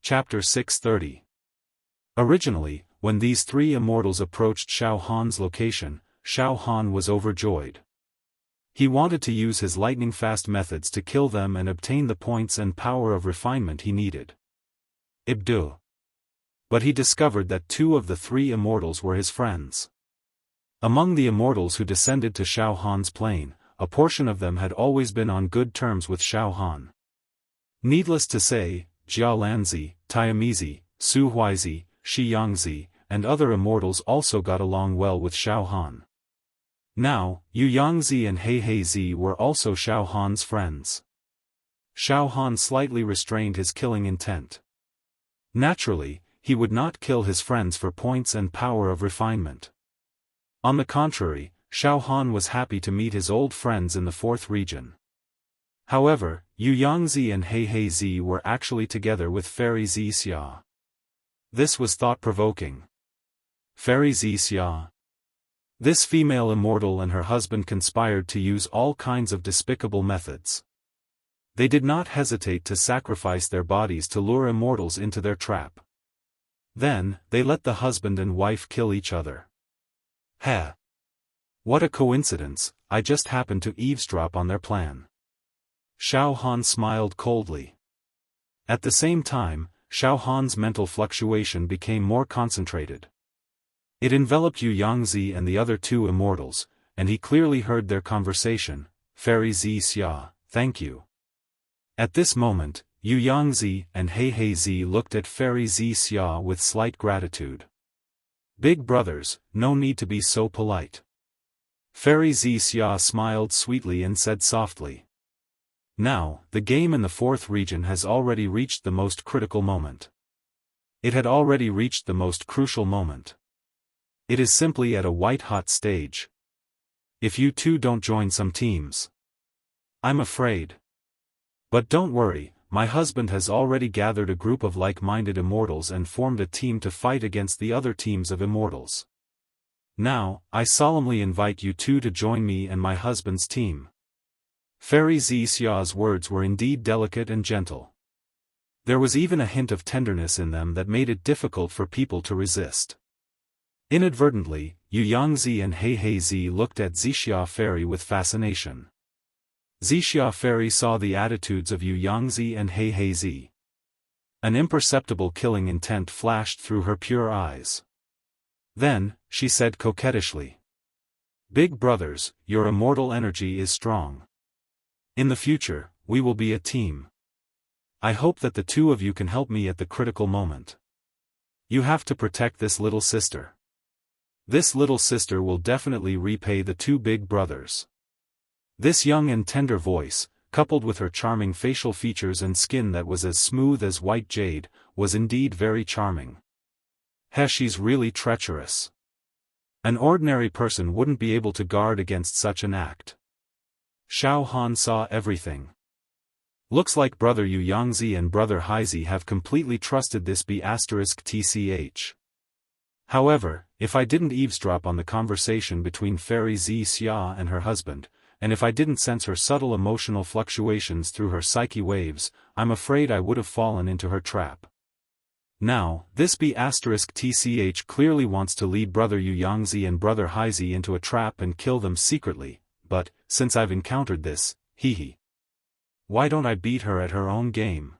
Chapter 630. Originally, when these three immortals approached Xiaofan's location, Xiaofan was overjoyed. He wanted to use his lightning-fast methods to kill them and obtain the points and power of refinement he needed. But he discovered that two of the three immortals were his friends. Among the immortals who descended to Xiaofan's plane, a portion of them had always been on good terms with Xiaofan. Needless to say, Jialanzi, Tiamizi, Su Huizi, Shi Yangzi, and other immortals also got along well with Xiaofan. Now, Yu Yangzi and He Heizi were also Xiaofan's friends. Xiaofan slightly restrained his killing intent. Naturally, he would not kill his friends for points and power of refinement. On the contrary, Xiaofan was happy to meet his old friends in the fourth region. However, Yu Yangzi and He Heizi were actually together with Fairy Xia. This was thought-provoking. Fairy Xia. This female immortal and her husband conspired to use all kinds of despicable methods. They did not hesitate to sacrifice their bodies to lure immortals into their trap. Then, they let the husband and wife kill each other. Heh! What a coincidence, I just happened to eavesdrop on their plan. Xiaofan smiled coldly. At the same time, Xiaofan's mental fluctuation became more concentrated. It enveloped Yu Yangzi and the other two immortals, and he clearly heard their conversation. Fairy Xia, thank you. At this moment, Yu Yangzi and He Heizi looked at Fairy Xia with slight gratitude. Big brothers, no need to be so polite. Fairy Xia smiled sweetly and said softly. Now, the game in the fourth region has already reached the most critical moment. It had already reached the most crucial moment. It is simply at a white-hot stage. If you two don't join some teams, I'm afraid. But don't worry, my husband has already gathered a group of like-minded immortals and formed a team to fight against the other teams of immortals. Now, I solemnly invite you two to join me and my husband's team. Fairy Xia's words were indeed delicate and gentle. There was even a hint of tenderness in them that made it difficult for people to resist. Inadvertently, Yu Yangzi and He Heizi looked at Xia Fairy with fascination. Xia Fairy saw the attitudes of Yu Yangzi and He Heizi. An imperceptible killing intent flashed through her pure eyes. Then, she said coquettishly. Big brothers, your immortal energy is strong. In the future, we will be a team. I hope that the two of you can help me at the critical moment. You have to protect this little sister. This little sister will definitely repay the two big brothers. This young and tender voice, coupled with her charming facial features and skin that was as smooth as white jade, was indeed very charming. She's really treacherous. An ordinary person wouldn't be able to guard against such an act. Xiaofan saw everything. Looks like brother Yu Yangzi and brother Heizi have completely trusted this B***tch. However, if I didn't eavesdrop on the conversation between Fairy Xia and her husband, and if I didn't sense her subtle emotional fluctuations through her psyche waves, I'm afraid I would have fallen into her trap. Now, this B***tch clearly wants to lead brother Yu Yangzi and brother Heizi into a trap and kill them secretly, but, since I've encountered this, why don't I beat her at her own game?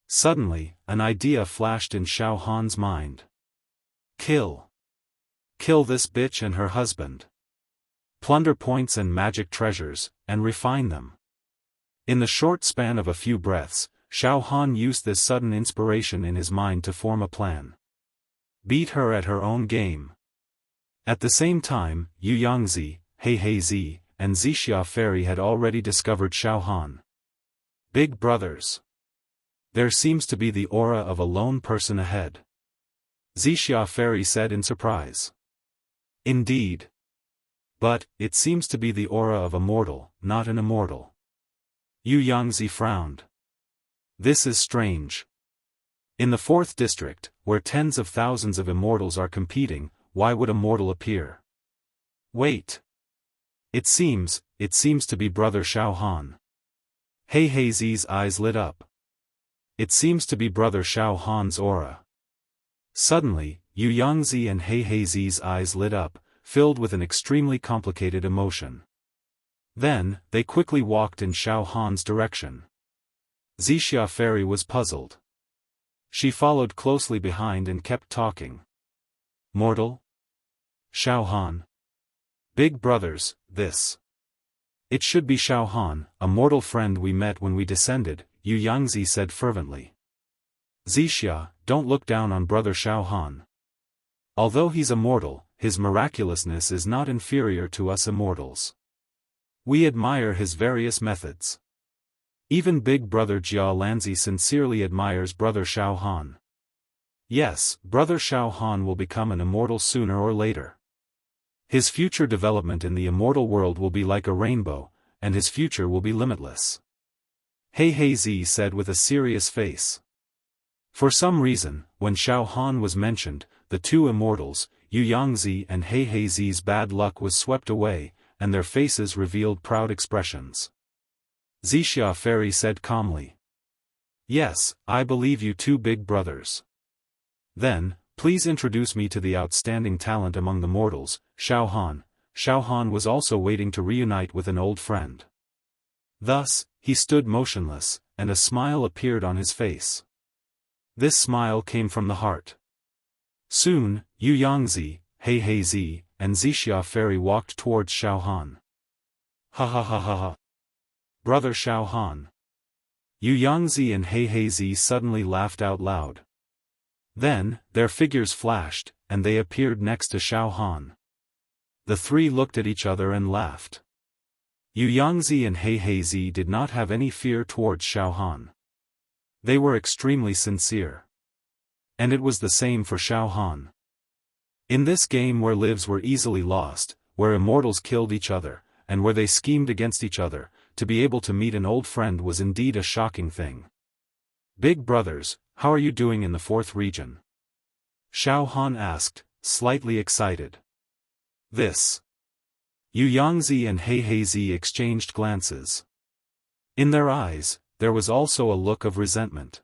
Suddenly, an idea flashed in Xiaofan's mind. Kill this bitch and her husband. Plunder points and magic treasures, and refine them. In the short span of a few breaths, Xiaofan used this sudden inspiration in his mind to form a plan. Beat her at her own game. At the same time, Yu Yangzi, He Heizi, and Xia Fairy had already discovered Xiaofan. Big brothers. There seems to be the aura of a lone person ahead. Xia Fairy said in surprise. Indeed. But, it seems to be the aura of a mortal, not an immortal. Yu Yangzi frowned. This is strange. In the 4th district, where tens of thousands of immortals are competing, why would a mortal appear? Wait. It seems to be brother Xiaofan. He Heizi's eyes lit up. It seems to be brother Xiaofan's aura. Suddenly, Yu Yangzi and He Heizi's eyes lit up, filled with an extremely complicated emotion. Then, they quickly walked in Xiaofan's direction. Wuxia fairy was puzzled. She followed closely behind and kept talking. Mortal? Xiaofan. Big brothers, this. It should be Xiaofan, a mortal friend we met when we descended, Yu Yangzi said fervently. Wuxia, don't look down on brother Xiaofan. Although he's a mortal, his miraculousness is not inferior to us immortals. We admire his various methods. Even big brother Jia Lanzi sincerely admires brother Xiaofan. Yes, brother Xiaofan will become an immortal sooner or later. His future development in the immortal world will be like a rainbow, and his future will be limitless. He Heizi said with a serious face. For some reason, when Xiaofan was mentioned, the two immortals, Yu Yangzi and He Heizi's bad luck was swept away, and their faces revealed proud expressions. Wuxia fairy said calmly. Yes, I believe you two big brothers. Then, please introduce me to the outstanding talent among the mortals, Xiaofan. Xiaofan was also waiting to reunite with an old friend. Thus, he stood motionless, and a smile appeared on his face. This smile came from the heart. Soon, Yu Yangzi, He Heizi, and Wuxia fairy walked towards Xiaofan. Ha ha ha ha ha. Brother Xiaofan. Yu Yangzi and He Heizi suddenly laughed out loud. Then, their figures flashed, and they appeared next to Xiaofan. The three looked at each other and laughed. Yu Yangzi and He Heizi did not have any fear towards Xiaofan. They were extremely sincere. And it was the same for Xiaofan. In this game where lives were easily lost, where immortals killed each other, and where they schemed against each other, to be able to meet an old friend was indeed a shocking thing. Big brothers, how are you doing in the fourth region? Xiaofan asked, slightly excited. This. Yu Yangzi and He Heizi exchanged glances. In their eyes, there was also a look of resentment.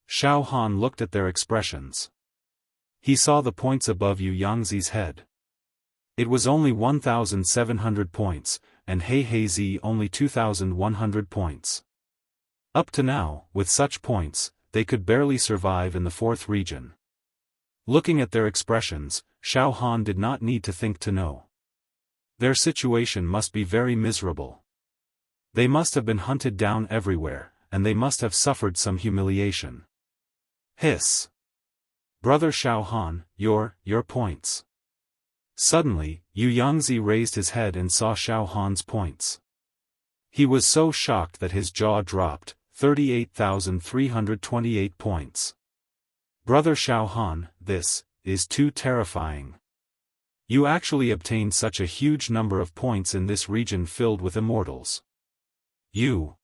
Xiaofan looked at their expressions. He saw the points above Yu Yangzi's head. It was only 1,700 points, and He Heizi only 2,100 points. Up to now, with such points, they could barely survive in the fourth region. Looking at their expressions, Xiaofan did not need to think to know. Their situation must be very miserable. They must have been hunted down everywhere, and they must have suffered some humiliation. Hiss. Brother Xiaofan, your points. Suddenly, Yu Yangzi raised his head and saw Xiaofan's points. He was so shocked that his jaw dropped, 38,328 points. Brother Xiaofan, this is too terrifying. You actually obtained such a huge number of points in this region filled with immortals. You.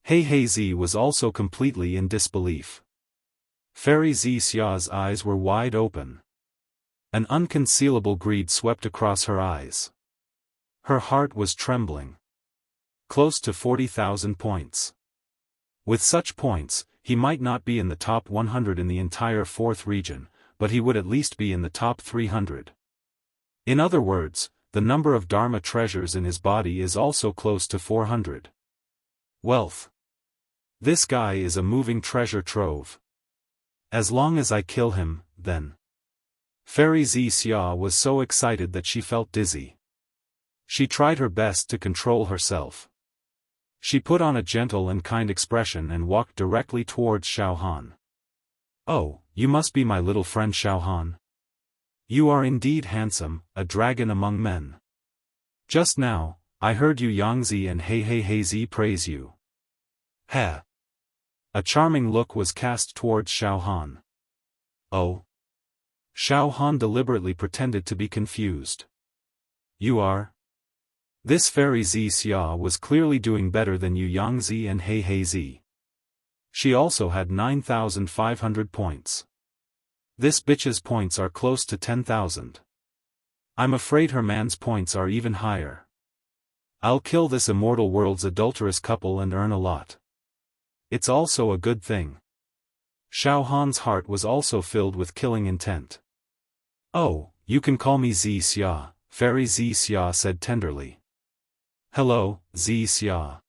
He Heizi was also completely in disbelief. Fairy Wuxia's eyes were wide open. An unconcealable greed swept across her eyes. Her heart was trembling. Close to 40,000 points. With such points, he might not be in the top 100 in the entire fourth region, but he would at least be in the top 300. In other words, the number of Dharma treasures in his body is also close to 400. Wealth. This guy is a moving treasure trove. As long as I kill him, then. Fairy Wuxia was so excited that she felt dizzy. She tried her best to control herself. She put on a gentle and kind expression and walked directly towards Xiaofan. Oh, you must be my little friend Xiaofan. You are indeed handsome, a dragon among men. Just now, I heard Yu Yangzi and He Heizi praise you. Heh. A charming look was cast towards Xiaofan. Oh. Xiaofan deliberately pretended to be confused. You are? This fairy Wuxia was clearly doing better than Yu Yangzi and He Heizi. She also had 9,500 points. This bitch's points are close to 10,000. I'm afraid her man's points are even higher. I'll kill this immortal world's adulterous couple and earn a lot. It's also a good thing. Xiaohan's heart was also filled with killing intent. Oh, you can call me Xia, Fairy Xia said tenderly. Hello, Xia.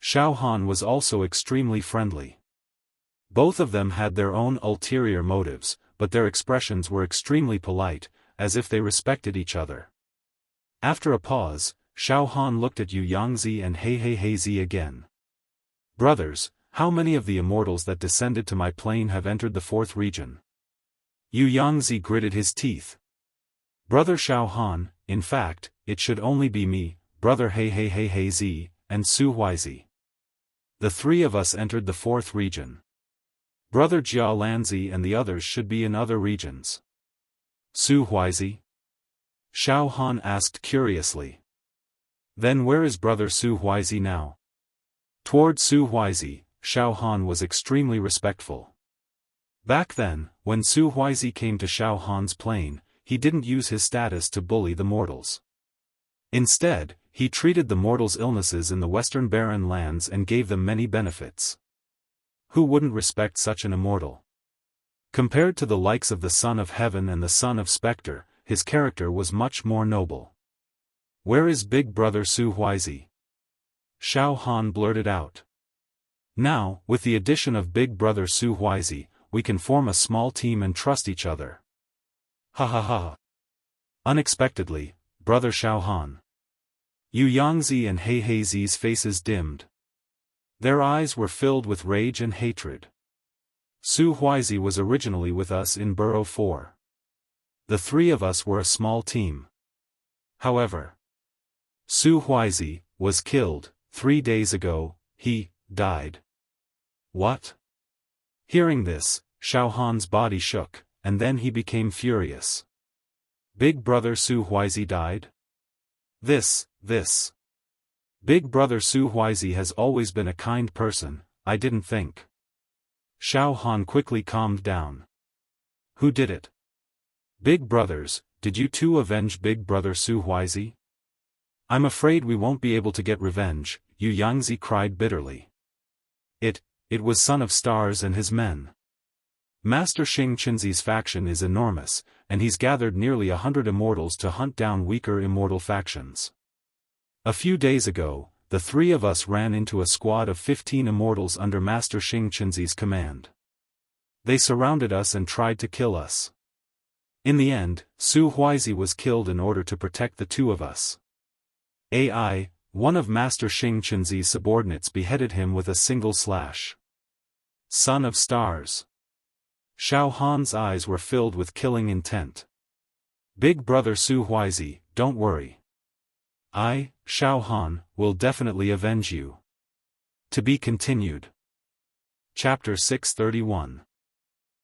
Xiaohan was also extremely friendly. Both of them had their own ulterior motives, but their expressions were extremely polite, as if they respected each other. After a pause, Xiaohan looked at Yu Yangzi and He again. Brothers, how many of the immortals that descended to my plane have entered the fourth region? Yu Yangzi gritted his teeth. Brother Xiaohan, in fact, it should only be me, brother He and Su Huizi. The three of us entered the fourth region. Brother Jia Lanzi and the others should be in other regions. Su Huizi? Xiaohan asked curiously. Then where is brother Su Huizi now? Toward Su Huizi, Xiaohan was extremely respectful. Back then, when Su Huizi came to Xiaohan's plane, he didn't use his status to bully the mortals. Instead, he treated the mortals' illnesses in the Western Barren Lands and gave them many benefits. Who wouldn't respect such an immortal? Compared to the likes of the Son of Heaven and the Son of Spectre, his character was much more noble. Where is big brother Su Huizi? Xiaohan blurted out. Now, with the addition of big brother Su Huizi, we can form a small team and trust each other. Ha ha ha. Unexpectedly, brother Xiaohan. Yu Yangzi and He's faces dimmed. Their eyes were filled with rage and hatred. Su Huizi was originally with us in Burrow 4. The three of us were a small team. However, Su Huizi was killed. 3 days ago, he died. What? Hearing this, Xiaohan's body shook, and then he became furious. Big brother Su Huizi died? This. Big brother Su Huizi has always been a kind person, I didn't think. Xiaohan quickly calmed down. Who did it? Big brothers, did you two avenge big brother Su Huizi? I'm afraid we won't be able to get revenge, Yu Yangzi cried bitterly. It was Son of Stars and his men. Master Xing Qinzi's faction is enormous, and he's gathered nearly 100 immortals to hunt down weaker immortal factions. A few days ago, the three of us ran into a squad of 15 immortals under Master Xing Qinzi's command. They surrounded us and tried to kill us. In the end, Su Huizi was killed in order to protect the two of us. One of Master Xing Qinzi's subordinates beheaded him with a single slash. Son of Stars. Xiaohan's eyes were filled with killing intent. Big brother Su Huizi, don't worry. I, Xiaohan, will definitely avenge you. To be continued. Chapter 631.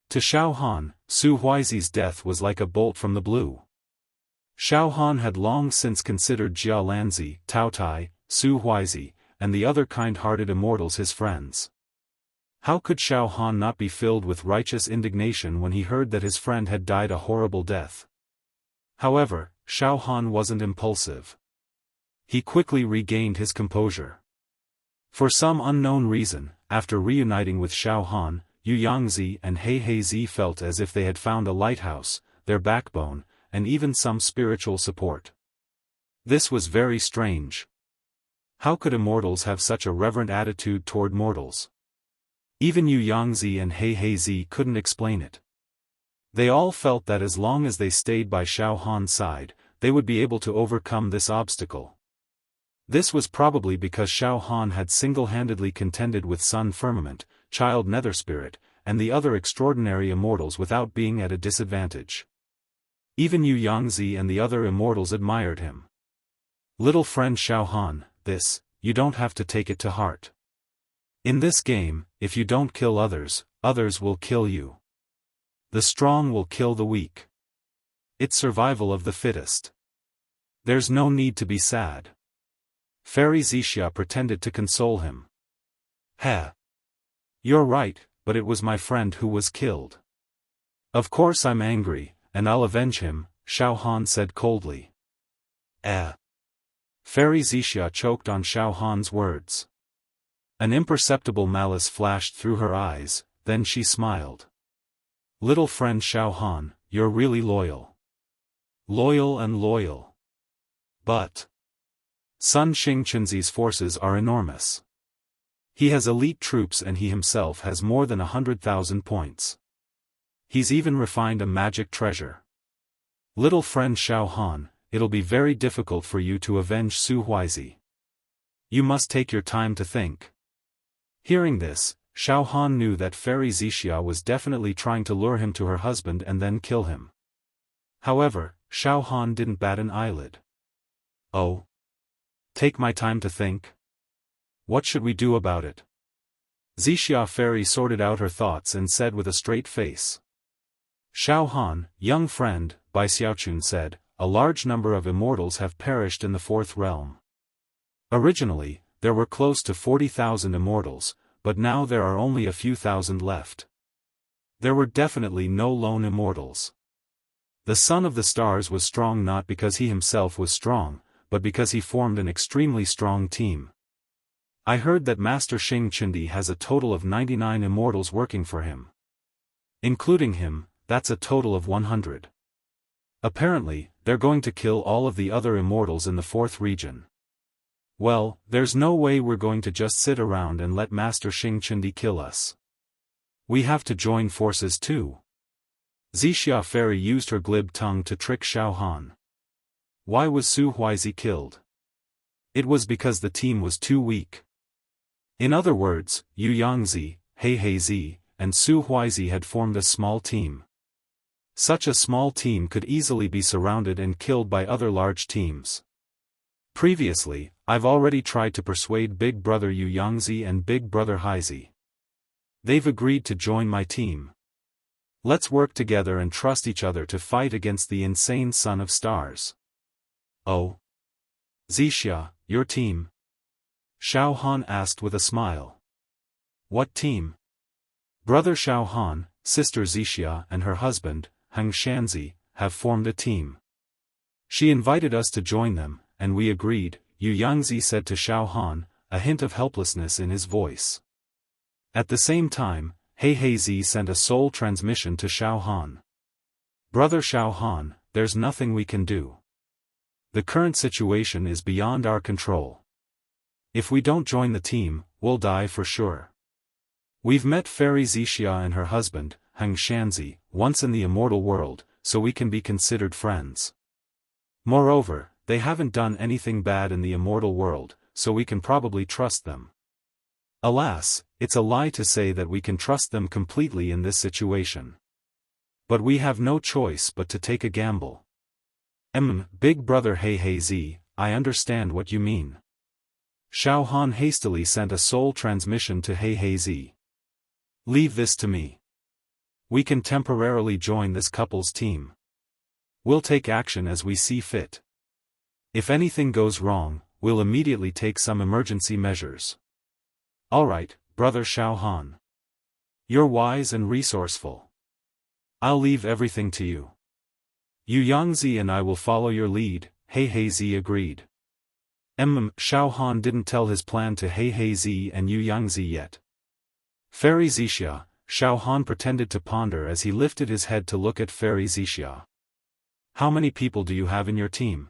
To Xiaohan, Su Huizi's death was like a bolt from the blue. Xiaohan had long since considered Jia Lanzi, Taotai, Su Huizi, and the other kind-hearted immortals his friends. How could Xiaohan not be filled with righteous indignation when he heard that his friend had died a horrible death? However, Xiaohan wasn't impulsive. He quickly regained his composure. For some unknown reason, after reuniting with Xiaohan, Yu Yangzi and He felt as if they had found a lighthouse, their backbone, and even some spiritual support. This was very strange. How could immortals have such a reverent attitude toward mortals? Even Yu Yangzi and He couldn't explain it. They all felt that as long as they stayed by Xiaohan's side, they would be able to overcome this obstacle. This was probably because Xiaohan had single-handedly contended with Sun Firmament, Child Netherspirit, and the other extraordinary immortals without being at a disadvantage. Even Yu Yangzi and the other immortals admired him. Little friend Xiaohan, you don't have to take it to heart. In this game, if you don't kill others, others will kill you. The strong will kill the weak. It's survival of the fittest. There's no need to be sad. Fairy Xia pretended to console him. You're right, but it was my friend who was killed. Of course I'm angry, and I'll avenge him, Xiaohan said coldly. Fairy Xia choked on Xiaohan's words. An imperceptible malice flashed through her eyes, then she smiled. Little friend Xiaofan, you're really loyal. Loyal and loyal. But Sun Xingqunzi's forces are enormous. He has elite troops and he himself has more than 100,000 points. He's even refined a magic treasure. Little friend Xiaofan, it'll be very difficult for you to avenge Su Huizi. You must take your time to think. Hearing this, Xiaofan knew that Fairy Wuxia was definitely trying to lure him to her husband and then kill him. However, Xiaofan didn't bat an eyelid. Oh. Take my time to think? What should we do about it? Wuxia Fairy sorted out her thoughts and said with a straight face. Xiaofan, young friend, Bai Xiaochun said, a large number of immortals have perished in the fourth realm. Originally, there were close to 40,000 immortals, but now there are only a few thousand left. There were definitely no lone immortals. The Son of the Stars was strong not because he himself was strong, but because he formed an extremely strong team. I heard that Master Xingqundi has a total of 99 immortals working for him. Including him, that's a total of 100. Apparently, they're going to kill all of the other immortals in the fourth region. Well, there's no way we're going to just sit around and let Master Xingqundi kill us. We have to join forces too. Wuxia Fairy used her glib tongue to trick Xiaofan. Why was Su Huizi killed? It was because the team was too weak. In other words, Yu Yangzi, He Zi, and Su Huizi had formed a small team. Such a small team could easily be surrounded and killed by other large teams. Previously, I've already tried to persuade Big Brother Yu Yangzi and Big Brother Heizi. They've agreed to join my team. Let's work together and trust each other to fight against the insane Son of Stars. Oh. Wuxia, your team? Xiaofan asked with a smile. What team? Brother Xiaofan, sister Wuxia and her husband, Heng Shanzi, have formed a team. She invited us to join them, and we agreed, Yu Yangzi said to Xiaofan, a hint of helplessness in his voice. At the same time, He Zi sent a soul transmission to Xiaofan. Brother Xiaofan, there's nothing we can do. The current situation is beyond our control. If we don't join the team, we'll die for sure. We've met Fairy Wuxia and her husband, Heng Shanzi, once in the immortal world, so we can be considered friends. Moreover, they haven't done anything bad in the immortal world, so we can probably trust them. Alas, it's a lie to say that we can trust them completely in this situation. But we have no choice but to take a gamble. Big Brother He Zi, I understand what you mean. Xiaofan hastily sent a soul transmission to He Zi. Leave this to me. We can temporarily join this couple's team. We'll take action as we see fit. If anything goes wrong, we'll immediately take some emergency measures. Alright, Brother Xiaofan. You're wise and resourceful. I'll leave everything to you. Yu Yangzi and I will follow your lead, He Zi agreed. Xiaofan didn't tell his plan to He Zi and Yu Yangzi yet. Fairy Wuxia, Xiaofan pretended to ponder as he lifted his head to look at Fairy Wuxia. How many people do you have in your team?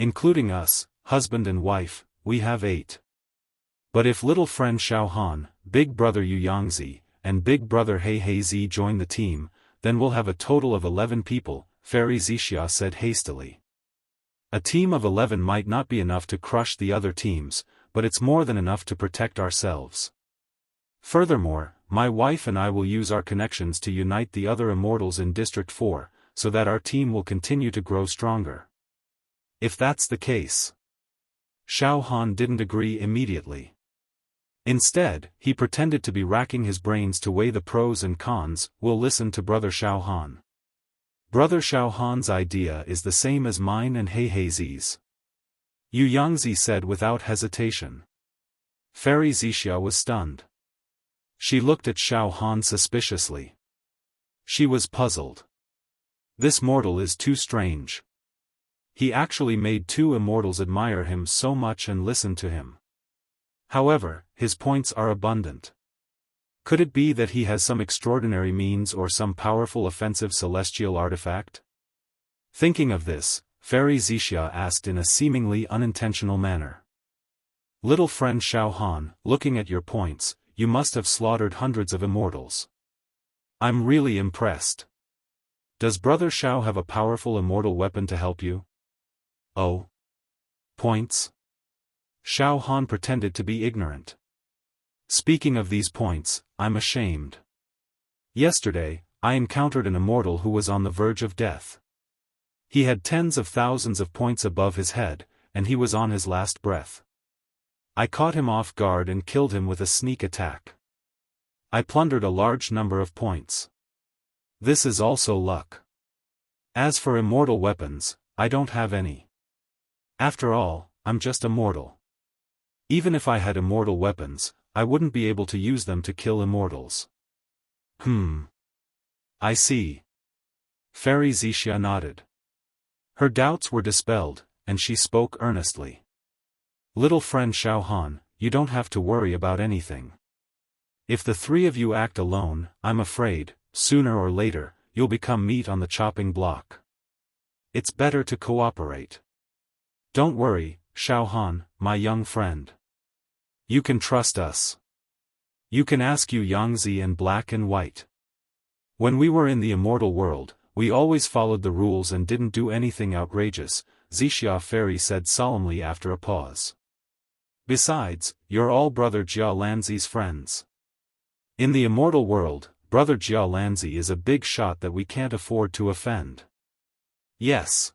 Including us, husband and wife, we have 8. But if little friend Xiaofan, Big Brother Yu Yangzi, and Big Brother He Zi join the team, then we'll have a total of 11 people, Fairy Wuxia said hastily. A team of 11 might not be enough to crush the other teams, but it's more than enough to protect ourselves. Furthermore, my wife and I will use our connections to unite the other immortals in District 4, so that our team will continue to grow stronger. If that's the case. Xiaofan didn't agree immediately. Instead, he pretended to be racking his brains to weigh the pros and cons. We'll listen to Brother Xiaofan. Brother Xiaofan's idea is the same as mine and He Zi's. Yu Yangzi said without hesitation. Fairy Wuxia was stunned. She looked at Xiaofan suspiciously. She was puzzled. This mortal is too strange. He actually made 2 immortals admire him so much and listen to him. However, his points are abundant. Could it be that he has some extraordinary means or some powerful offensive celestial artifact? Thinking of this, Fairy Wuxia asked in a seemingly unintentional manner. Little friend Xiaofan, looking at your points, you must have slaughtered hundreds of immortals. I'm really impressed. Does Brother Xiao have a powerful immortal weapon to help you? Oh. Points? Xiaofan pretended to be ignorant. Speaking of these points, I'm ashamed. Yesterday, I encountered an immortal who was on the verge of death. He had tens of thousands of points above his head, and he was on his last breath. I caught him off guard and killed him with a sneak attack. I plundered a large number of points. This is also luck. As for immortal weapons, I don't have any. After all, I'm just a mortal. Even if I had immortal weapons, I wouldn't be able to use them to kill immortals. I see. Fairy Wuxia nodded. Her doubts were dispelled, and she spoke earnestly. Little friend Xiaofan, you don't have to worry about anything. If the three of you act alone, I'm afraid, sooner or later, you'll become meat on the chopping block. It's better to cooperate. Don't worry, Xiaofan, my young friend. You can trust us. You can ask Yu Yangzi and Black and White. When we were in the immortal world, we always followed the rules and didn't do anything outrageous, Wuxia Fairy said solemnly after a pause. Besides, you're all Brother Jia Lanzi's friends. In the immortal world, Brother Jia Lanzi is a big shot that we can't afford to offend. Yes.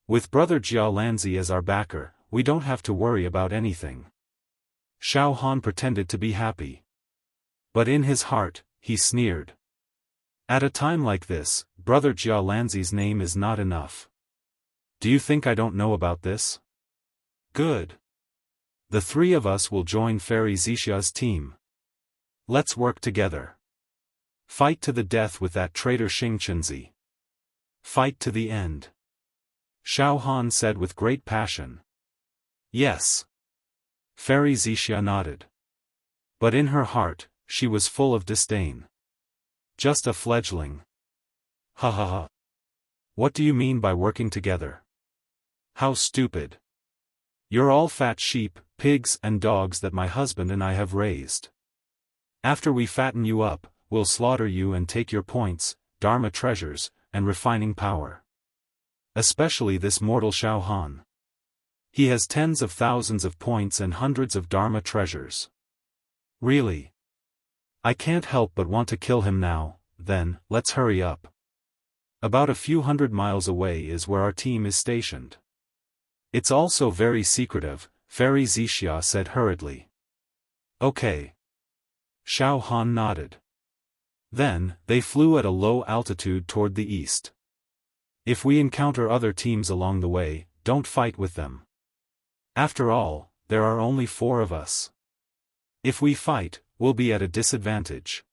With Brother Jia Lanzi as our backer, we don't have to worry about anything. Xiaofan pretended to be happy. But in his heart, he sneered. At a time like this, Brother Jia Lanzi's name is not enough. Do you think I don't know about this? Good. The three of us will join Fairy Wuxia's team. Let's work together. Fight to the death with that traitor Xingqianzi. Fight to the end. Xiaofan said with great passion. Yes. Fairy Wuxia nodded. But in her heart, she was full of disdain. Just a fledgling. Ha ha ha. What do you mean by working together? How stupid. You're all fat sheep, pigs and dogs that my husband and I have raised. After we fatten you up, we'll slaughter you and take your points, Dharma treasures, and refining power. Especially this mortal Xiaofan. He has tens of thousands of points and hundreds of Dharma treasures. Really? I can't help but want to kill him now. Then, let's hurry up. About a few hundred miles away is where our team is stationed. It's also very secretive, Fairy Wuxia said hurriedly. Okay. Xiaofan nodded. Then, they flew at a low altitude toward the east. If we encounter other teams along the way, don't fight with them. After all, there are only 4 of us. If we fight, we'll be at a disadvantage.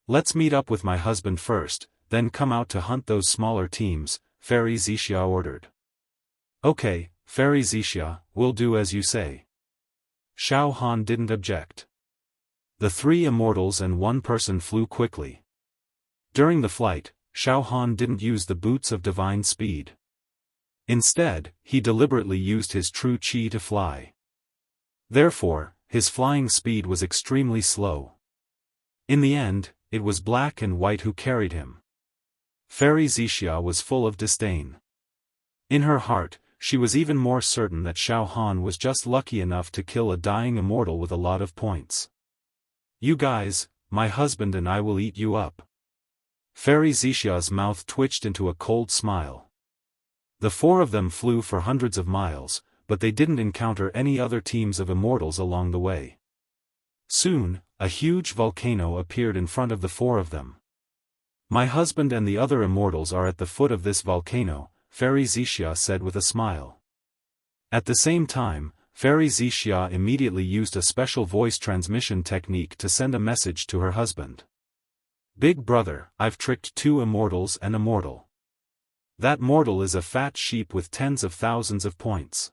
Let's meet up with my husband first, then come out to hunt those smaller teams, Fairy Wuxia ordered. Okay, Fairy Wuxia, we'll do as you say. Xiaofan didn't object. The 3 immortals and 1 person flew quickly. During the flight, Xiaofan didn't use the boots of divine speed. Instead, he deliberately used his true qi to fly. Therefore, his flying speed was extremely slow. In the end, it was Black and White who carried him. Fairy Wuxia was full of disdain. In her heart, she was even more certain that Xiaofan was just lucky enough to kill a dying immortal with a lot of points. You guys, my husband and I will eat you up. Fairy Wuxia's mouth twitched into a cold smile. The 4 of them flew for hundreds of miles, but they didn't encounter any other teams of immortals along the way. Soon, a huge volcano appeared in front of the 4 of them. My husband and the other immortals are at the foot of this volcano, Fairy Wuxia said with a smile. At the same time, Fairy Wuxia immediately used a special voice transmission technique to send a message to her husband. Big brother, I've tricked 2 immortals and a mortal. That mortal is a fat sheep with tens of thousands of points.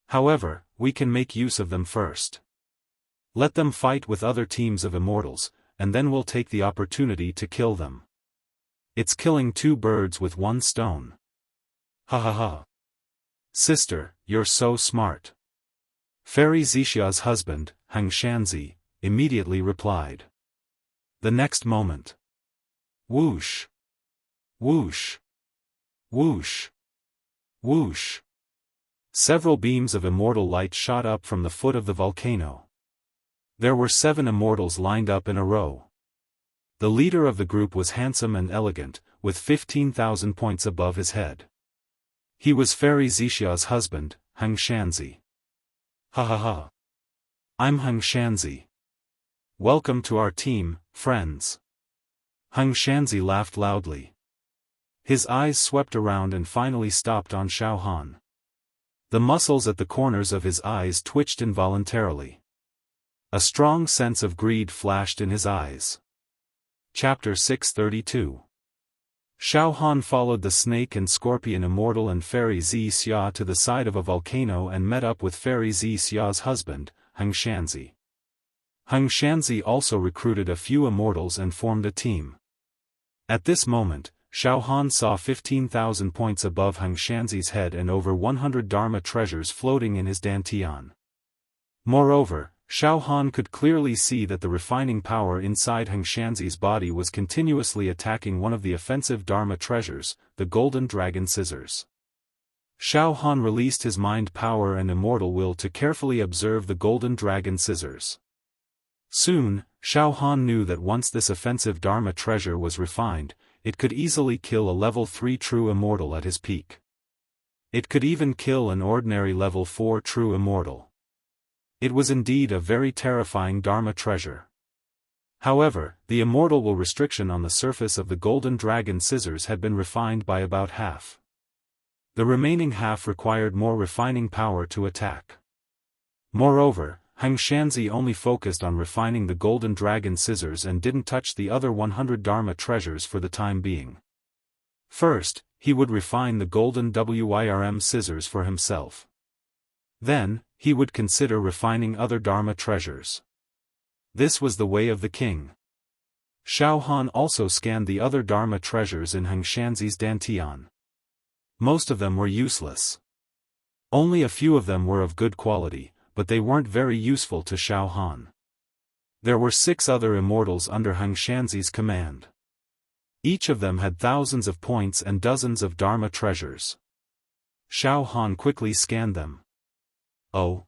However, we can make use of them first. Let them fight with other teams of immortals, and then we'll take the opportunity to kill them. It's killing two birds with one stone. Ha ha ha. Sister, you're so smart. Fairy Zixia's husband, Heng Shanzi, immediately replied. The next moment. Whoosh! Whoosh! Whoosh! Whoosh! Several beams of immortal light shot up from the foot of the volcano. There were 7 immortals lined up in a row. The leader of the group was handsome and elegant, with 15,000 points above his head. He was Fairy Zixia's husband, Heng Shanzi. Ha ha ha. I'm Heng Shanzi. Welcome to our team, friends. Heng Shanzi laughed loudly. His eyes swept around and finally stopped on Xiaofan. The muscles at the corners of his eyes twitched involuntarily. A strong sense of greed flashed in his eyes. Chapter 632. Xiaofan followed the snake and scorpion immortal and Fairy Zixia to the side of a volcano and met up with Fairy Zixia's husband, Heng Shanzi. Heng Shanzi also recruited a few immortals and formed a team. At this moment, Xiaofan saw 15,000 points above Heng Shanzi's head and over 100 Dharma treasures floating in his dantian. Moreover, Xiaofan could clearly see that the refining power inside Heng Shanzi's body was continuously attacking one of the offensive Dharma treasures, the Golden Dragon Scissors. Xiaofan released his mind power and immortal will to carefully observe the Golden Dragon Scissors. Soon, Xiaofan knew that once this offensive Dharma treasure was refined, it could easily kill a level 3 true immortal at his peak. It could even kill an ordinary level 4 true immortal. It was indeed a very terrifying Dharma treasure. However, the immortal will restriction on the surface of the Golden Dragon Scissors had been refined by about half. The remaining half required more refining power to attack. Moreover, Heng Shanzi only focused on refining the Golden Dragon Scissors and didn't touch the other 100 Dharma treasures for the time being. First, he would refine the Golden Wyrm Scissors for himself. Then, he would consider refining other Dharma treasures. This was the way of the king. Xiaofan also scanned the other Dharma treasures in Heng Shanzi's dantian. Most of them were useless. Only a few of them were of good quality, but they weren't very useful to Xiaofan. There were 6 other immortals under Heng Shanzi's command. Each of them had thousands of points and dozens of Dharma treasures. Xiaofan quickly scanned them. Oh!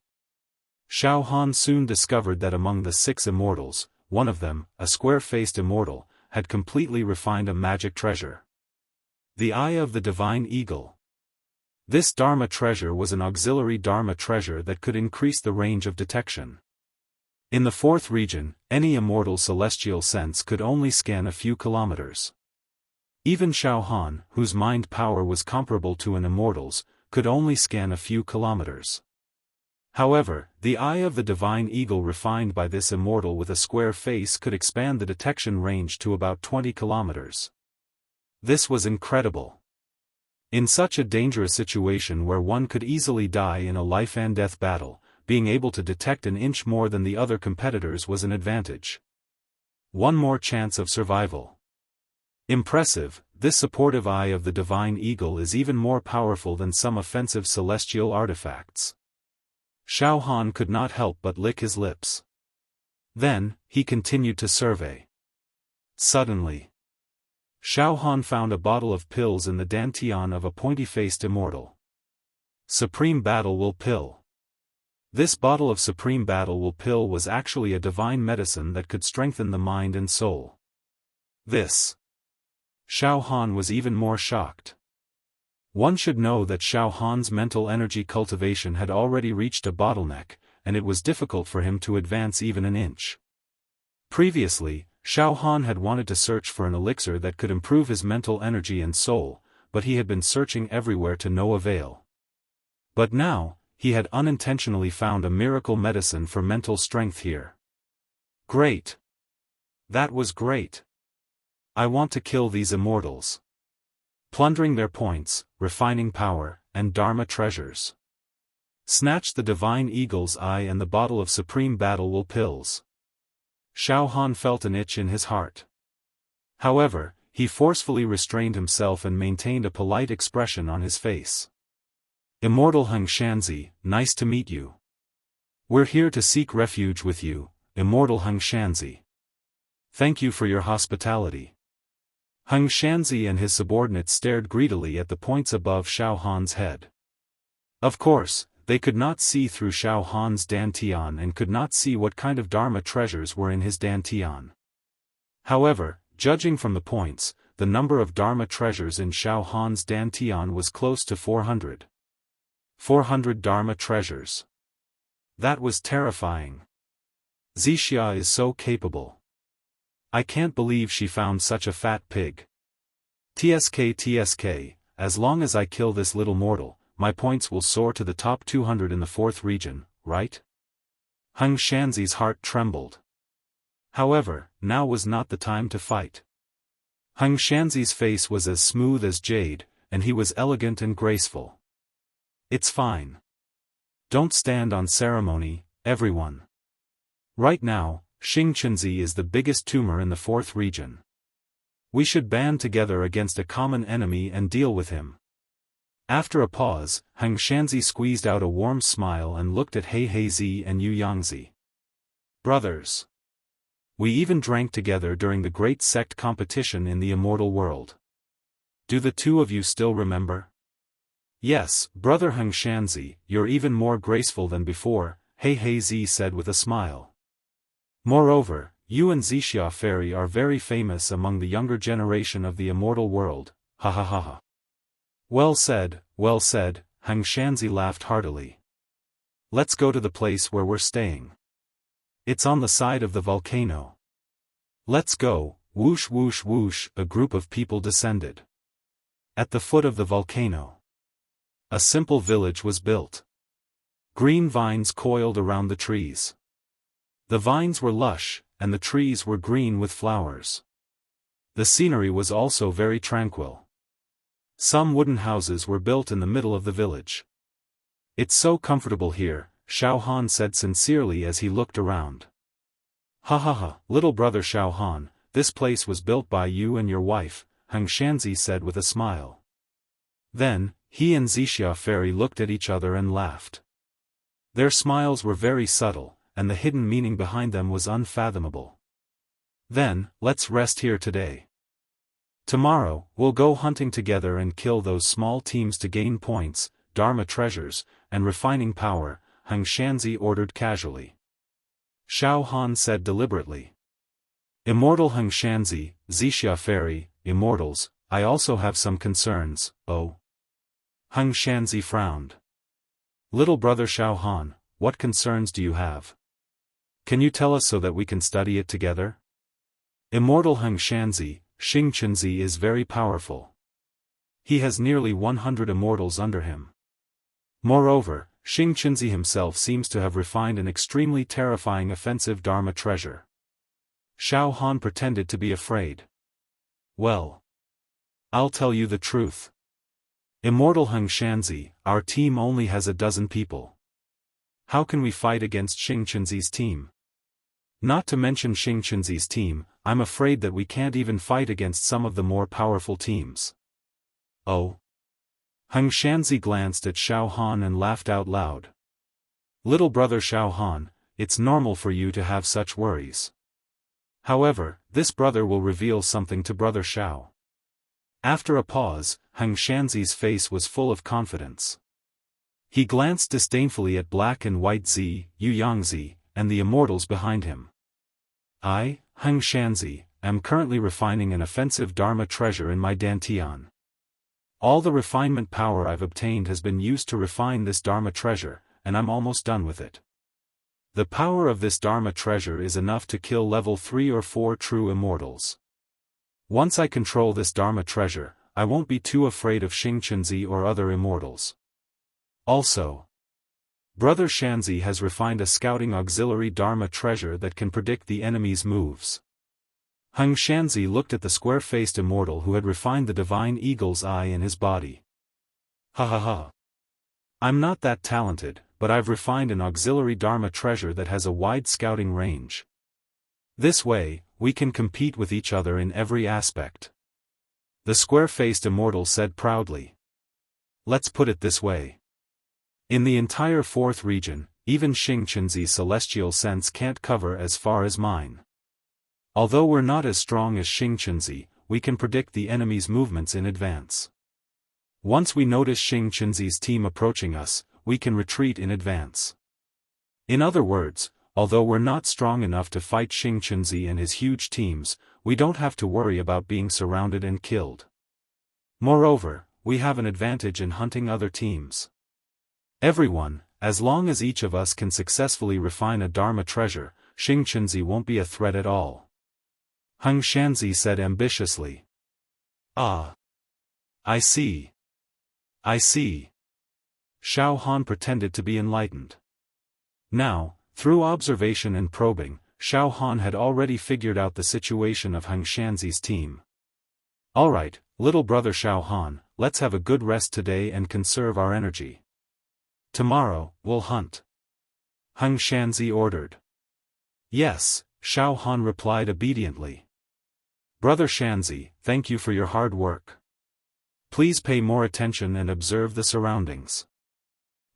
Xiaofan soon discovered that among the 6 immortals, one of them, a square-faced immortal, had completely refined a magic treasure. The Eye of the Divine Eagle. This Dharma treasure was an auxiliary Dharma treasure that could increase the range of detection. In the 4th region, any immortal celestial sense could only scan a few kilometers. Even Xiaofan, whose mind power was comparable to an immortal's, could only scan a few kilometers. However, the Eye of the Divine Eagle refined by this immortal with a square face could expand the detection range to about 20 kilometers. This was incredible. In such a dangerous situation where one could easily die in a life-and-death battle, being able to detect an inch more than the other competitors was an advantage. One more chance of survival. Impressive, this supportive Eye of the Divine Eagle is even more powerful than some offensive celestial artifacts. Xiaofan could not help but lick his lips. Then, he continued to survey. Suddenly, Xiaofan found a bottle of pills in the dantian of a pointy-faced immortal. Supreme Battle Will Pill. This bottle of Supreme Battle Will Pill was actually a divine medicine that could strengthen the mind and soul. This. Xiaofan was even more shocked. One should know that Xiaofan's mental energy cultivation had already reached a bottleneck, and it was difficult for him to advance even an inch. Previously, Xiaofan had wanted to search for an elixir that could improve his mental energy and soul, but he had been searching everywhere to no avail. But now, he had unintentionally found a miracle medicine for mental strength here. Great! That was great! I want to kill these immortals. Plundering their points, refining power, and Dharma treasures. Snatch the divine eagle's eye and the bottle of supreme battle will pills. Xiaofan felt an itch in his heart. However, he forcefully restrained himself and maintained a polite expression on his face. Immortal Heng Shanzi, nice to meet you. We're here to seek refuge with you, Immortal Heng Shanzi. Thank you for your hospitality. Heng Shanzi and his subordinates stared greedily at the points above Xiaofan's head. Of course, they could not see through Xiaofan's dantian and could not see what kind of Dharma treasures were in his dantian. However, judging from the points, the number of Dharma treasures in Xiaofan's dantian was close to 400. 400 Dharma treasures. That was terrifying. Wuxia is so capable. I can't believe she found such a fat pig. TSK, as long as I kill this little mortal, my points will soar to the top 200 in the 4th region, right? Heng Shanzi's heart trembled. However, now was not the time to fight. Heng Shanzi's face was as smooth as jade, and he was elegant and graceful. It's fine. Don't stand on ceremony, everyone. Right now, Xingqianzi is the biggest tumor in the 4th region. We should band together against a common enemy and deal with him. After a pause, Heng Shanzi squeezed out a warm smile and looked at He Heizi and Yu Yangzi. Brothers. We even drank together during the great sect competition in the immortal world. Do the two of you still remember? Yes, brother Heng Shanzi, you're even more graceful than before, He Heizi said with a smile. Moreover, you and Wuxia Fairy are very famous among the younger generation of the immortal world, ha ha ha ha. Well said, Heng Shanzi laughed heartily. Let's go to the place where we're staying. It's on the side of the volcano. Let's go, whoosh whoosh whoosh, a group of people descended. At the foot of the volcano, a simple village was built. Green vines coiled around the trees. The vines were lush, and the trees were green with flowers. The scenery was also very tranquil. Some wooden houses were built in the middle of the village. It's so comfortable here, Xiaofan said sincerely as he looked around. Ha ha ha, little brother Xiaofan, this place was built by you and your wife, Heng Shanzi said with a smile. Then, he and Wuxia Fairy looked at each other and laughed. Their smiles were very subtle, and the hidden meaning behind them was unfathomable. Then, let's rest here today. Tomorrow, we'll go hunting together and kill those small teams to gain points, Dharma treasures, and refining power, Heng Shanzi ordered casually. Xiaofan said deliberately. Immortal Heng Shanzi, Wuxia Fairy, immortals, I also have some concerns, oh. Heng Shanzi frowned. Little brother Xiaofan, what concerns do you have? Can you tell us so that we can study it together? Immortal Heng Shanzi, Xingqianzi is very powerful. He has nearly 100 immortals under him. Moreover, Xingqianzi himself seems to have refined an extremely terrifying offensive Dharma treasure. Xiaofan pretended to be afraid. Well, I'll tell you the truth. Immortal Heng Shanzi, our team only has 12 people. How can we fight against Xingqianzi's team? Not to mention Xingqianzi's team, I'm afraid that we can't even fight against some of the more powerful teams. Oh. Heng Shanzi glanced at Xiaofan and laughed out loud. Little brother Xiaofan, it's normal for you to have such worries. However, this brother will reveal something to brother Xiao. After a pause, Heng Shanzi's face was full of confidence. He glanced disdainfully at Black and White Yu Yangzi, and the immortals behind him. I, Heng Shanzi, am currently refining an offensive Dharma treasure in my dantian. All the refinement power I've obtained has been used to refine this Dharma treasure, and I'm almost done with it. The power of this Dharma treasure is enough to kill level 3 or 4 true immortals. Once I control this Dharma treasure, I won't be too afraid of Xingqianzi or other immortals. Also, Brother Shanzi has refined a scouting auxiliary Dharma treasure that can predict the enemy's moves. Heng Shanzi looked at the square-faced immortal who had refined the divine eagle's eye in his body. Ha ha ha. I'm not that talented, but I've refined an auxiliary Dharma treasure that has a wide scouting range. This way, we can compete with each other in every aspect. The square-faced immortal said proudly. Let's put it this way. In the entire fourth region, even Xingqinzi's celestial sense can't cover as far as mine. Although we're not as strong as Xingqinzi, we can predict the enemy's movements in advance. Once we notice Xingqinzi's team approaching us, we can retreat in advance. In other words, although we're not strong enough to fight Xingqinzi and his huge teams, we don't have to worry about being surrounded and killed. Moreover, we have an advantage in hunting other teams. Everyone, as long as each of us can successfully refine a Dharma treasure, Xingqinzi won't be a threat at all. Heng Shanzi said ambitiously. Ah. I see. I see. Xiaofan pretended to be enlightened. Now, through observation and probing, Xiaofan had already figured out the situation of Heng Shanzi's team. Alright, little brother Xiaofan, let's have a good rest today and conserve our energy. Tomorrow, we'll hunt. Heng Shanzi ordered. Yes, Xiaofan replied obediently. Brother Shanzi, thank you for your hard work. Please pay more attention and observe the surroundings.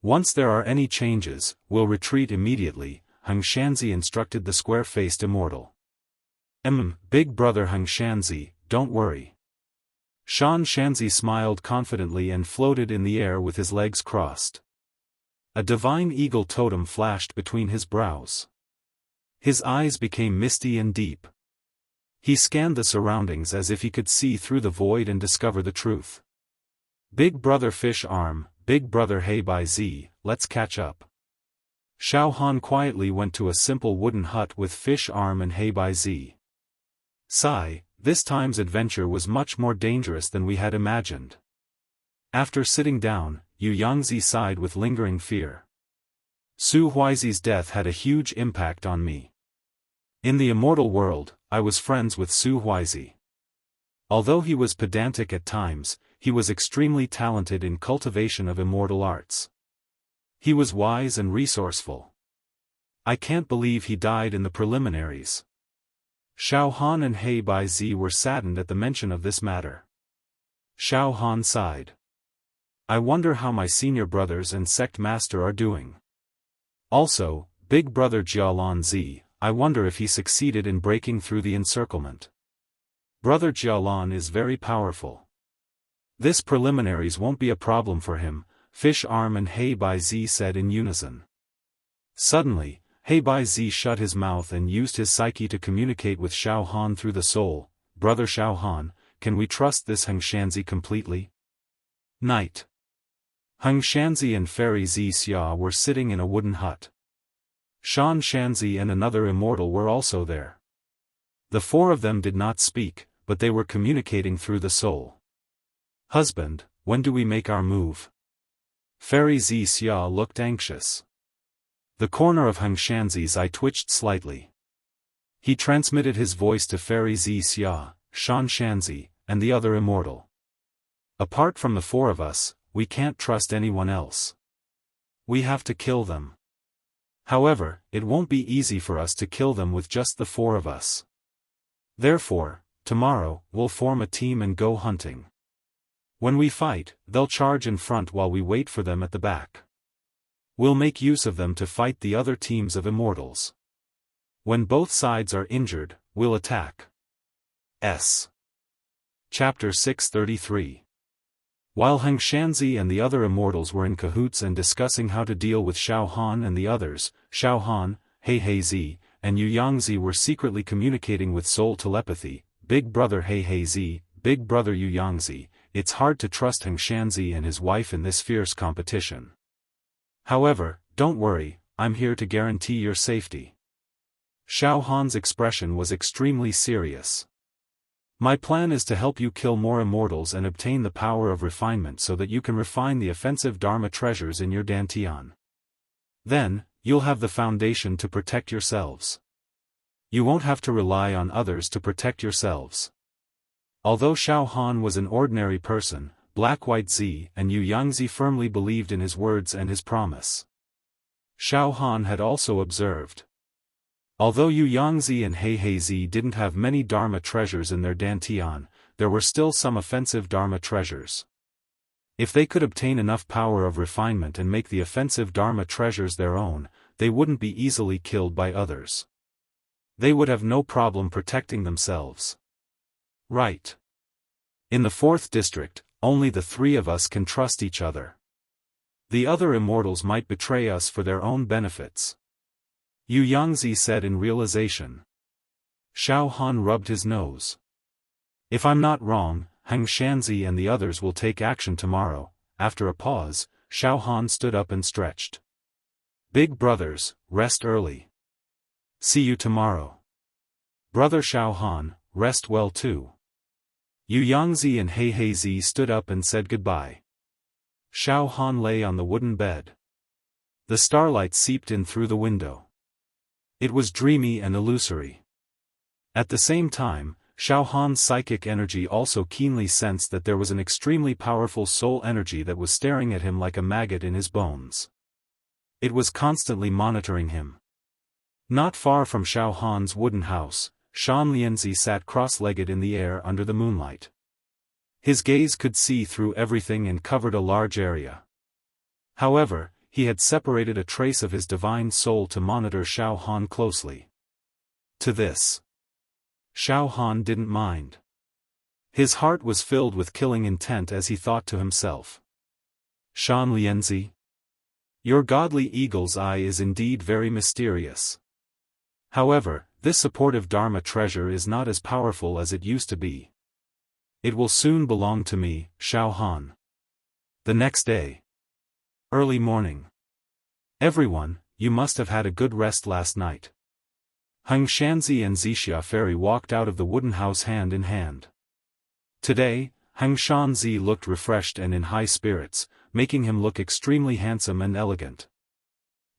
Once there are any changes, we'll retreat immediately, Heng Shanzi instructed the square-faced immortal. Big brother Heng Shanzi, don't worry. Shan Shanzi smiled confidently and floated in the air with his legs crossed. A divine eagle totem flashed between his brows. His eyes became misty and deep. He scanned the surroundings as if he could see through the void and discover the truth. Big brother Fish Arm, Big brother Hey by Z, let's catch up. Xiaofan quietly went to a simple wooden hut with Fish Arm and Hey by Z. Sigh, this time's adventure was much more dangerous than we had imagined. After sitting down, Yu Yangzi sighed with lingering fear. Su Huizi's death had a huge impact on me. In the immortal world, I was friends with Su Huizi. Although he was pedantic at times, he was extremely talented in cultivation of immortal arts. He was wise and resourceful. I can't believe he died in the preliminaries. Xiaofan and He Bai Zi were saddened at the mention of this matter. Xiaofan sighed. I wonder how my senior brothers and sect master are doing. Also, big brother Jialan Zi, I wonder if he succeeded in breaking through the encirclement. Brother Jialan is very powerful. This preliminaries won't be a problem for him, Fish Arm and He Bai Zi said in unison. Suddenly, He Bai Zi shut his mouth and used his psyche to communicate with Xiaofan through the soul. Brother Xiaofan, can we trust this Heng Shanzi completely? Night. Heng Shanzi and Fairy Zi Xia were sitting in a wooden hut. Shan Shanzi and another immortal were also there. The four of them did not speak, but they were communicating through the soul. Husband, when do we make our move? Fairy Zi Xia looked anxious. The corner of Heng Shanzi's eye twitched slightly. He transmitted his voice to Fairy Zi Xia, Shan Shanzi, and the other immortal. Apart from the four of us, we can't trust anyone else. We have to kill them. However, it won't be easy for us to kill them with just the four of us. Therefore, tomorrow, we'll form a team and go hunting. When we fight, they'll charge in front while we wait for them at the back. We'll make use of them to fight the other teams of immortals. When both sides are injured, we'll attack. Chapter 633. While Heng Shanzi and the other immortals were in cahoots and discussing how to deal with Xiaofan and the others, Xiaofan, He Zi, and Yu Yangzi were secretly communicating with soul telepathy. Big brother He Zi, big brother Yu Yangzi, it's hard to trust Heng Shanzi and his wife in this fierce competition. However, don't worry, I'm here to guarantee your safety. Xiaohan's expression was extremely serious. My plan is to help you kill more immortals and obtain the power of refinement so that you can refine the offensive Dharma treasures in your Dantian. Then, you'll have the foundation to protect yourselves. You won't have to rely on others to protect yourselves. Although Xiaofan was an ordinary person, Black White Zi and Yu Yangzi firmly believed in his words and his promise. Xiaofan had also observed. Although Yu Yangzi and He Heizi didn't have many Dharma treasures in their dantian, there were still some offensive Dharma treasures. If they could obtain enough power of refinement and make the offensive Dharma treasures their own, they wouldn't be easily killed by others. They would have no problem protecting themselves. Right. In the 4th district, only the 3 of us can trust each other. The other immortals might betray us for their own benefits. Yu Yangzi said in realization. Xiaofan rubbed his nose. If I'm not wrong, Heng Shanzi and the others will take action tomorrow. After a pause, Xiaofan stood up and stretched. Big brothers, rest early. See you tomorrow. Brother Xiaofan, rest well too. Yu Yangzi and He Heizi stood up and said goodbye. Xiaofan lay on the wooden bed. The starlight seeped in through the window. It was dreamy and illusory. At the same time, Xiaofan's psychic energy also keenly sensed that there was an extremely powerful soul energy that was staring at him like a maggot in his bones. It was constantly monitoring him. Not far from Xiaofan's wooden house, Shan Lianzi sat cross-legged in the air under the moonlight. His gaze could see through everything and covered a large area. However, he had separated a trace of his divine soul to monitor Xiaofan closely. To this, Xiaofan didn't mind. His heart was filled with killing intent as he thought to himself. Shan Lianzi, your godly eagle's eye is indeed very mysterious. However, this supportive Dharma treasure is not as powerful as it used to be. It will soon belong to me, Xiaofan. The next day. Early morning. Everyone, you must have had a good rest last night. Heng Shanzi and Xiaofan walked out of the wooden house hand in hand. Today, Heng Shanzi looked refreshed and in high spirits, making him look extremely handsome and elegant.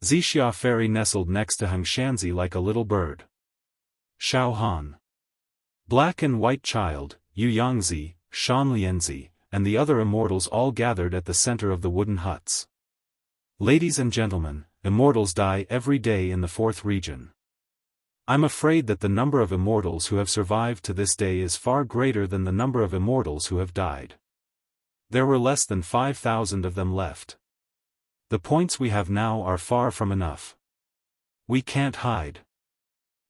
Xiaofan nestled next to Heng Shanzi like a little bird. Xiaofan. Black and White Child, Yu Yangzi, Shan Lianzi, and the other immortals all gathered at the center of the wooden huts. Ladies and gentlemen, immortals die every day in the 4th region. I'm afraid that the number of immortals who have survived to this day is far greater than the number of immortals who have died. There were less than 5,000 of them left. The points we have now are far from enough. We can't hide.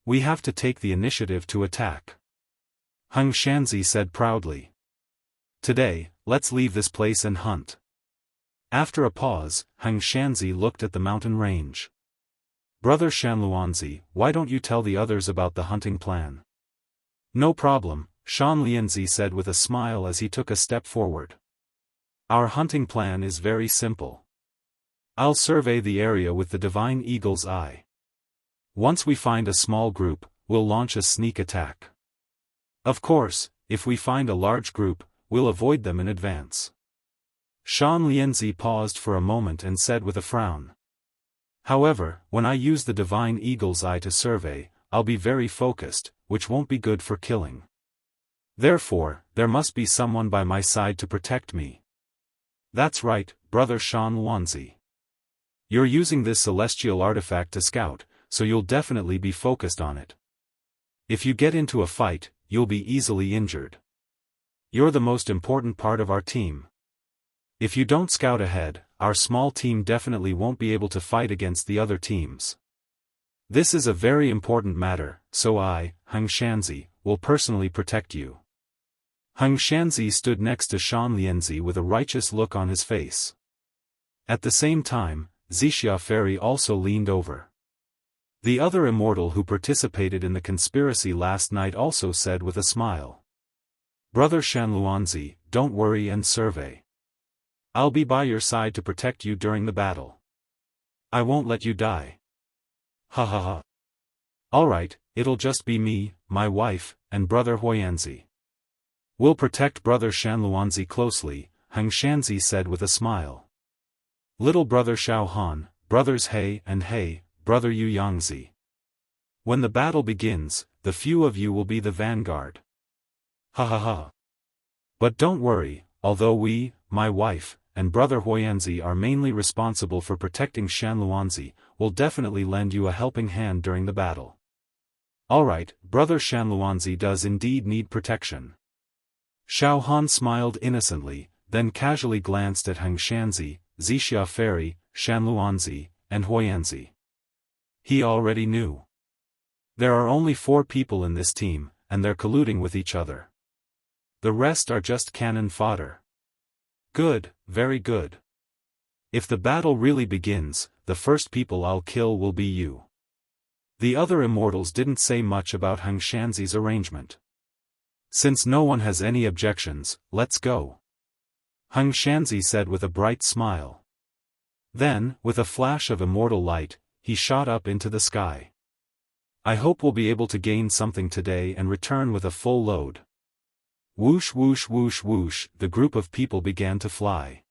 We have to take the initiative to attack. Heng Shanzi said proudly. Today, let's leave this place and hunt. After a pause, Heng Shanzi looked at the mountain range. Brother Shanluanzi, why don't you tell the others about the hunting plan? No problem, Shan Lianzi said with a smile as he took a step forward. Our hunting plan is very simple. I'll survey the area with the divine eagle's eye. Once we find a small group, we'll launch a sneak attack. Of course, if we find a large group, we'll avoid them in advance. Shan Lianzi paused for a moment and said with a frown. However, when I use the divine eagle's eye to survey, I'll be very focused, which won't be good for killing. Therefore, there must be someone by my side to protect me. That's right, brother Shan Luanzi. You're using this celestial artifact to scout, so you'll definitely be focused on it. If you get into a fight, you'll be easily injured. You're the most important part of our team. If you don't scout ahead, our small team definitely won't be able to fight against the other teams. This is a very important matter, so I, Heng Shanzi, will personally protect you. Heng Shanzi stood next to Shan Lianzi with a righteous look on his face. At the same time, Xiaofan also leaned over. The other immortal who participated in the conspiracy last night also said with a smile. Brother Shanluanzi, don't worry and survey. I'll be by your side to protect you during the battle. I won't let you die. Ha ha ha. Alright, it'll just be me, my wife, and brother Huiyanzi. We'll protect brother Shanluanzi closely, Heng Shanzi said with a smile. Little brother Xiaohan, brothers He and He, brother Yu Yangzi. When the battle begins, the few of you will be the vanguard. Ha ha ha. But don't worry, although we, my wife, and Brother Huiyanzi are mainly responsible for protecting Shanluanzi, will definitely lend you a helping hand during the battle. Alright, Brother Shanluanzi does indeed need protection. Xiaofan smiled innocently, then casually glanced at Hengshanzi, Xiaofan, Shanluanzi, and Huiyanzi. He already knew. There are only 4 people in this team, and they're colluding with each other. The rest are just cannon fodder. Good, very good. If the battle really begins, the first people I'll kill will be you. The other immortals didn't say much about Hengshanzi's arrangement. Since no one has any objections, let's go. Hengshanzi said with a bright smile. Then, with a flash of immortal light, he shot up into the sky. I hope we'll be able to gain something today and return with a full load. Whoosh whoosh whoosh whoosh, the group of people began to fly.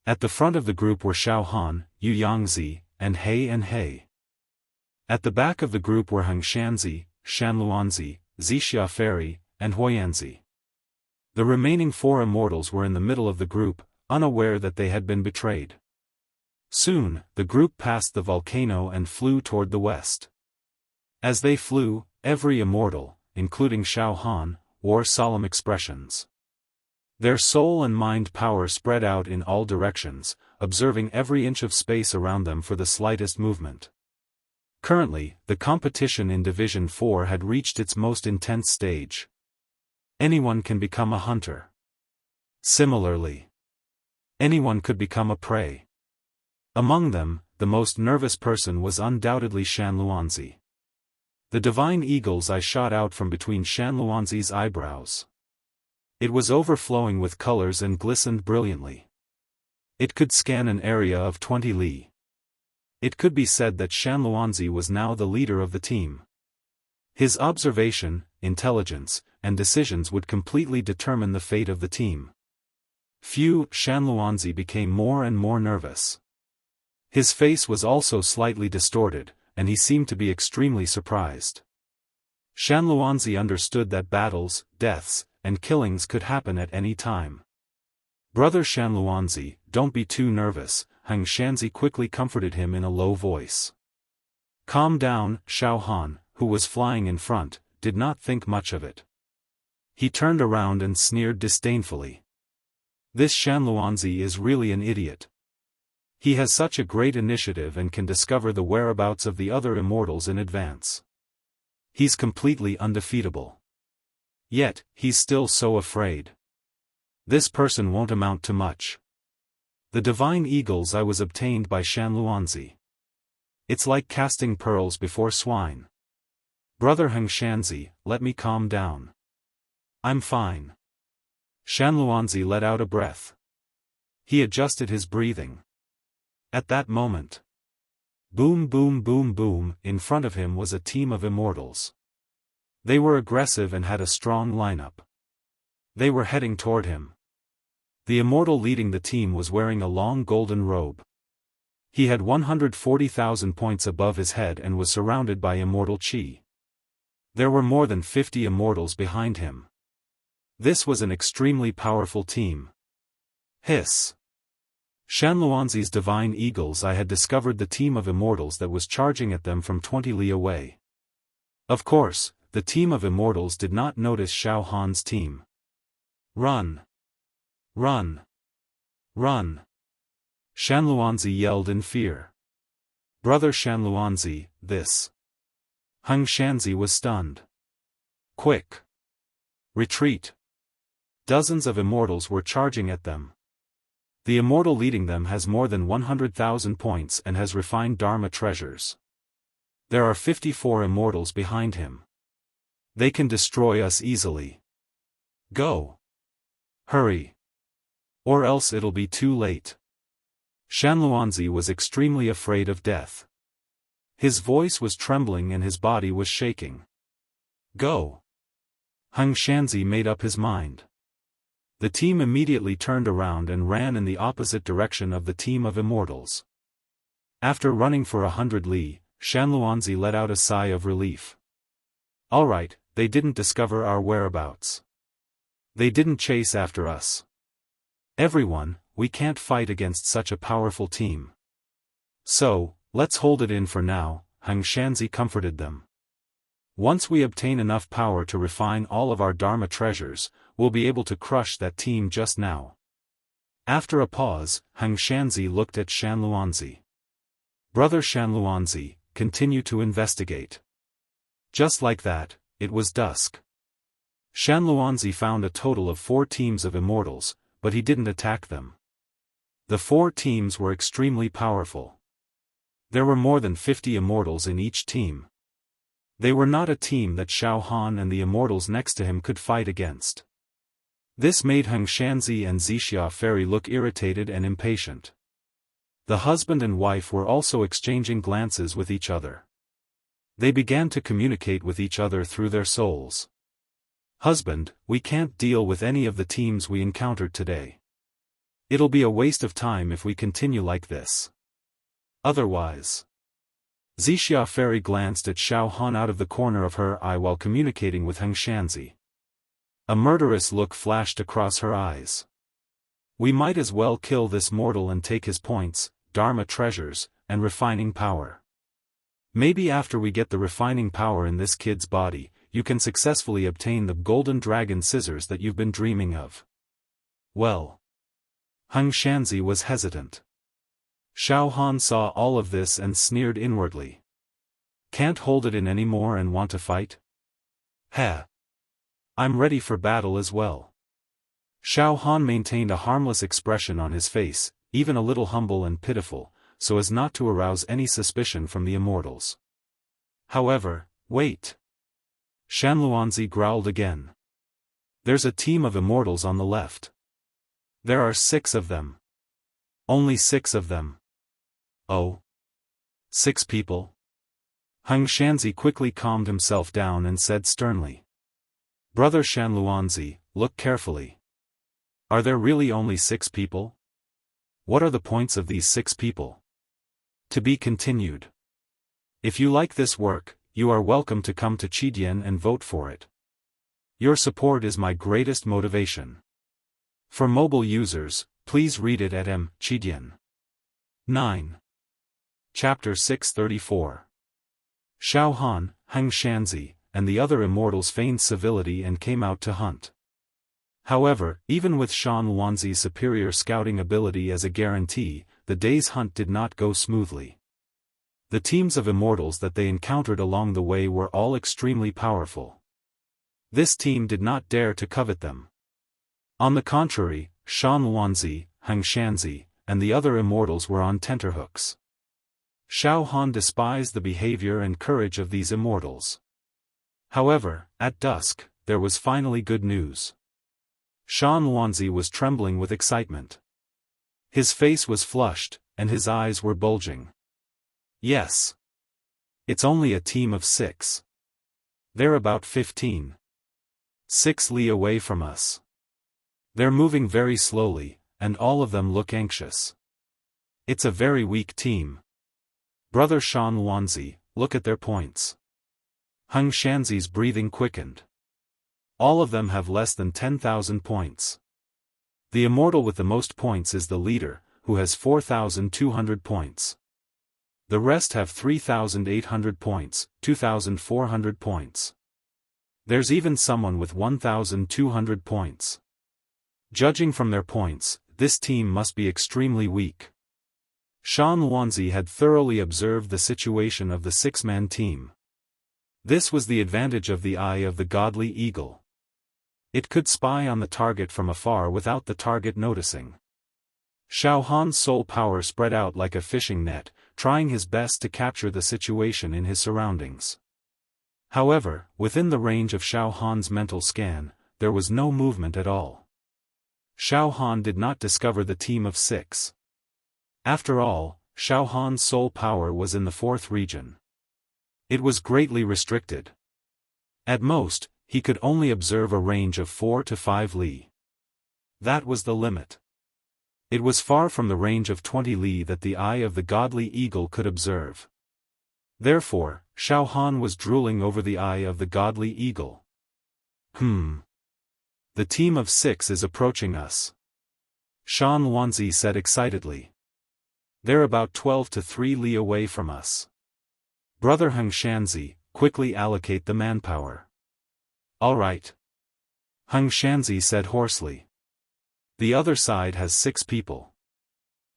At the front of the group were Xiaofan, Yu Yangzi, and He. At the back of the group were Hengshanzi, Shanluanzi, Xiaofan, and Huiyanzi. The remaining 4 immortals were in the middle of the group, unaware that they had been betrayed. Soon, the group passed the volcano and flew toward the west. As they flew, every immortal, including Xiaofan, wore solemn expressions. Their soul and mind power spread out in all directions, observing every inch of space around them for the slightest movement. Currently, the competition in Division 4 had reached its most intense stage. Anyone can become a hunter. Similarly, anyone could become a prey. Among them, the most nervous person was undoubtedly Shanluanzi. The divine eagle's eye shot out from between Shanluanzi's eyebrows. It was overflowing with colors and glistened brilliantly. It could scan an area of 20 li. It could be said that Shanluanzi was now the leader of the team. His observation, intelligence, and decisions would completely determine the fate of the team. Shanluanzi became more and more nervous. His face was also slightly distorted, and he seemed to be extremely surprised. Shanluanzi understood that battles, deaths, and killings could happen at any time. Brother Shanluanzi, don't be too nervous, Hengshanzi quickly comforted him in a low voice. Calm down, Xiaofan, who was flying in front, did not think much of it. He turned around and sneered disdainfully. This Shanluanzi is really an idiot. He has such a great initiative and can discover the whereabouts of the other immortals in advance. He's completely undefeatable. Yet, he's still so afraid. This person won't amount to much. The divine eagle's eye was obtained by Shanluanzi. It's like casting pearls before swine. Brother Hengshanzi, let me calm down. I'm fine. Shanluanzi let out a breath. He adjusted his breathing. At that moment, boom boom boom boom, in front of him was a team of immortals. They were aggressive and had a strong lineup. They were heading toward him. The immortal leading the team was wearing a long golden robe. He had 140,000 points above his head and was surrounded by immortal chi. There were more than 50 immortals behind him. This was an extremely powerful team. Hiss. Shanluanzi's divine eagle's eye had discovered the team of immortals that was charging at them from 20 li away. Of course, the team of immortals did not notice Xiaofan's team. Run! Run! Run! Shanluanzi yelled in fear. Brother Shanluanzi, this. Hengshanzi was stunned. Quick! Retreat! Dozens of immortals were charging at them. The immortal leading them has more than 100,000 points and has refined Dharma treasures. There are 54 immortals behind him. They can destroy us easily. Go! Hurry! Or else it'll be too late. Shanluanzi was extremely afraid of death. His voice was trembling and his body was shaking. Go! Hengshanzi made up his mind. The team immediately turned around and ran in the opposite direction of the team of immortals. After running for 100 li, Shanluanzi let out a sigh of relief. Alright, they didn't discover our whereabouts. They didn't chase after us. Everyone, we can't fight against such a powerful team. So, let's hold it in for now, Heng Shanzi comforted them. Once we obtain enough power to refine all of our Dharma treasures, we'll be able to crush that team just now. After a pause, Heng Shanzi looked at Shanluanzi. Brother Shanluanzi, continue to investigate. Just like that, it was dusk. Shanluanzi found a total of 4 teams of immortals, but he didn't attack them. The 4 teams were extremely powerful. There were more than 50 immortals in each team. They were not a team that Xiaofan and the immortals next to him could fight against. This made Heng Shanzi and Wuxia Fairy look irritated and impatient. The husband and wife were also exchanging glances with each other. They began to communicate with each other through their souls. Husband, we can't deal with any of the teams we encountered today. It'll be a waste of time if we continue like this. Otherwise. Wuxia Fairy glanced at Xiaofan out of the corner of her eye while communicating with Heng Shanzi. A murderous look flashed across her eyes. We might as well kill this mortal and take his points, Dharma treasures, and refining power. Maybe after we get the refining power in this kid's body, you can successfully obtain the golden dragon scissors that you've been dreaming of. Well. Heng Shanzi was hesitant. Xiaofan saw all of this and sneered inwardly. Can't hold it in anymore and want to fight? Heh. I'm ready for battle as well. Xiaofan maintained a harmless expression on his face, even a little humble and pitiful, so as not to arouse any suspicion from the immortals. However, wait. Shanluanzi growled again. There's a team of immortals on the left. There are 6 of them. Only 6 of them. Oh. 6 people? Heng Shanzi quickly calmed himself down and said sternly. Brother Shanluanzi, look carefully. Are there really only 6 people? What are the points of these 6 people? To be continued. If you like this work, you are welcome to come to Qidian and vote for it. Your support is my greatest motivation. For mobile users, please read it at Qidian. 9. Chapter 634. Xiaofan, Heng Shanzi, and the other immortals feigned civility and came out to hunt. However, even with Shanluanzi's superior scouting ability as a guarantee, the day's hunt did not go smoothly. The teams of immortals that they encountered along the way were all extremely powerful. This team did not dare to covet them. On the contrary, Shanluanzi, Heng Shanzi, and the other immortals were on tenterhooks. Xiaofan despised the behavior and courage of these immortals. However, at dusk, there was finally good news. Shanluanzi was trembling with excitement. His face was flushed, and his eyes were bulging. Yes. It's only a team of 6. They're about 15. 6 li away from us. They're moving very slowly, and all of them look anxious. It's a very weak team. Brother Shanluanzi, look at their points. Heng Shanzi's breathing quickened. All of them have less than 10,000 points. The immortal with the most points is the leader, who has 4,200 points. The rest have 3,800 points, 2,400 points. There's even someone with 1,200 points. Judging from their points, this team must be extremely weak. Shanluanzi had thoroughly observed the situation of the 6-man team. This was the advantage of the eye of the godly eagle. It could spy on the target from afar without the target noticing. Xiaohan's soul power spread out like a fishing net, trying his best to capture the situation in his surroundings. However, within the range of Xiaohan's mental scan, there was no movement at all. Xiaofan did not discover the team of 6. After all, Xiaohan's soul power was in the 4th region. It was greatly restricted. At most, he could only observe a range of 4 to 5 li. That was the limit. It was far from the range of 20 li that the eye of the godly eagle could observe. Therefore, Xiaofan was drooling over the eye of the godly eagle. The team of 6 is approaching us. Shan Luanzi said excitedly. They're about 12 to 3 li away from us. Brother Heng Shanzi, quickly allocate the manpower. All right. Heng Shanzi said hoarsely. The other side has 6 people.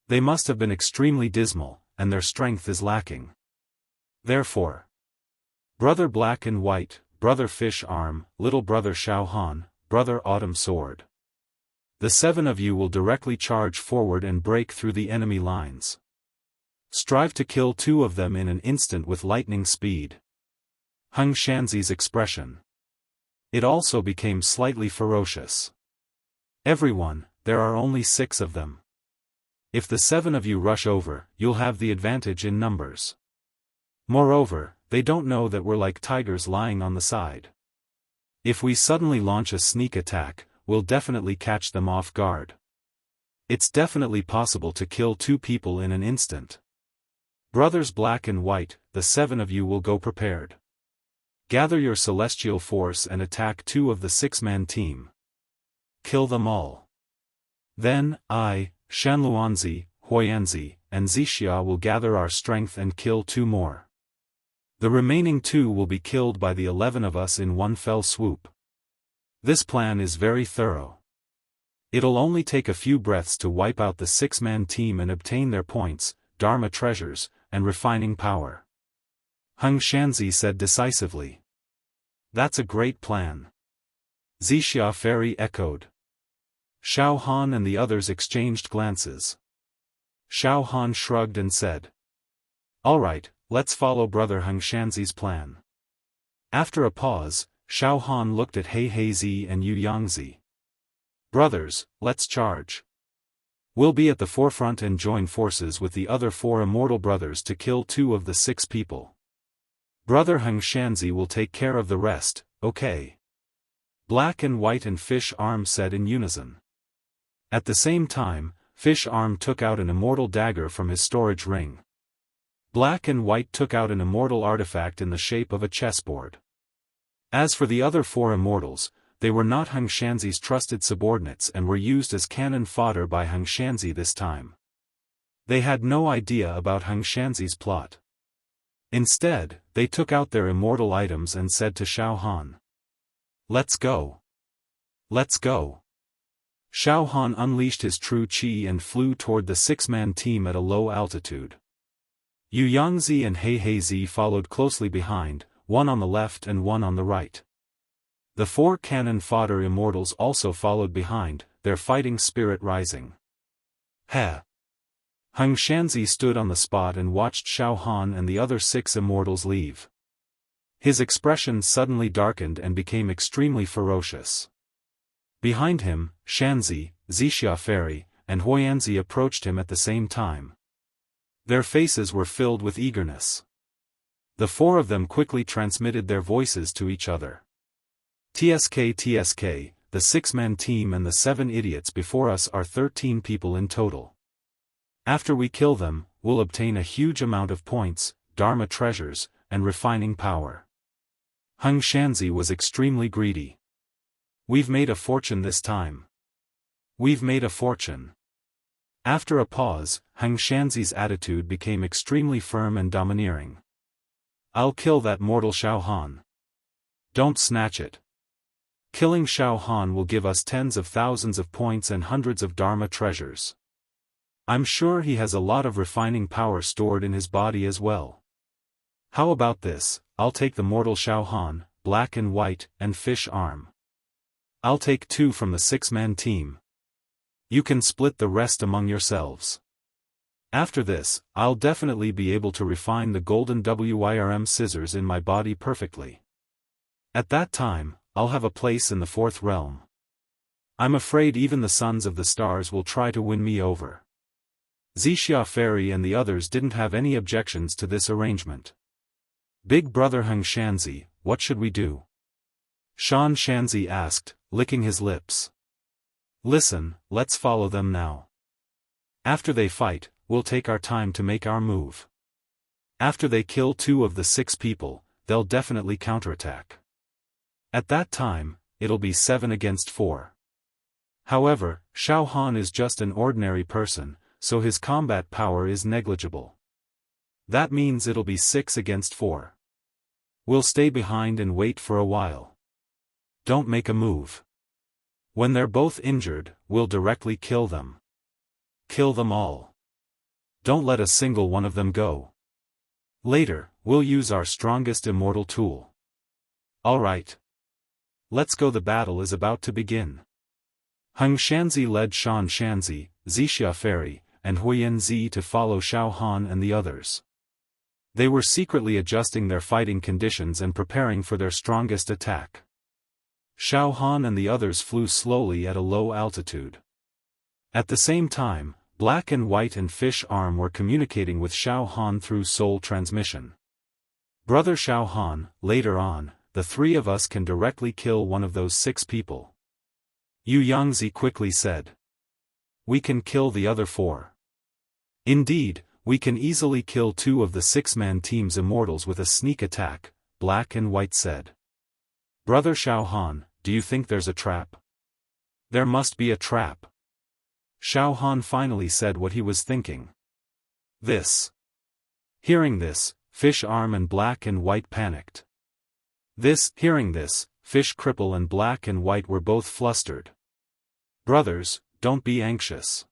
They must have been extremely dismal, and their strength is lacking. Therefore, Brother Black and White, Brother Fish Arm, Little Brother Xiaofan, Brother Autumn Sword. The 7 of you will directly charge forward and break through the enemy lines. Strive to kill 2 of them in an instant with lightning speed. Heng Shanzi's expression. It also became slightly ferocious. Everyone, there are only 6 of them. If the 7 of you rush over, you'll have the advantage in numbers. Moreover, they don't know that we're like tigers lying on the side. If we suddenly launch a sneak attack, we'll definitely catch them off guard. It's definitely possible to kill 2 people in an instant. Brothers Black and White, the 7 of you will go prepared. Gather your celestial force and attack 2 of the 6-man team. Kill them all. Then, I, Shan Luanzi, Huiyanzi, and Zixia will gather our strength and kill 2 more. The remaining 2 will be killed by the 11 of us in one fell swoop. This plan is very thorough. It'll only take a few breaths to wipe out the 6-man team and obtain their points, Dharma treasures, and refining power. Heng Shanzi said decisively. That's a great plan. Zixia Fairy echoed. Xiaofan and the others exchanged glances. Xiaofan shrugged and said. All right, let's follow Brother Heng Shanzi's plan. After a pause, Xiaofan looked at He Heizi and Yu Yangzi. Brothers, let's charge. We'll be at the forefront and join forces with the other 4 immortal brothers to kill 2 of the 6 people. Brother Heng Shanzi will take care of the rest, okay? Black and White and Fish Arm said in unison. At the same time, Fish Arm took out an immortal dagger from his storage ring. Black and White took out an immortal artifact in the shape of a chessboard. As for the other 4 immortals, they were not Heng Shanzi's trusted subordinates and were used as cannon fodder by Heng Shanzi this time. They had no idea about Heng Shanzi's plot. Instead, they took out their immortal items and said to Xiaofan. Let's go. Let's go. Xiaofan unleashed his true qi and flew toward the 6-man team at a low altitude. Yu Yangzi and He Heizi followed closely behind, one on the left and one on the right. The 4 cannon fodder immortals also followed behind, their fighting spirit rising. Heh! Heng Shanzi stood on the spot and watched Xiaofan and the other 6 immortals leave. His expression suddenly darkened and became extremely ferocious. Behind him, Shanzi, Zixia Fairy, and Huiyanzi approached him at the same time. Their faces were filled with eagerness. The 4 of them quickly transmitted their voices to each other. TSK, the 6-man team and the 7 idiots before us are 13 people in total. After we kill them, we'll obtain a huge amount of points, Dharma treasures, and refining power. Heng Shanzi was extremely greedy. We've made a fortune this time. We've made a fortune. After a pause, Heng Shanzi's attitude became extremely firm and domineering. I'll kill that mortal Xiaofan. Don't snatch it. Killing Xiaofan will give us tens of thousands of points and hundreds of Dharma treasures. I'm sure he has a lot of refining power stored in his body as well. How about this? I'll take the mortal Xiaofan, Black and White, and Fish Arm. I'll take 2 from the 6-man team. You can split the rest among yourselves. After this, I'll definitely be able to refine the golden WIRM scissors in my body perfectly. At that time, I'll have a place in the 4th realm. I'm afraid even the sons of the stars will try to win me over. Zixia Fairy and the others didn't have any objections to this arrangement. Big Brother Heng Shanzi, what should we do? Shan Shanzi asked, licking his lips. Listen, let's follow them now. After they fight, we'll take our time to make our move. After they kill 2 of the 6 people, they'll definitely counterattack. At that time, it'll be 7 against 4. However, Xiaofan is just an ordinary person, so his combat power is negligible. That means it'll be 6 against 4. We'll stay behind and wait for a while. Don't make a move. When they're both injured, we'll directly kill them. Kill them all. Don't let a single one of them go. Later, we'll use our strongest immortal tool. Alright. Let's go, the battle is about to begin. Heng Shanzi led Shan Shanzi, Zixia Fairy, and Huiyan Zi to follow Xiaofan and the others. They were secretly adjusting their fighting conditions and preparing for their strongest attack. Xiaofan and the others flew slowly at a low altitude. At the same time, Black and White and Fish Arm were communicating with Xiaofan through soul transmission. Brother Xiaofan, later on, the 3 of us can directly kill one of those 6 people. Yu Yangzi quickly said. We can kill the other 4. Indeed, we can easily kill 2 of the 6-man team's immortals with a sneak attack, Black and White said. Brother Xiaofan, do you think there's a trap? There must be a trap. Xiaofan finally said what he was thinking. This. Hearing this, Fish Arm and Black and White panicked. Hearing this, Fish Cripple and Black and White were both flustered. Brothers, don't be anxious.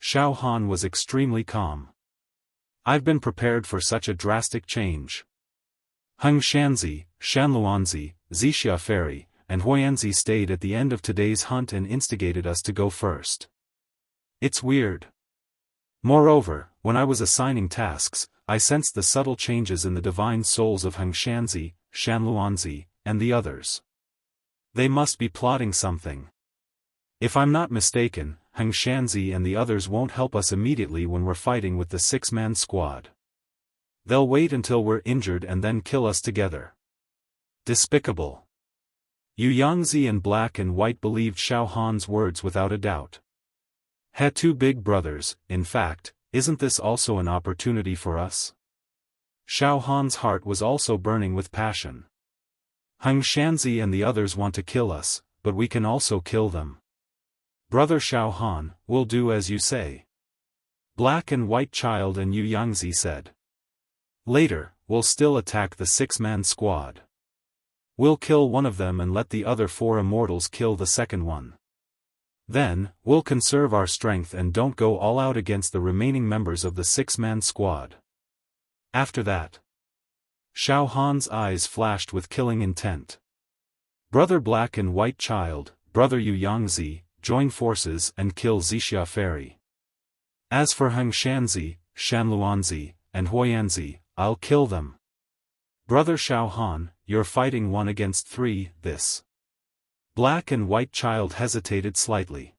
Xiaofan was extremely calm. I've been prepared for such a drastic change. Heng Shanzi, Shanluanzi, Zixia Fairy, and Huiyanzi stayed at the end of today's hunt and instigated us to go first. It's weird. Moreover, when I was assigning tasks, I sensed the subtle changes in the divine souls of Heng Shanzi, Shanluanzi, and the others. They must be plotting something. If I'm not mistaken, Heng Shanzi and the others won't help us immediately when we're fighting with the 6-man squad. They'll wait until we're injured and then kill us together. Despicable. Yu Yangzi and Black and White believed Xiaofan's words without a doubt. 2 big brothers, in fact, isn't this also an opportunity for us? Xiaofan's heart was also burning with passion. Heng Shanzi and the others want to kill us, but we can also kill them. Brother Xiaofan, we'll do as you say. Black and White Child and Yu Yangzi said. Later, we'll still attack the 6-man squad. We'll kill one of them and let the other 4 immortals kill the second one. Then, we'll conserve our strength and don't go all out against the remaining members of the 6-man squad. After that, Xiaofan's eyes flashed with killing intent. Brother Black and White Child, Brother Yu Yangzi, join forces and kill Zixia Fairy. As for Heng Shanzi, Shanluanzi, and Huiyanzi, I'll kill them. Brother Xiaofan, you're fighting 1 against 3, this. Black and White Child hesitated slightly.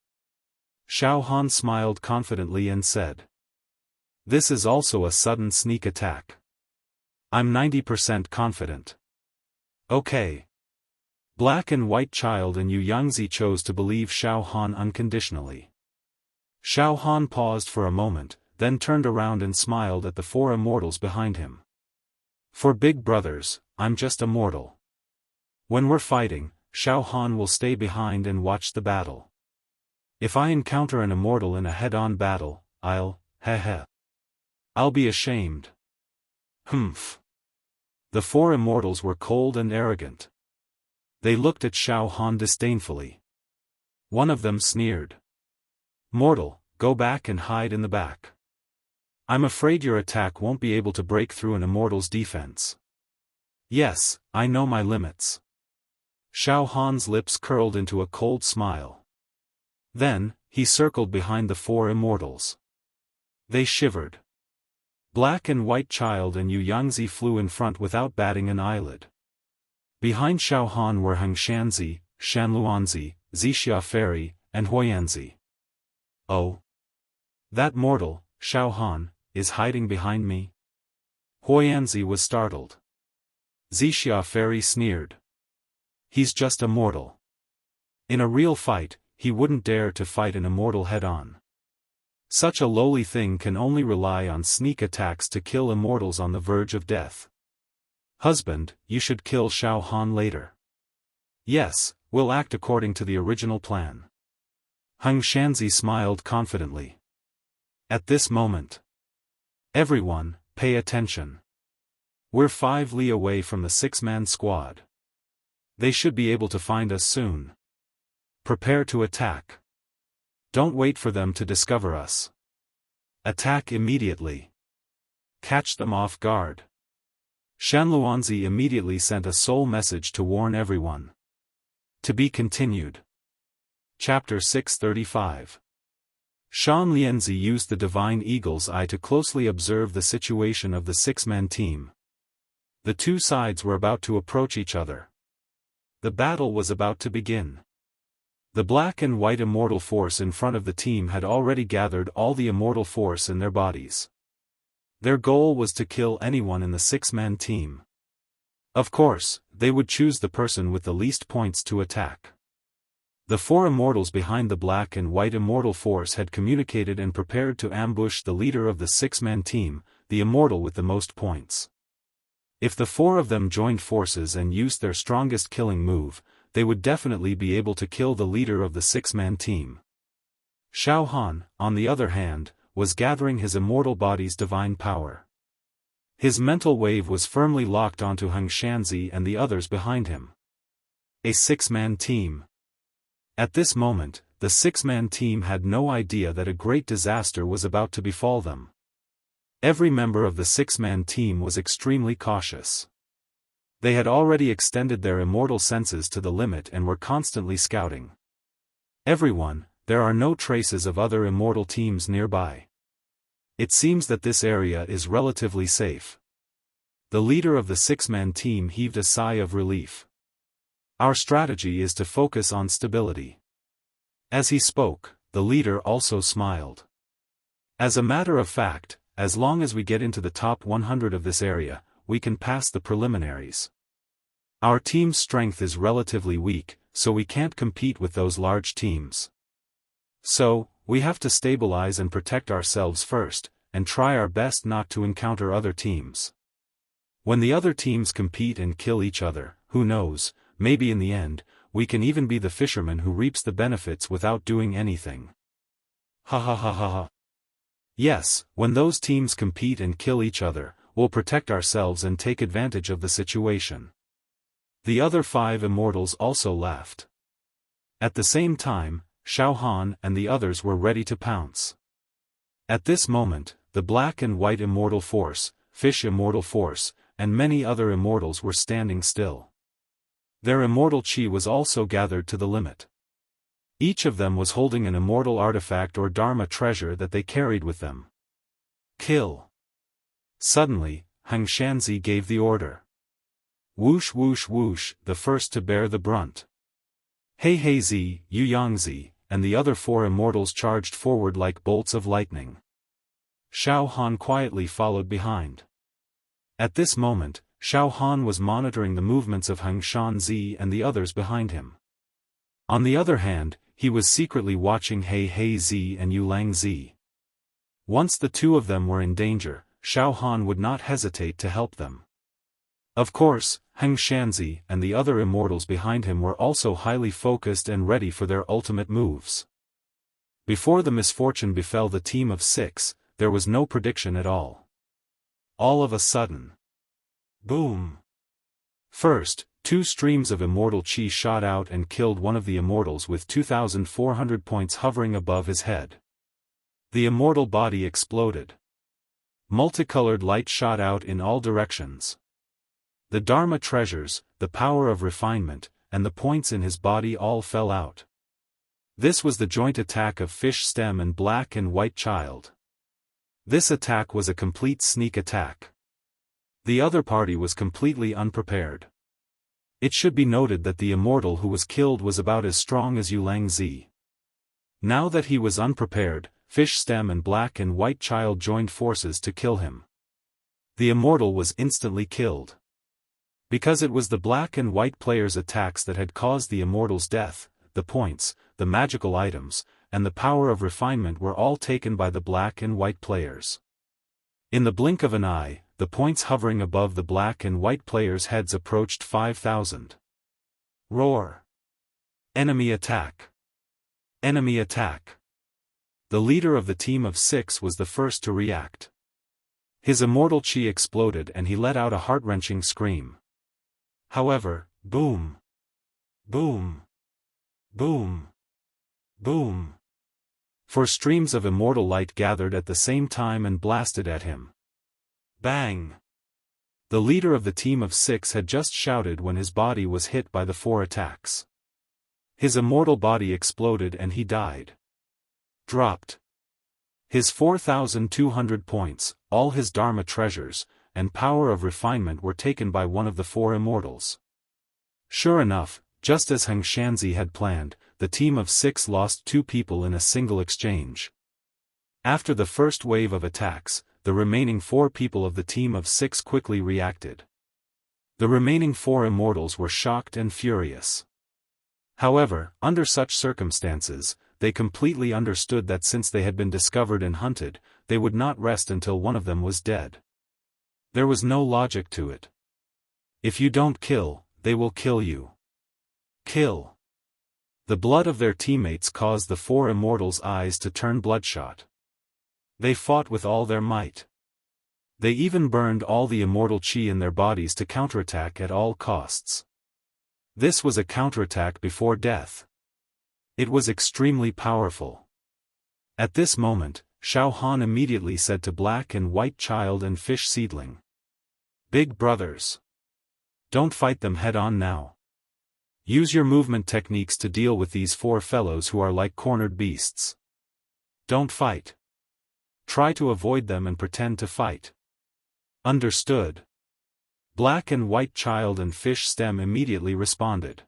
Xiaofan smiled confidently and said. This is also a sudden sneak attack. I'm 90% confident. Okay. Black and White Child and Yu Yangzi chose to believe Xiaofan unconditionally. Xiaofan paused for a moment, then turned around and smiled at the 4 immortals behind him. For big brothers, I'm just a mortal. When we're fighting, Xiaofan will stay behind and watch the battle. If I encounter an immortal in a head-on battle, I'll be ashamed. Humph. The 4 immortals were cold and arrogant. They looked at Xiaofan disdainfully. One of them sneered. Mortal, go back and hide in the back. I'm afraid your attack won't be able to break through an immortal's defense. Yes, I know my limits. Xiaofan's lips curled into a cold smile. Then, he circled behind the 4 immortals. They shivered. Black and White Child and Yu Yangzi flew in front without batting an eyelid. Behind Xiaofan were Heng Shanzi, Shanluanzi, Zixia Fairy, and Huiyanzi. Oh. That mortal, Xiaofan, is hiding behind me? Huiyanzi was startled. Zixia Fairy sneered. He's just a mortal. In a real fight, he wouldn't dare to fight an immortal head-on. Such a lowly thing can only rely on sneak attacks to kill immortals on the verge of death. Husband, you should kill Xiaofan later. Yes, we'll act according to the original plan. Heng Shanzi smiled confidently. At this moment. Everyone, pay attention. We're 5 li away from the 6-man squad. They should be able to find us soon. Prepare to attack. Don't wait for them to discover us. Attack immediately. Catch them off guard. Shanluanzi immediately sent a soul message to warn everyone. To be continued. Chapter 635. Shan Lianzi used the divine eagle's eye to closely observe the situation of the 6-man team. The two sides were about to approach each other. The battle was about to begin. The black and white immortal force in front of the team had already gathered all the immortal force in their bodies. Their goal was to kill anyone in the 6-man team. Of course, they would choose the person with the least points to attack. The 4 immortals behind the black and white immortal force had communicated and prepared to ambush the leader of the 6-man team, the immortal with the most points. If the 4 of them joined forces and used their strongest killing move, they would definitely be able to kill the leader of the 6-man team. Xiaofan, on the other hand, was gathering his immortal body's divine power. His mental wave was firmly locked onto Heng Shanzi and the others behind him. A 6-man team. At this moment, the 6-man team had no idea that a great disaster was about to befall them. Every member of the 6-man team was extremely cautious. They had already extended their immortal senses to the limit and were constantly scouting. Everyone, there are no traces of other immortal teams nearby. It seems that this area is relatively safe. The leader of the 6-man team heaved a sigh of relief. Our strategy is to focus on stability. As he spoke, the leader also smiled. As a matter of fact, as long as we get into the top 100 of this area, we can pass the preliminaries. Our team's strength is relatively weak, so we can't compete with those large teams. So, we have to stabilize and protect ourselves first, and try our best not to encounter other teams. When the other teams compete and kill each other, who knows, maybe in the end, we can even be the fisherman who reaps the benefits without doing anything. Ha ha ha ha ha. Yes, when those teams compete and kill each other, we'll protect ourselves and take advantage of the situation. The other 5 immortals also laughed. At the same time, Xiaofan and the others were ready to pounce. At this moment, the black and white immortal force, fish immortal force, and many other immortals were standing still. Their immortal chi was also gathered to the limit. Each of them was holding an immortal artifact or dharma treasure that they carried with them. Kill. Suddenly, Heng Shanzi gave the order. Whoosh whoosh whoosh, the first to bear the brunt. Hei Hei Zi, Yu Yangzi, and the other 4 immortals charged forward like bolts of lightning. Xiaofan quietly followed behind. At this moment, Xiaofan was monitoring the movements of Heng Shanzi and the others behind him. On the other hand, he was secretly watching Hei Hei Zi and Yu Lang Zi. Once the 2 of them were in danger, Xiaofan would not hesitate to help them. Of course, Heng Shanzi and the other immortals behind him were also highly focused and ready for their ultimate moves. Before the misfortune befell the team of 6, there was no prediction at all. All of a sudden. Boom! First, 2 streams of immortal chi shot out and killed one of the immortals with 2,400 points hovering above his head. The immortal body exploded. Multicolored light shot out in all directions. The Dharma treasures, the power of refinement, and the points in his body all fell out. This was the joint attack of Fish Stem and Black and White Child. This attack was a complete sneak attack. The other party was completely unprepared. It should be noted that the immortal who was killed was about as strong as Yu Lang Zi. Now that he was unprepared, Fish Stem and Black and White Child joined forces to kill him. The immortal was instantly killed. Because it was the black and white players' attacks that had caused the immortal's death, the points, the magical items, and the power of refinement were all taken by the black and white players. In the blink of an eye, the points hovering above the black and white players' heads approached 5,000. Roar! Enemy attack! Enemy attack. The leader of the team of 6 was the first to react. His immortal chi exploded and he let out a heart-wrenching scream. However, boom! Boom! Boom! Boom! Four streams of immortal light gathered at the same time and blasted at him. Bang! The leader of the team of 6 had just shouted when his body was hit by the 4 attacks. His immortal body exploded and he died. Dropped. His 4,200 points, all his Dharma treasures, and power of refinement were taken by one of the 4 immortals. Sure enough, just as Heng Shanzi had planned, the team of 6 lost 2 people in a single exchange. After the first wave of attacks, the remaining 4 people of the team of 6 quickly reacted. The remaining 4 immortals were shocked and furious. However, under such circumstances, they completely understood that since they had been discovered and hunted, they would not rest until one of them was dead. There was no logic to it. If you don't kill, they will kill you. Kill. The blood of their teammates caused the 4 immortals' eyes to turn bloodshot. They fought with all their might. They even burned all the immortal chi in their bodies to counterattack at all costs. This was a counterattack before death. It was extremely powerful. At this moment, Xiaofan immediately said to Black and White Child and Fish Seedling, "Big brothers. Don't fight them head-on now. Use your movement techniques to deal with these 4 fellows who are like cornered beasts. Don't fight. Try to avoid them and pretend to fight." Understood. Black and White Child and Fish Stem immediately responded.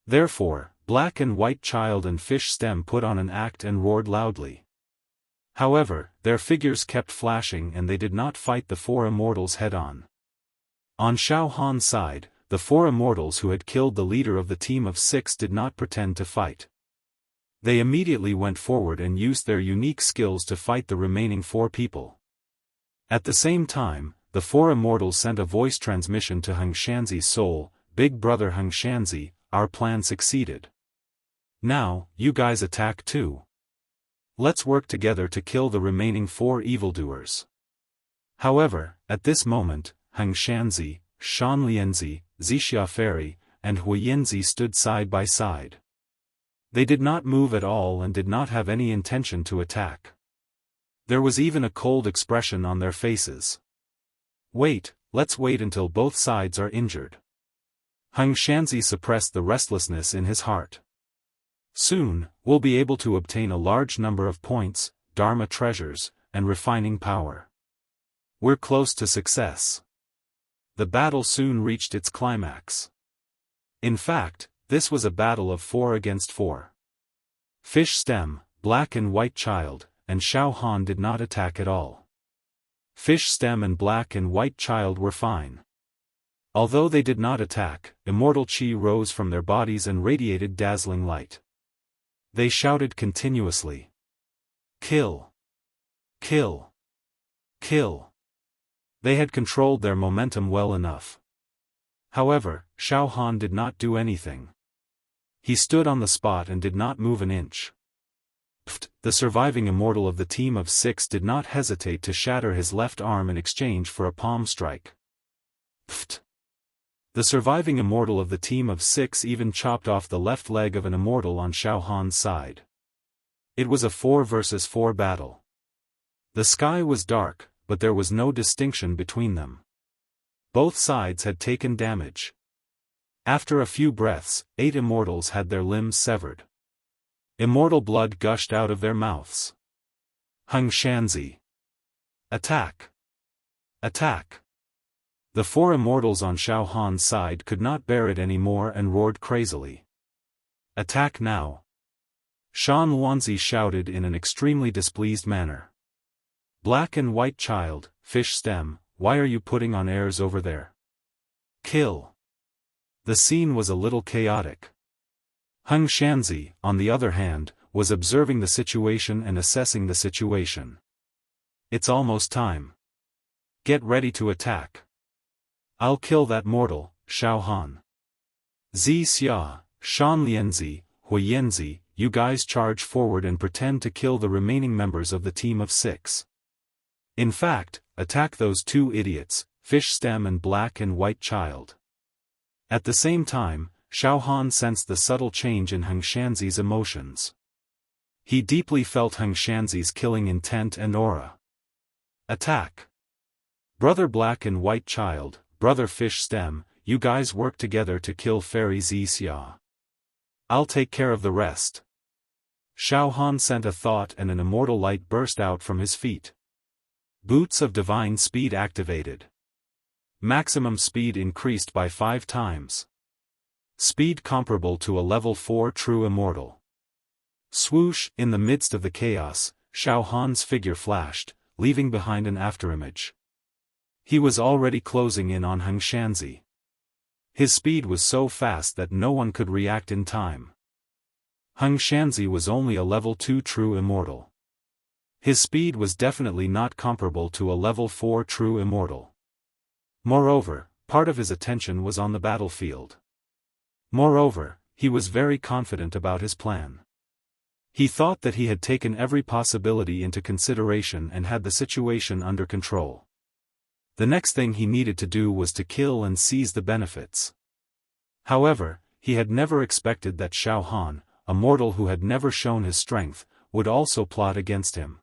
Therefore, Black and White Child and Fish Stem put on an act and roared loudly. However, their figures kept flashing and they did not fight the 4 immortals head-on. On Xiaohan's side, the 4 immortals who had killed the leader of the team of 6 did not pretend to fight. They immediately went forward and used their unique skills to fight the remaining 4 people. At the same time, the 4 immortals sent a voice transmission to Heng Shanzi's soul, "Big brother Heng Shanzi, our plan succeeded. Now, you guys attack too. Let's work together to kill the remaining 4 evildoers." However, at this moment, Heng Shanzi, Shan Lianzi, Zixia Fairy, and Hui Yinzi stood side by side. They did not move at all and did not have any intention to attack. There was even a cold expression on their faces. "Wait, let's wait until both sides are injured." Heng Shanzi suppressed the restlessness in his heart. "Soon, we'll be able to obtain a large number of points, Dharma treasures, and refining power. We're close to success." The battle soon reached its climax. In fact, this was a battle of 4 against 4. Fish Stem, Black and White Child, and Xiaofan did not attack at all. Fish Stem and Black and White Child were fine. Although they did not attack, immortal chi rose from their bodies and radiated dazzling light. They shouted continuously, "Kill! Kill! Kill!" They had controlled their momentum well enough. However, Xiaofan did not do anything. He stood on the spot and did not move an inch. The surviving immortal of the team of 6 did not hesitate to shatter his left arm in exchange for a palm strike. The surviving immortal of the team of 6 even chopped off the left leg of an immortal on Xiaohan's side. It was a 4 versus 4 battle. The sky was dark, but there was no distinction between them. Both sides had taken damage. After a few breaths, 8 immortals had their limbs severed. Immortal blood gushed out of their mouths. Heng Shanzi. Attack! Attack! The 4 immortals on Xiaohan's side could not bear it anymore and roared crazily. Attack now! Shan Luanzi shouted in an extremely displeased manner. Black and White Child, Fish Stem, why are you putting on airs over there? Kill! The scene was a little chaotic. Heng Shanzi, on the other hand, was observing the situation and assessing the situation. It's almost time. Get ready to attack. I'll kill that mortal, Xiaohan. Zi Xia, Shan Lianzi, Hui Yanzi, you guys charge forward and pretend to kill the remaining members of the team of 6. In fact, attack those 2 idiots, Fish Stem and Black and White Child. At the same time, Xiaofan sensed the subtle change in Heng Shanzi's emotions. He deeply felt Heng Shanzi's killing intent and aura. Attack! Brother Black and White Child, Brother Fish Stem, you guys work together to kill Fairy Wuxia. I'll take care of the rest. Xiaofan sent a thought and an immortal light burst out from his feet. Boots of Divine Speed activated. Maximum speed increased by 5 times. Speed comparable to a level 4 true immortal. Swoosh! In the midst of the chaos, Xiaofan's figure flashed, leaving behind an afterimage. He was already closing in on Heng Shanzi. His speed was so fast that no one could react in time. Heng Shanzi was only a level 2 true immortal. His speed was definitely not comparable to a level 4 true immortal. Moreover, part of his attention was on the battlefield. Moreover, he was very confident about his plan. He thought that he had taken every possibility into consideration and had the situation under control. The next thing he needed to do was to kill and seize the benefits. However, he had never expected that Xiaofan, a mortal who had never shown his strength, would also plot against him.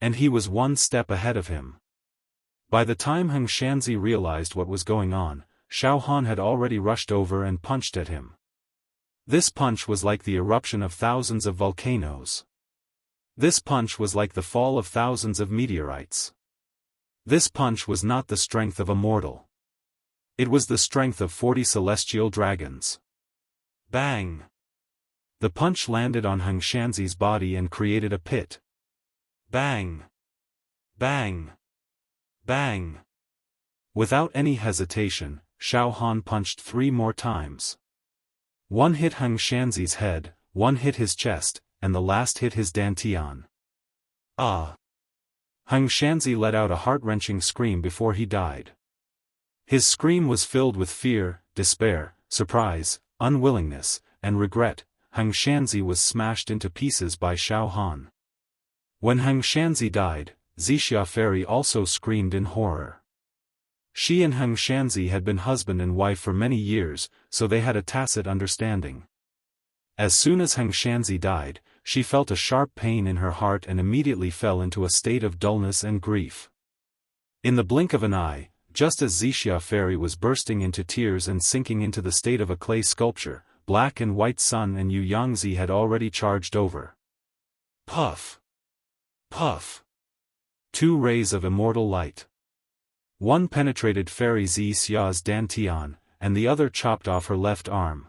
And he was one step ahead of him. By the time Heng Shanzi realized what was going on, Xiaofan had already rushed over and punched at him. This punch was like the eruption of thousands of volcanoes. This punch was like the fall of thousands of meteorites. This punch was not the strength of a mortal. It was the strength of 40 celestial dragons. Bang! The punch landed on Heng Shanzi's body and created a pit. Bang! Bang! Bang! Without any hesitation, Xiaofan punched 3 more times. One hit Heng Shanzi's head, one hit his chest, and the last hit his dantian. Ah! Heng Shanzi let out a heart-wrenching scream before he died. His scream was filled with fear, despair, surprise, unwillingness, and regret. Heng Shanzi was smashed into pieces by Xiaofan. When Heng Shanzi died, Wuxia Fairy also screamed in horror. She and Heng Shanzi had been husband and wife for many years, so they had a tacit understanding. As soon as Heng Shanzi died, she felt a sharp pain in her heart and immediately fell into a state of dullness and grief. In the blink of an eye, just as Wuxia Fairy was bursting into tears and sinking into the state of a clay sculpture, Black and White Sun and Yu Yangzi had already charged over. Puff! Puff! 2 rays of immortal light. One penetrated Fairy Wuxia's dantian, and the other chopped off her left arm.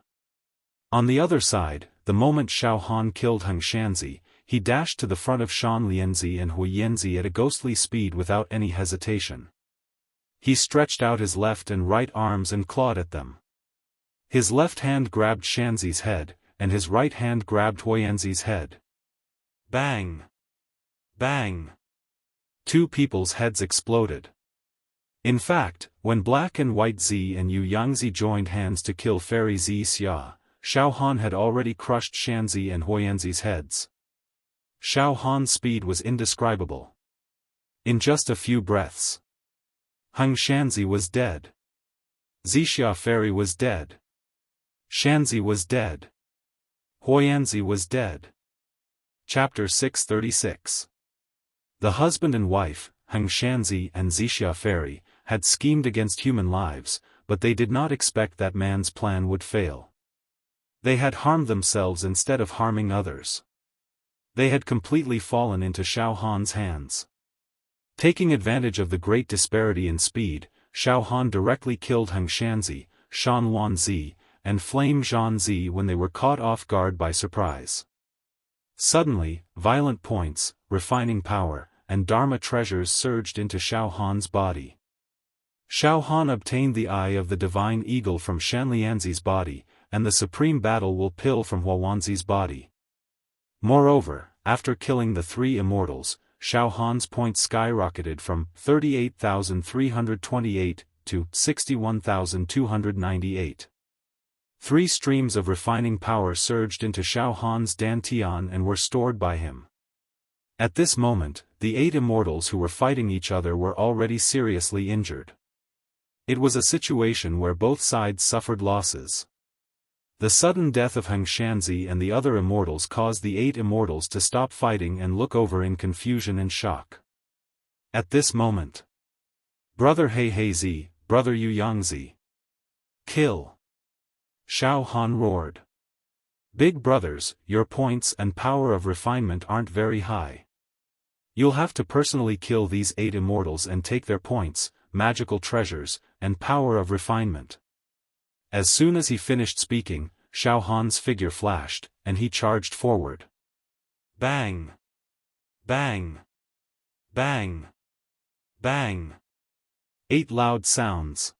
On the other side, the moment Xiaofan killed Heng Shanzi, he dashed to the front of Shan Lianzi and Hui Yanzi at a ghostly speed without any hesitation. He stretched out his left and right arms and clawed at them. His left hand grabbed Shanzi's head, and his right hand grabbed Hui Yanzi's head. Bang! Bang! 2 people's heads exploded. In fact, when Black and White Zi and Yu Yangzi joined hands to kill Fairy Wuxia, Xiaofan had already crushed Shanzi and Hui Yanzi's heads. Xiaofan's speed was indescribable. In just a few breaths, Heng Shanzi was dead. Wuxia Fairy was dead. Shanzi was dead. Hui Yanzi was dead. Chapter 636. The husband and wife, Heng Shanzi and Wuxia Fairy, had schemed against human lives, but they did not expect that man's plan would fail. They had harmed themselves instead of harming others. They had completely fallen into Xiaofan's hands. Taking advantage of the great disparity in speed, Xiaofan directly killed Heng Shanzi, Shan Wanzi, and Flame Zhanzi when they were caught off guard by surprise. Suddenly, violent points, refining power, and Dharma treasures surged into Xiaofan's body. Xiaofan obtained the Eye of the Divine Eagle from Shanlianzi's body, and the Supreme Battle Will Pill from Huawanzi's body. Moreover, after killing the 3 immortals, Xiaofan's points skyrocketed from 38,328 to 61,298. 3 streams of refining power surged into Xiaofan's dantian and were stored by him. At this moment, the 8 immortals who were fighting each other were already seriously injured. It was a situation where both sides suffered losses. The sudden death of Heng Shanzi and the other immortals caused the 8 immortals to stop fighting and look over in confusion and shock. At this moment, Brother He, Brother Yu Yangzi. Kill! Xiaofan roared. Big brothers, your points and power of refinement aren't very high. You'll have to personally kill these 8 immortals and take their points, magical treasures, and power of refinement. As soon as he finished speaking, Xiaofan's figure flashed, and he charged forward. Bang! Bang! Bang! Bang! 8 loud sounds.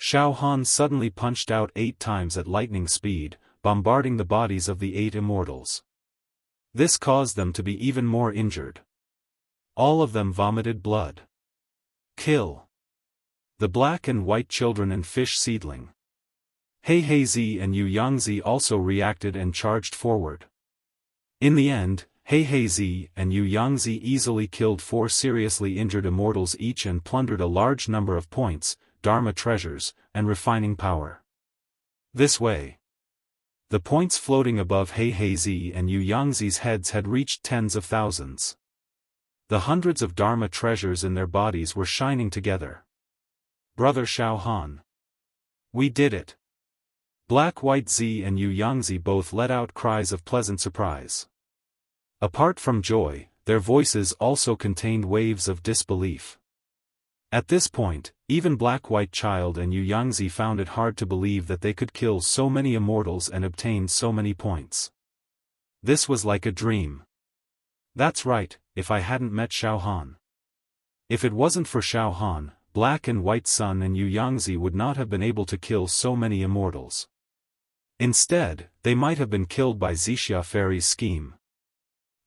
Xiaofan suddenly punched out 8 times at lightning speed, bombarding the bodies of the 8 immortals. This caused them to be even more injured. All of them vomited blood. Kill! The black and white children and fish seedling. He and Yu Yangzi also reacted and charged forward. In the end, He and Yu Yangzi easily killed 4 seriously injured immortals each and plundered a large number of points, Dharma treasures, and refining power. This way, the points floating above He and Yu Yangzi's heads had reached tens of thousands. The hundreds of Dharma treasures in their bodies were shining together. Brother Xiaofan. We did it! Black White Z and Yu Yangzi both let out cries of pleasant surprise. Apart from joy, their voices also contained waves of disbelief. At this point, even Black White Child and Yu Yangzi found it hard to believe that they could kill so many immortals and obtain so many points. This was like a dream. That's right, if I hadn't met Xiaofan. If it wasn't for Xiaofan, Black and White Sun and Yu Yangzi would not have been able to kill so many immortals. Instead, they might have been killed by Xixia Fairy's scheme.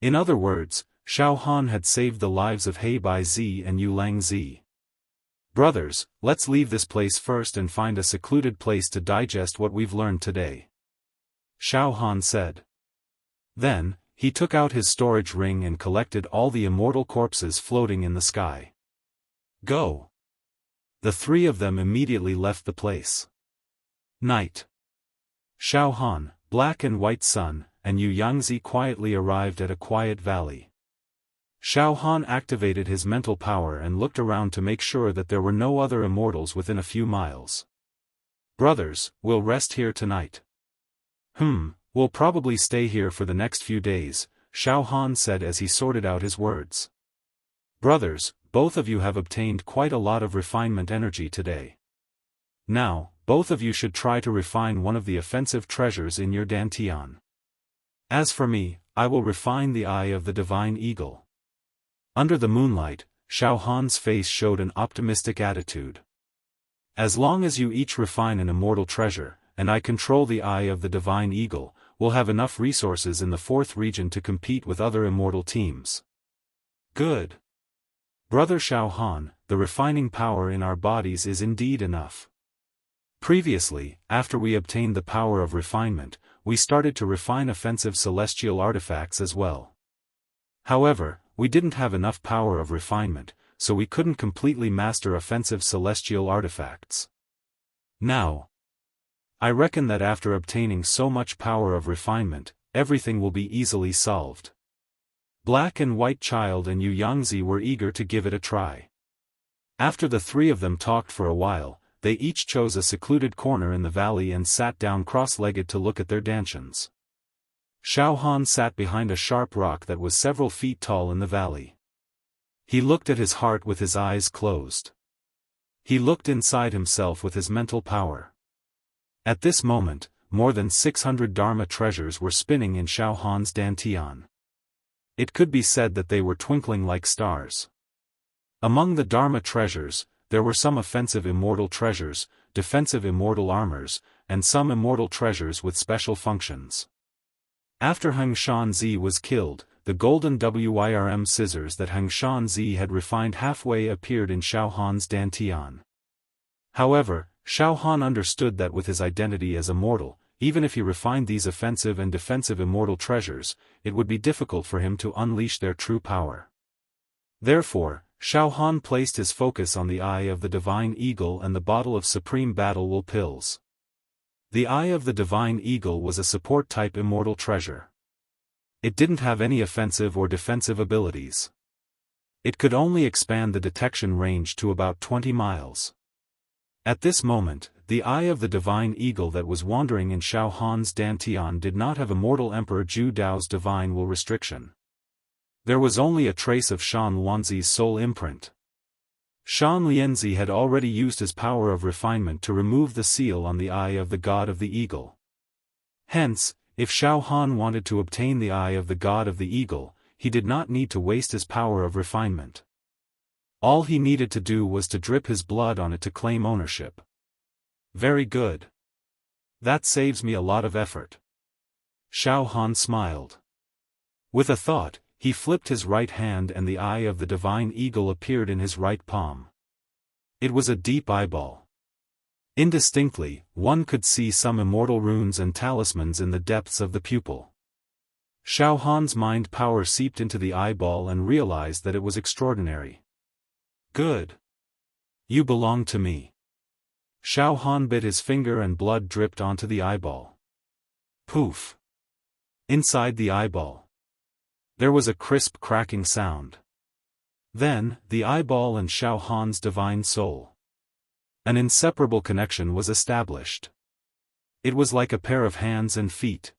In other words, Xiaofan had saved the lives of He Bai Z and Yu Lang Z. Brothers, let's leave this place first and find a secluded place to digest what we've learned today. Xiaofan said. Then, he took out his storage ring and collected all the immortal corpses floating in the sky. Go! The 3 of them immediately left the place. Night. Xiaofan, Black and White Sun, and Yu Yangzi quietly arrived at a quiet valley. Xiaofan activated his mental power and looked around to make sure that there were no other immortals within a few miles. Brothers, we'll rest here tonight. We'll probably stay here for the next few days, Xiaofan said as he sorted out his words. Brothers, both of you have obtained quite a lot of refinement energy today. Now, both of you should try to refine one of the offensive treasures in your dantian. As for me, I will refine the eye of the divine eagle. Under the moonlight, Xiaofan's face showed an optimistic attitude. As long as you each refine an immortal treasure, and I control the eye of the divine eagle, we'll have enough resources in the 4th region to compete with other immortal teams. Good. Brother Xiaofan, the refining power in our bodies is indeed enough. Previously, after we obtained the power of refinement, we started to refine offensive celestial artifacts as well. However, we didn't have enough power of refinement, so we couldn't completely master offensive celestial artifacts. Now, I reckon that after obtaining so much power of refinement, everything will be easily solved. Black and White Child and Yu Yangzi were eager to give it a try. After the 3 of them talked for a while, they each chose a secluded corner in the valley and sat down cross-legged to look at their dantians. Xiaofan sat behind a sharp rock that was several feet tall in the valley. He looked at his heart with his eyes closed. He looked inside himself with his mental power. At this moment, more than 600 Dharma treasures were spinning in Xiaofan's dantian. It could be said that they were twinkling like stars. Among the Dharma treasures, there were some offensive immortal treasures, defensive immortal armors, and some immortal treasures with special functions. After Heng Shanzi was killed, the golden WIRM scissors that Heng Shanzi had refined halfway appeared in Xiaofan's dantian. However, Xiaofan understood that with his identity as immortal, even if he refined these offensive and defensive immortal treasures, it would be difficult for him to unleash their true power. Therefore, Xiaofan placed his focus on the Eye of the Divine Eagle and the bottle of Supreme Battle Will pills. The Eye of the Divine Eagle was a support-type immortal treasure. It didn't have any offensive or defensive abilities. It could only expand the detection range to about 20 miles. At this moment, the Eye of the Divine Eagle that was wandering in Xiaohan's dantian did not have Immortal Emperor Zhu Dao's Divine Will restriction. There was only a trace of Shan Luanzi's soul imprint. Shan Lianzi had already used his power of refinement to remove the seal on the Eye of the God of the Eagle. Hence, if Xiaofan wanted to obtain the Eye of the God of the Eagle, he did not need to waste his power of refinement. All he needed to do was to drip his blood on it to claim ownership. Very good. That saves me a lot of effort. Xiaofan smiled. With a thought, he flipped his right hand and the Eye of the Divine Eagle appeared in his right palm. It was a deep eyeball. Indistinctly, one could see some immortal runes and talismans in the depths of the pupil. Xiaohan's mind power seeped into the eyeball and realized that it was extraordinary. Good. You belong to me. Xiaofan bit his finger and blood dripped onto the eyeball. Poof. Inside the eyeball. There was a crisp cracking sound. Then, the eyeball and Xiaohan's divine soul. An inseparable connection was established. It was like a pair of hands and feet.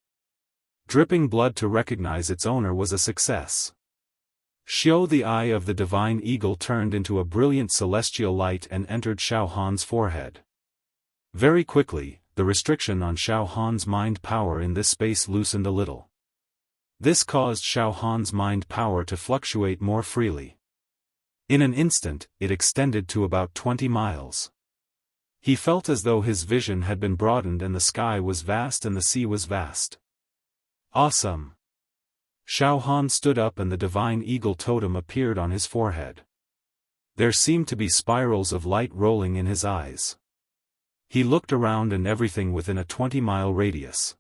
Dripping blood to recognize its owner was a success. Xiao, the Eye of the Divine Eagle, turned into a brilliant celestial light and entered Xiaohan's forehead. Very quickly, the restriction on Xiaohan's mind power in this space loosened a little. This caused Xiaohan's mind power to fluctuate more freely. In an instant, it extended to about 20 miles. He felt as though his vision had been broadened and the sky was vast and the sea was vast. Awesome! Xiaofan stood up and the Divine Eagle totem appeared on his forehead. There seemed to be spirals of light rolling in his eyes. He looked around and everything within a 20-mile radius.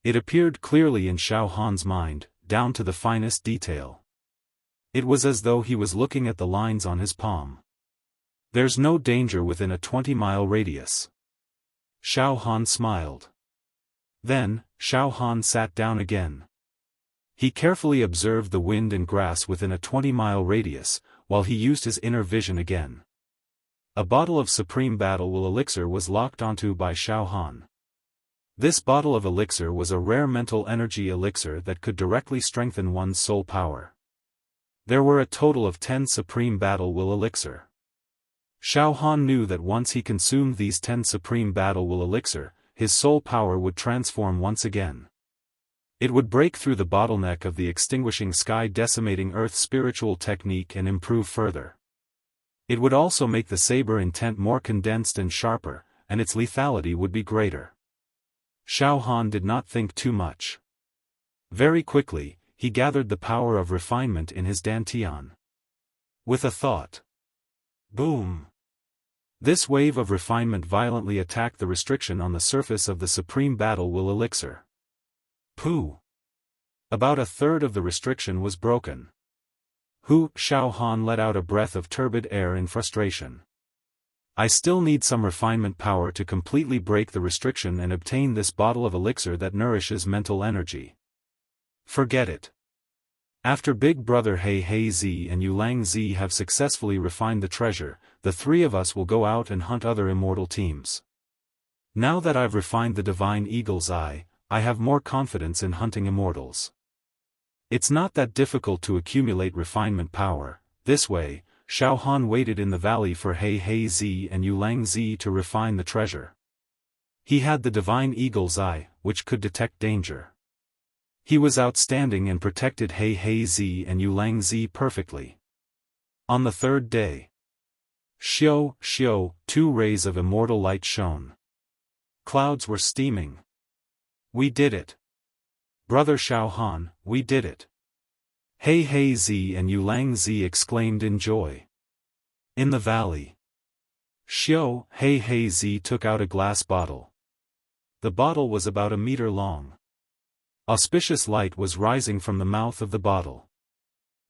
It appeared clearly in Xiaohan's mind, down to the finest detail. It was as though he was looking at the lines on his palm. There's no danger within a 20-mile radius. Xiaohan smiled. Then, Xiaohan sat down again. He carefully observed the wind and grass within a 20-mile radius, while he used his inner vision again. A bottle of Supreme Battle Will elixir was locked onto by Xiaohan. This bottle of elixir was a rare mental energy elixir that could directly strengthen one's soul power. There were a total of 10 Supreme Battle Will elixir. Xiaohan knew that once he consumed these 10 Supreme Battle Will elixir, his soul power would transform once again. It would break through the bottleneck of the extinguishing sky decimating earth spiritual technique and improve further. It would also make the saber intent more condensed and sharper, and its lethality would be greater. Xiaohan did not think too much. Very quickly, he gathered the power of refinement in his dantian. With a thought. Boom! This wave of refinement violently attacked the restriction on the surface of the Supreme Battle Will elixir. Pooh! About a third of the restriction was broken. Xiaohan let out a breath of turbid air in frustration. I still need some refinement power to completely break the restriction and obtain this bottle of elixir that nourishes mental energy. Forget it. After Big Brother He Zi and Yulang Zi have successfully refined the treasure, the three of us will go out and hunt other immortal teams. Now that I've refined the Divine Eagle's Eye, I have more confidence in hunting immortals. It's not that difficult to accumulate refinement power. This way, Xiaohan waited in the valley for He Zi and Yulang Zi to refine the treasure. He had the Divine Eagle's Eye, which could detect danger. He was outstanding and protected He Zi and Yulang Zi perfectly. On the third day, Xiao, 2 rays of immortal light shone. Clouds were steaming. We did it. Brother Xiaohan, we did it. He Zi and Yulang Zi exclaimed in joy. In the valley, Xiaofan took out a glass bottle. The bottle was about a meter long. Auspicious light was rising from the mouth of the bottle.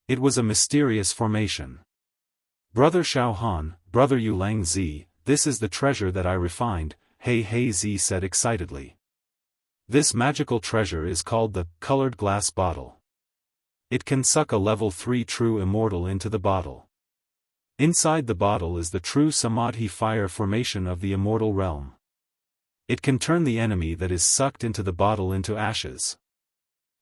It was a mysterious formation. Brother Xiaofan, Brother Yulangzi, this is the treasure that I refined, Zi said excitedly. This magical treasure is called the colored glass bottle. It can suck a level 3 true immortal into the bottle. Inside the bottle is the true Samadhi fire formation of the immortal realm. It can turn the enemy that is sucked into the bottle into ashes.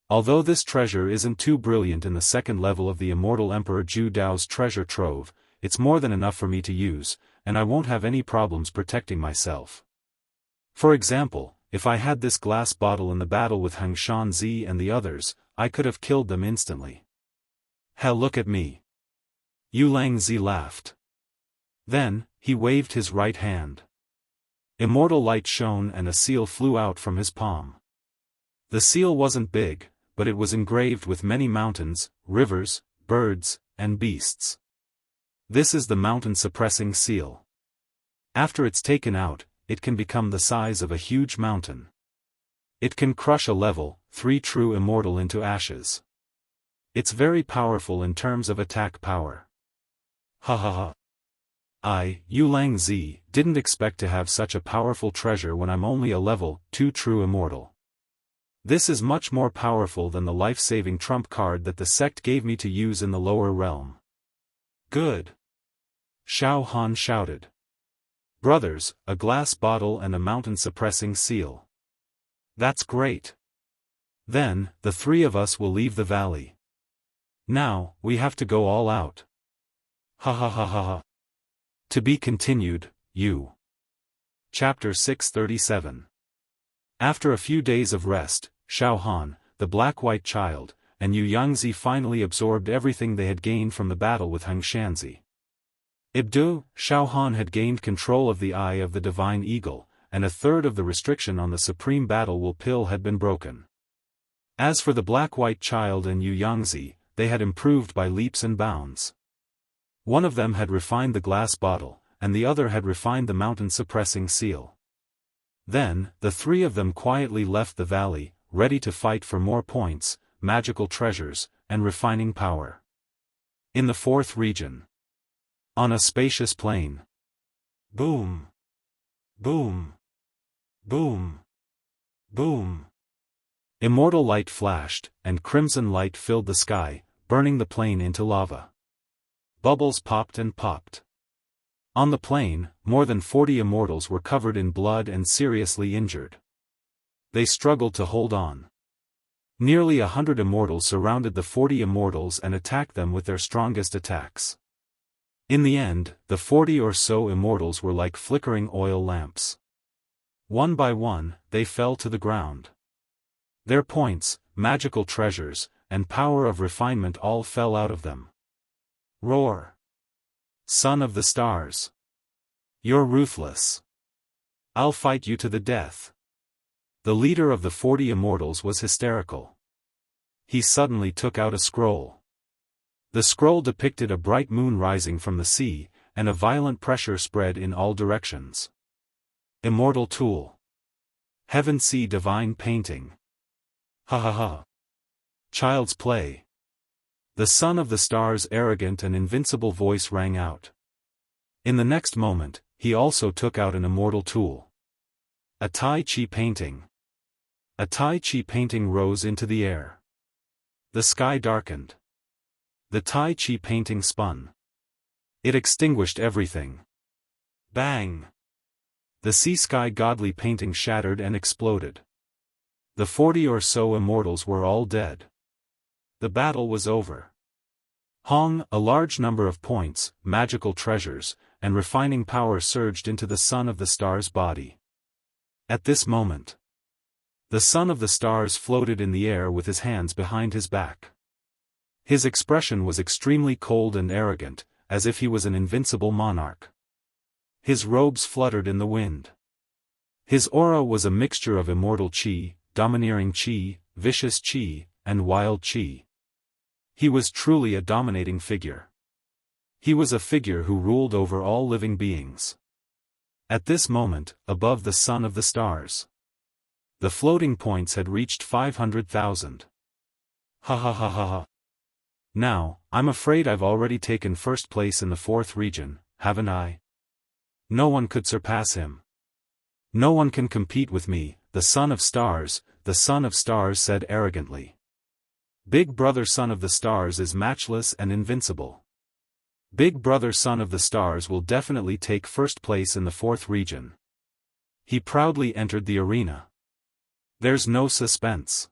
Although this treasure isn't too brilliant in the second level of the immortal Emperor Ju Dao's treasure trove, it's more than enough for me to use, and I won't have any problems protecting myself. For example, if I had this glass bottle in the battle with Heng Shanzi and the others, I could have killed them instantly. Hell, look at me. Yulangzi laughed. Then, he waved his right hand. Immortal light shone and a seal flew out from his palm. The seal wasn't big, but it was engraved with many mountains, rivers, birds, and beasts. This is the mountain-suppressing seal. After it's taken out, it can become the size of a huge mountain. It can crush a level 3 true immortal into ashes. It's very powerful in terms of attack power. Ha ha ha. Yulangzi, didn't expect to have such a powerful treasure when I'm only a level 2 true immortal. This is much more powerful than the life-saving trump card that the sect gave me to use in the lower realm. Good. Xiaofan shouted. Brothers, a glass bottle and a mountain-suppressing seal. That's great. Then, the 3 of us will leave the valley. Now, we have to go all out. Ha ha ha ha ha. To be continued, U. Chapter 637. After a few days of rest, Xiaofan, the black-white child, and Yulangzi finally absorbed everything they had gained from the battle with Heng Shanzi. Xiaofan had gained control of the Eye of the Divine Eagle, and a third of the restriction on the Supreme Battle Will Pill had been broken. As for the black-white child and Yulangzi, they had improved by leaps and bounds. One of them had refined the glass bottle, and the other had refined the mountain-suppressing seal. Then, the 3 of them quietly left the valley, ready to fight for more points, magical treasures, and refining power. In the 4th region. On a spacious plain. Boom. Boom. Boom. Boom. Immortal light flashed, and crimson light filled the sky, burning the plain into lava. Bubbles popped and popped. On the plain, more than 40 immortals were covered in blood and seriously injured. They struggled to hold on. Nearly 100 immortals surrounded the 40 immortals and attacked them with their strongest attacks. In the end, the 40 or so immortals were like flickering oil lamps. One by one, they fell to the ground. Their points, magical treasures, and power of refinement all fell out of them. Roar! Son of the stars! You're ruthless. I'll fight you to the death. The leader of the 40 immortals was hysterical. He suddenly took out a scroll. The scroll depicted a bright moon rising from the sea, and a violent pressure spread in all directions. Immortal tool. Heaven see divine painting. Ha ha ha. Child's play. The son of the stars' arrogant and invincible voice rang out. In the next moment, he also took out an immortal tool. A Tai Chi painting. A Tai Chi painting rose into the air. The sky darkened. The Tai Chi painting spun. It extinguished everything. Bang! The sea-sky godly painting shattered and exploded. The 40 or so immortals were all dead. The battle was over. Hong, a large number of points, magical treasures, and refining power surged into the son of the stars' body. At this moment, the son of the stars floated in the air with his hands behind his back. His expression was extremely cold and arrogant, as if he was an invincible monarch. His robes fluttered in the wind. His aura was a mixture of immortal chi, domineering chi, vicious chi, and wild chi. He was truly a dominating figure. He was a figure who ruled over all living beings. At this moment, above the sun of the stars, the floating points had reached 500,000. Ha ha ha ha ha. Now, I'm afraid I've already taken first place in the fourth region, haven't I? No one could surpass him. No one can compete with me, the son of stars, the son of stars said arrogantly. Big brother son of the stars is matchless and invincible. Big brother son of the stars will definitely take first place in the fourth region. He proudly entered the arena. There's no suspense.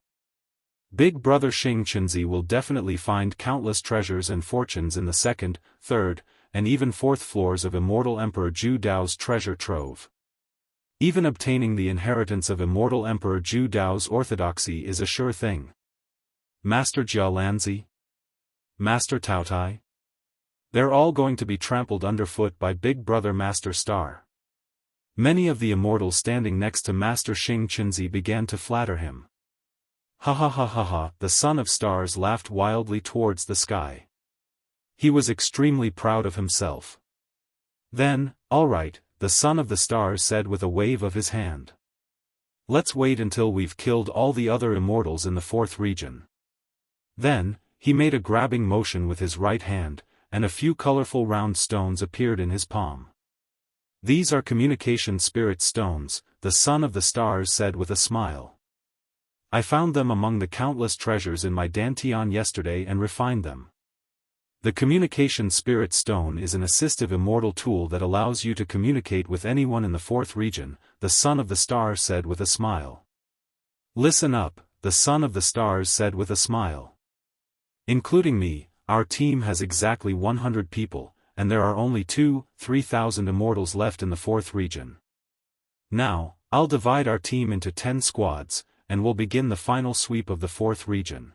Big brother Xing Chunzi will definitely find countless treasures and fortunes in the second, third, and even fourth floors of Immortal Emperor Zhu Dao's treasure trove. Even obtaining the inheritance of Immortal Emperor Zhu Dao's orthodoxy is a sure thing. Master Jia Lanzi? Master Tao Tai? They're all going to be trampled underfoot by Big Brother Master Star. Many of the immortals standing next to Master Xing Chunzi began to flatter him. Ha ha ha ha ha, the son of stars laughed wildly towards the sky. He was extremely proud of himself. Then, all right, the son of the stars said with a wave of his hand. Let's wait until we've killed all the other immortals in the fourth region. Then, he made a grabbing motion with his right hand, and a few colorful round stones appeared in his palm. These are communication spirit stones, the son of the stars said with a smile. I found them among the countless treasures in my Dantian yesterday and refined them. The communication spirit stone is an assistive immortal tool that allows you to communicate with anyone in the fourth region, the son of the stars said with a smile. Listen up, the son of the stars said with a smile. Including me, our team has exactly 100 people, and there are only 2,000-3,000 immortals left in the fourth region. Now, I'll divide our team into 10 squads, and we'll begin the final sweep of the fourth region.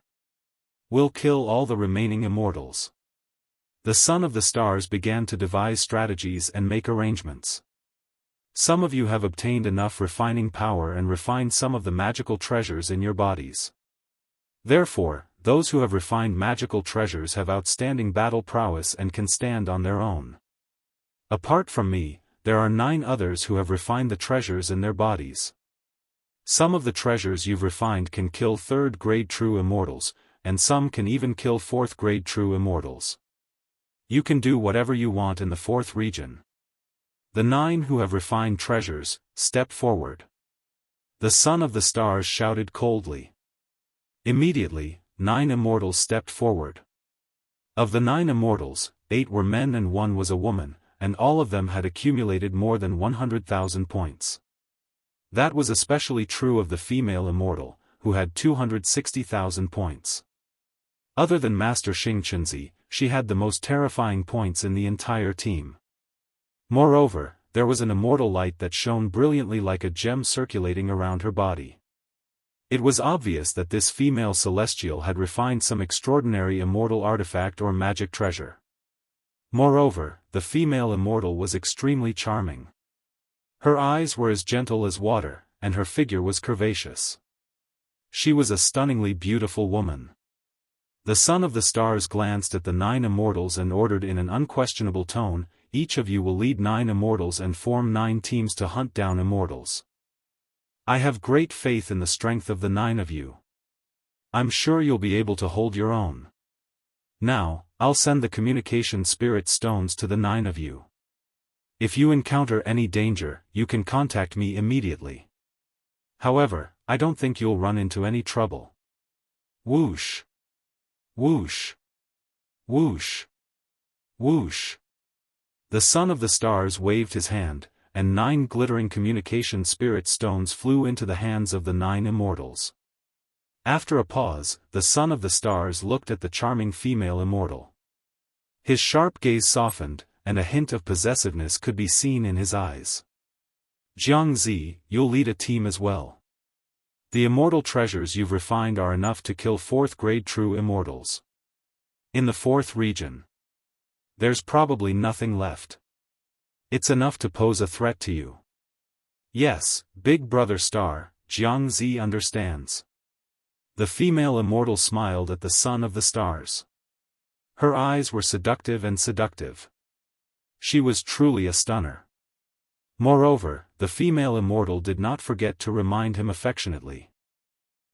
We'll kill all the remaining immortals. The son of the stars began to devise strategies and make arrangements. Some of you have obtained enough refining power and refined some of the magical treasures in your bodies. Therefore, those who have refined magical treasures have outstanding battle prowess and can stand on their own. Apart from me, there are 9 others who have refined the treasures in their bodies. Some of the treasures you've refined can kill 3rd grade true immortals, and some can even kill 4th grade true immortals. You can do whatever you want in the fourth region. The 9 who have refined treasures, step forward. The son of the stars shouted coldly. Immediately, 9 immortals stepped forward. Of the 9 immortals, 8 were men and 1 was a woman, and all of them had accumulated more than 100,000 points. That was especially true of the female immortal, who had 260,000 points. Other than Master Xing Chunzi, she had the most terrifying points in the entire team. Moreover, there was an immortal light that shone brilliantly like a gem circulating around her body. It was obvious that this female celestial had refined some extraordinary immortal artifact or magic treasure. Moreover, the female immortal was extremely charming. Her eyes were as gentle as water, and her figure was curvaceous. She was a stunningly beautiful woman. The son of the stars glanced at the 9 immortals and ordered in an unquestionable tone, each of you will lead 9 immortals and form 9 teams to hunt down immortals. I have great faith in the strength of the 9 of you. I'm sure you'll be able to hold your own. Now, I'll send the communication spirit stones to the 9 of you. If you encounter any danger, you can contact me immediately. However, I don't think you'll run into any trouble. Whoosh! Whoosh! Whoosh! Whoosh! The son of the stars waved his hand, and 9 glittering communication spirit stones flew into the hands of the 9 immortals. After a pause, the son of the stars looked at the charming female immortal. His sharp gaze softened, and a hint of possessiveness could be seen in his eyes. Jiangzi, you'll lead a team as well. The immortal treasures you've refined are enough to kill 4th grade true immortals. In the fourth region, there's probably nothing left. It's enough to pose a threat to you. Yes, Big Brother Star, Jiangzi understands. The female immortal smiled at the son of the stars. Her eyes were seductive and seductive. She was truly a stunner. Moreover, the female immortal did not forget to remind him affectionately.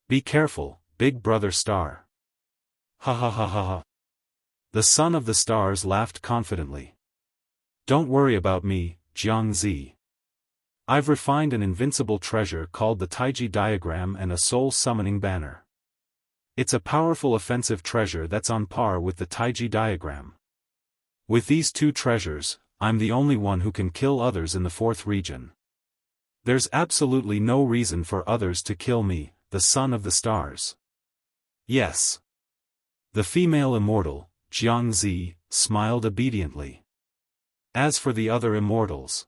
"Be careful, big brother star." Ha ha ha ha ha. The son of the stars laughed confidently. "Don't worry about me, Jiangzi. I've refined an invincible treasure called the Taiji diagram and a soul-summoning banner. It's a powerful offensive treasure that's on par with the Taiji diagram. With these two treasures, I'm the only one who can kill others in the fourth region. There's absolutely no reason for others to kill me, the son of the stars." "Yes." The female immortal, Jiangzi, smiled obediently. As for the other immortals,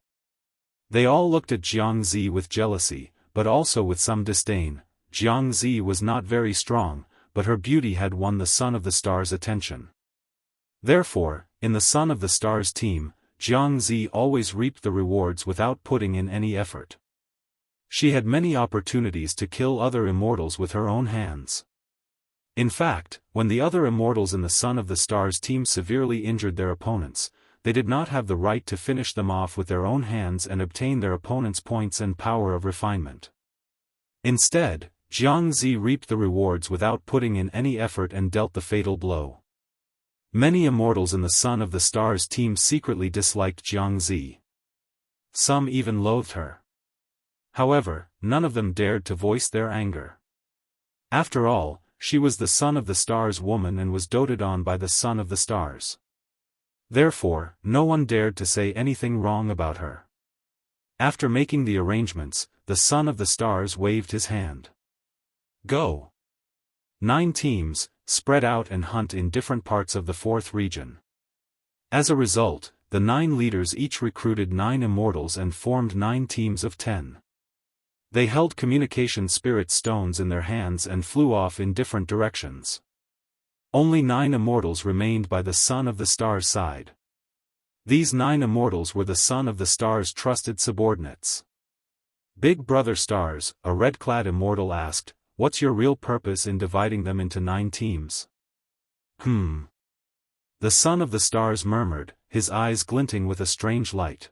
they all looked at Jiangzi with jealousy, but also with some disdain. Jiangzi was not very strong, but her beauty had won the Son of the Stars' attention. Therefore, in the Son of the Stars team, Jiangzi always reaped the rewards without putting in any effort. She had many opportunities to kill other immortals with her own hands. In fact, when the other immortals in the Son of the Stars team severely injured their opponents, they did not have the right to finish them off with their own hands and obtain their opponents' points and power of refinement. Instead, Jiangzi reaped the rewards without putting in any effort and dealt the fatal blow. Many immortals in the Son of the Stars team secretly disliked Jiangzi. Some even loathed her. However, none of them dared to voice their anger. After all, she was the Son of the Stars woman and was doted on by the Son of the Stars. Therefore, no one dared to say anything wrong about her. After making the arrangements, the Son of the Stars waved his hand. "Go! 9 teams, spread out and hunt in different parts of the fourth region." As a result, the 9 leaders each recruited 9 immortals and formed 9 teams of 10. They held communication spirit stones in their hands and flew off in different directions. Only 9 immortals remained by the Son of the Stars' side. These 9 immortals were the Son of the Stars' trusted subordinates. "Big Brother Stars," a red-clad immortal asked, "what's your real purpose in dividing them into 9 teams?" The Son of the Stars murmured, his eyes glinting with a strange light.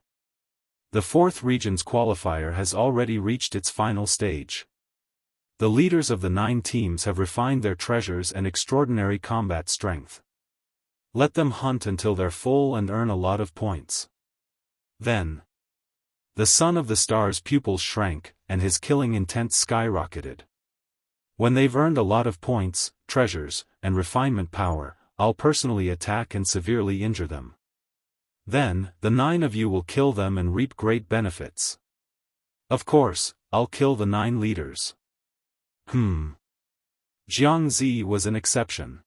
"The fourth region's qualifier has already reached its final stage. The leaders of the 9 teams have refined their treasures and extraordinary combat strength. Let them hunt until they're full and earn a lot of points. Then." The Son of the Stars' pupils shrank, and his killing intent skyrocketed. "When they've earned a lot of points, treasures, and refinement power, I'll personally attack and severely injure them. Then, the 9 of you will kill them and reap great benefits. Of course, I'll kill the 9 leaders." Jiangzi was an exception.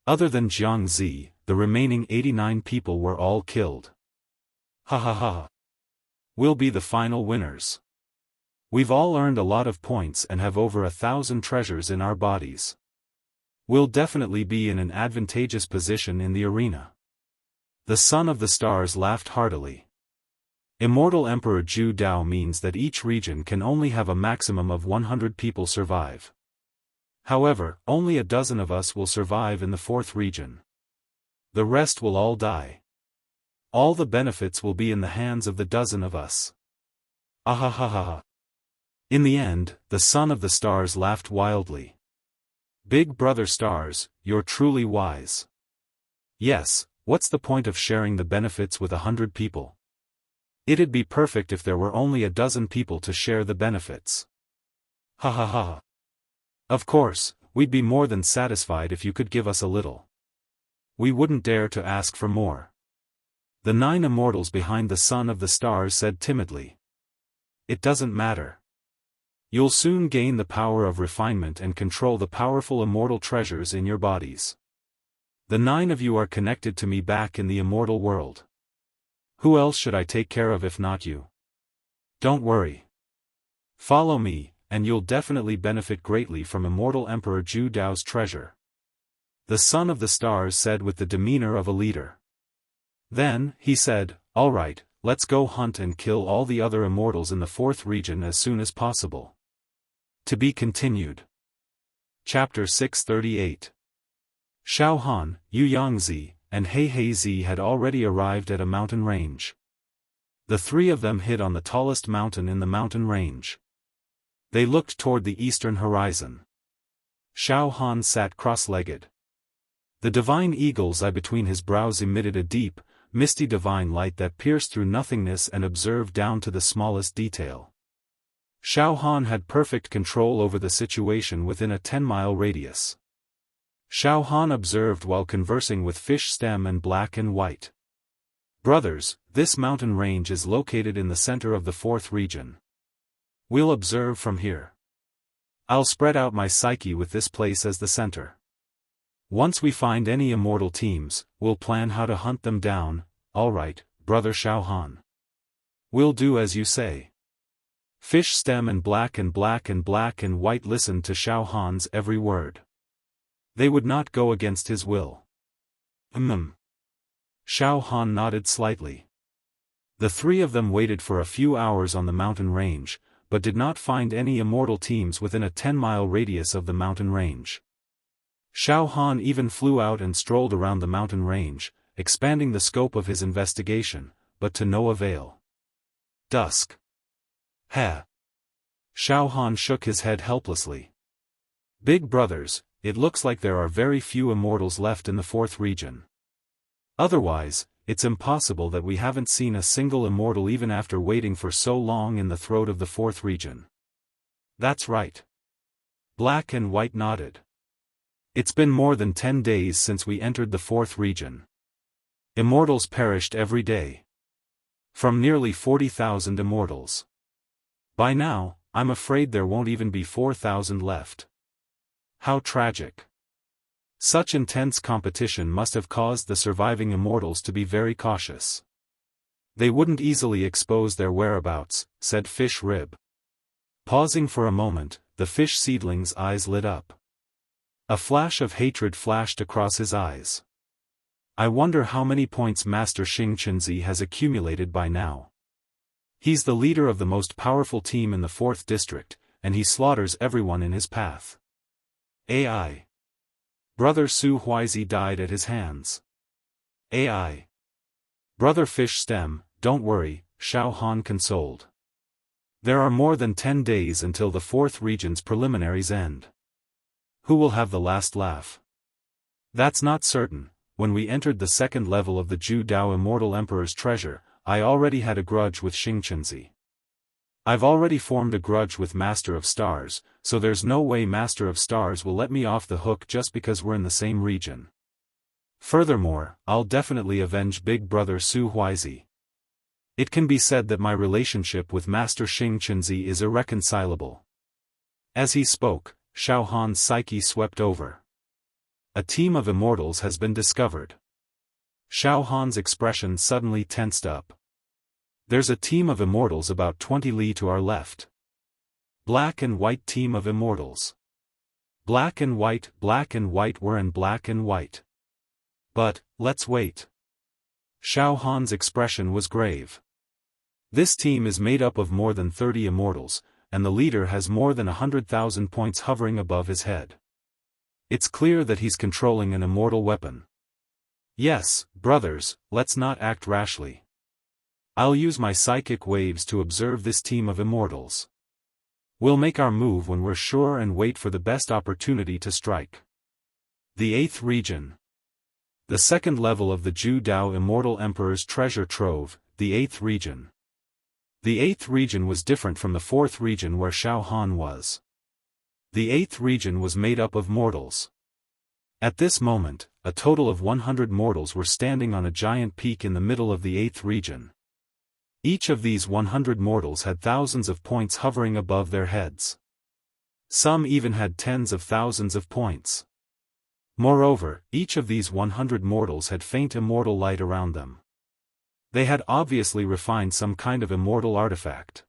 Other than Jiangzi, the remaining 89 people were all killed. "Ha ha ha. We'll be the final winners. We've all earned a lot of points and have over 1,000 treasures in our bodies. We'll definitely be in an advantageous position in the arena." The Son of the Stars laughed heartily. Immortal Emperor Zhu Dao means that each region can only have a maximum of 100 people survive. However, only a dozen of us will survive in the fourth region. The rest will all die. All the benefits will be in the hands of the dozen of us. Ahahaha. In the end, the Son of the Stars laughed wildly. "Big Brother Stars, you're truly wise. Yes, what's the point of sharing the benefits with 100 people? It'd be perfect if there were only a dozen people to share the benefits. Ha ha ha. Of course, we'd be more than satisfied if you could give us a little. We wouldn't dare to ask for more." The 9 immortals behind the Son of the Stars said timidly. "It doesn't matter. You'll soon gain the power of refinement and control the powerful immortal treasures in your bodies. The 9 of you are connected to me back in the immortal world. Who else should I take care of if not you? Don't worry. Follow me, and you'll definitely benefit greatly from Immortal Emperor Zhu Dao's treasure." The Son of the Stars said with the demeanor of a leader. Then, he said, "All right, let's go hunt and kill all the other immortals in the fourth region as soon as possible." To be continued. Chapter 638. Xiaofan, Yu Yangzi, and He He Zi had already arrived at a mountain range. The three of them hid on the tallest mountain in the mountain range. They looked toward the eastern horizon. Xiaofan sat cross-legged. The divine eagle's eye between his brows emitted a deep, misty divine light that pierced through nothingness and observed down to the smallest detail. Xiaofan had perfect control over the situation within a 10-mile radius. Xiaofan observed while conversing with Fish Stem and Black and White. Brothers, this mountain range is located in the center of the 4th region. We'll observe from here. I'll spread out my psyche with this place as the center. Once we find any immortal teams, we'll plan how to hunt them down. Alright, brother Xiaofan. We'll do as you say. Fish Stem and Black and White listened to Xiaofan's every word. They would not go against his will. Xiaofan nodded slightly. The three of them waited for a few hours on the mountain range, but did not find any immortal teams within a 10-mile radius of the mountain range. Xiaofan even flew out and strolled around the mountain range, expanding the scope of his investigation, but to no avail. Dusk. Xiaofan shook his head helplessly. Big brothers, it looks like there are very few immortals left in the 4th region. Otherwise, it's impossible that we haven't seen a single immortal even after waiting for so long in the throat of the 4th region. That's right. Black and White nodded. It's been more than 10 days since we entered the 4th region. Immortals perished every day. From nearly 40,000 immortals. By now, I'm afraid there won't even be 4,000 left. How tragic. Such intense competition must have caused the surviving immortals to be very cautious. They wouldn't easily expose their whereabouts, said Fish Rib. Pausing for a moment, the fish seedling's eyes lit up. A flash of hatred flashed across his eyes. I wonder how many points Master Xing Qinzi has accumulated by now. He's the leader of the most powerful team in the 4th district, and he slaughters everyone in his path. AI. Brother Su Huizi died at his hands. AI. Brother Fish Stem, don't worry, Xiaofan consoled. There are more than 10 days until the 4th region's preliminaries end. Who will have the last laugh? That's not certain. When we entered the 2nd level of the Ju Dao Immortal Emperor's treasure, I already had a grudge with Xing Qinzi. I've already formed a grudge with Master of Stars, so there's no way Master of Stars will let me off the hook just because we're in the same region. Furthermore, I'll definitely avenge Big Brother Su Huizi. It can be said that my relationship with Master Xing Qinzi is irreconcilable. As he spoke, Xiaofan's psyche swept over. A team of immortals has been discovered. Xiaofan's expression suddenly tensed up. There's a team of immortals about 20 li to our left. Black and White team of immortals. Black and White were in Black and White. But, let's wait. Xiaofan's expression was grave. This team is made up of more than 30 immortals, and the leader has more than 100,000 points hovering above his head. It's clear that he's controlling an immortal weapon. Yes, brothers, let's not act rashly. I'll use my psychic waves to observe this team of immortals. We'll make our move when we're sure and wait for the best opportunity to strike. The 8th region. The 2nd level of the Ju Dao Immortal Emperor's treasure trove, the 8th region. The 8th region was different from the 4th region where Xiaofan was. The 8th region was made up of mortals. At this moment, a total of 100 mortals were standing on a giant peak in the middle of the 8th region. Each of these 100 mortals had thousands of points hovering above their heads. Some even had tens of thousands of points. Moreover, each of these 100 mortals had faint immortal light around them. They had obviously refined some kind of immortal artifact.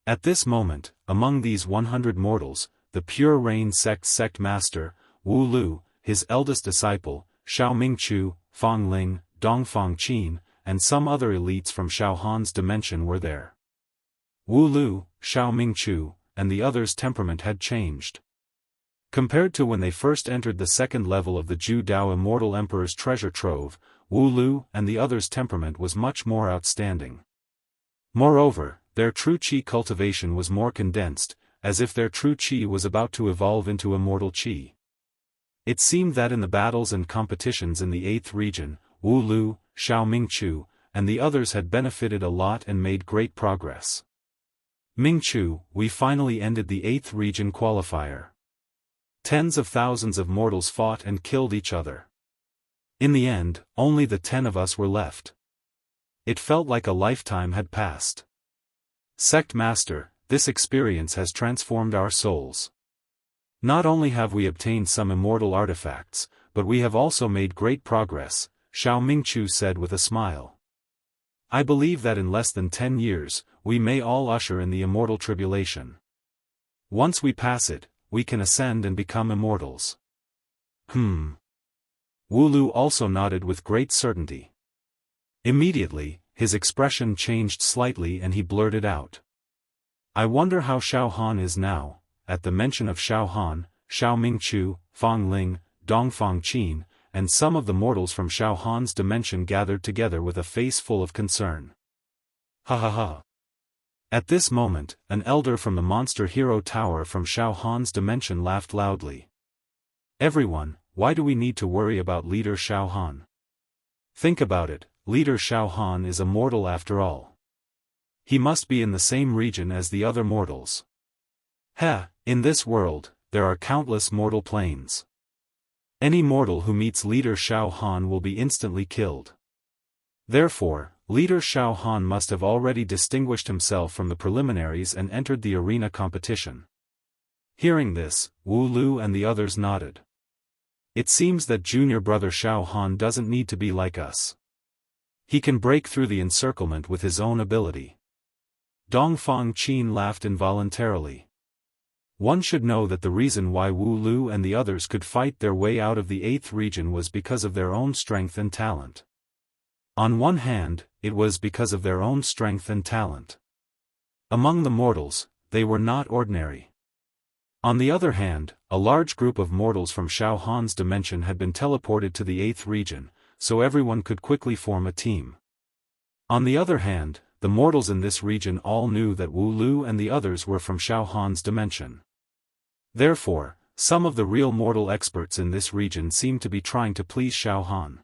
At this moment, among these 100 mortals, the Pure Rain sect master, Wu Lu, his eldest disciple, Xiao Mingchu, Fang Ling, Dongfang Qin, and some other elites from Xiaofan's dimension were there. Wu Lu, Xiao Mingchu, and the others' temperament had changed. Compared to when they first entered the 2nd level of the Ju Dao Immortal Emperor's treasure trove, Wu Lu and the others' temperament was much more outstanding. Moreover, their true qi cultivation was more condensed, as if their true qi was about to evolve into immortal qi. It seemed that in the battles and competitions in the 8th region, Wu Lu, Xiao Mingchu, and the others had benefited a lot and made great progress. Mingchu, we finally ended the 8th region qualifier. Tens of thousands of mortals fought and killed each other. In the end, only the 10 of us were left. It felt like a lifetime had passed. Sect Master, this experience has transformed our souls. Not only have we obtained some immortal artifacts, but we have also made great progress, Xiao Mingchu said with a smile. I believe that in less than 10 years, we may all usher in the immortal tribulation. Once we pass it, we can ascend and become immortals. Wu Lu also nodded with great certainty. Immediately, his expression changed slightly and he blurted out. I wonder how Xiaofan is now. At the mention of Xiaofan, Xiao Mingchu, Fang Ling, Dongfang Qin, and some of the mortals from Xiaofan's dimension gathered together with a face full of concern. Ha ha ha. At this moment, an elder from the Monster Hero Tower from Xiaofan's dimension laughed loudly. Everyone, why do we need to worry about Leader Xiaofan? Think about it, Leader Xiaofan is a mortal after all. He must be in the same region as the other mortals. In this world, there are countless mortal planes. Any mortal who meets Leader Xiaofan will be instantly killed. Therefore, Leader Xiaofan must have already distinguished himself from the preliminaries and entered the arena competition. Hearing this, Wu Lu and the others nodded. It seems that junior brother Xiaofan doesn't need to be like us. He can break through the encirclement with his own ability. Dongfang Qin laughed involuntarily. One should know that the reason why Wu Lu and the others could fight their way out of the 8th region was because of their own strength and talent. On one hand, it was because of their own strength and talent. Among the mortals, they were not ordinary. On the other hand, a large group of mortals from Xiaofan's dimension had been teleported to the 8th region, so everyone could quickly form a team. On the other hand, the mortals in this region all knew that Wu Lu and the others were from Xiaofan's dimension. Therefore, some of the real mortal experts in this region seemed to be trying to please Xiaofan.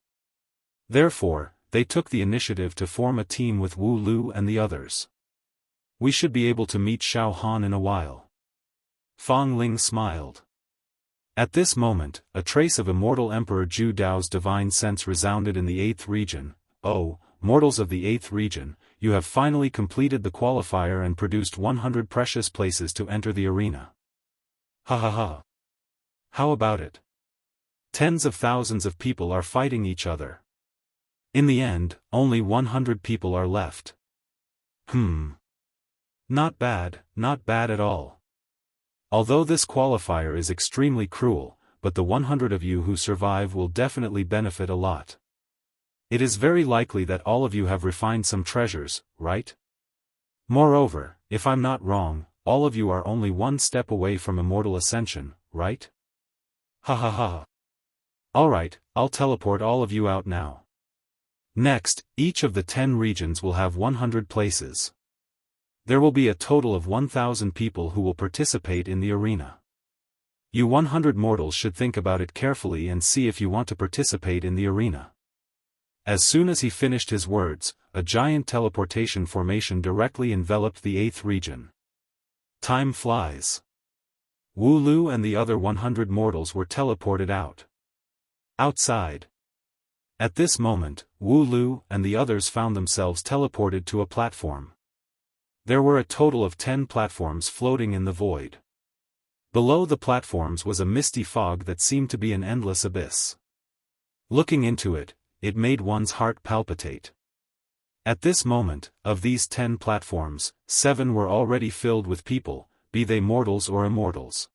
Therefore, they took the initiative to form a team with Wu Lu and the others. We should be able to meet Xiaofan in a while. Fang Ling smiled. At this moment, a trace of immortal Emperor Zhu Dao's divine sense resounded in the 8th region. Oh, mortals of the 8th region, you have finally completed the qualifier and produced 100 precious places to enter the arena. Ha ha ha. How about it? Tens of thousands of people are fighting each other. In the end, only 100 people are left. Not bad at all. Although this qualifier is extremely cruel, but the 100 of you who survive will definitely benefit a lot. It is very likely that all of you have refined some treasures, right? Moreover, if I'm not wrong, all of you are only one step away from immortal ascension, right? Ha ha ha. Alright, I'll teleport all of you out now. Next, each of the 10 regions will have 100 places. There will be a total of 1,000 people who will participate in the arena. You 100 mortals should think about it carefully and see if you want to participate in the arena. As soon as he finished his words, a giant teleportation formation directly enveloped the 8th region. Time flies. Wu Lu and the other 100 mortals were teleported out. Outside. At this moment, Wu Lu and the others found themselves teleported to a platform. There were a total of 10 platforms floating in the void. Below the platforms was a misty fog that seemed to be an endless abyss. Looking into it, it made one's heart palpitate. At this moment, of these 10 platforms, 7 were already filled with people, be they mortals or immortals.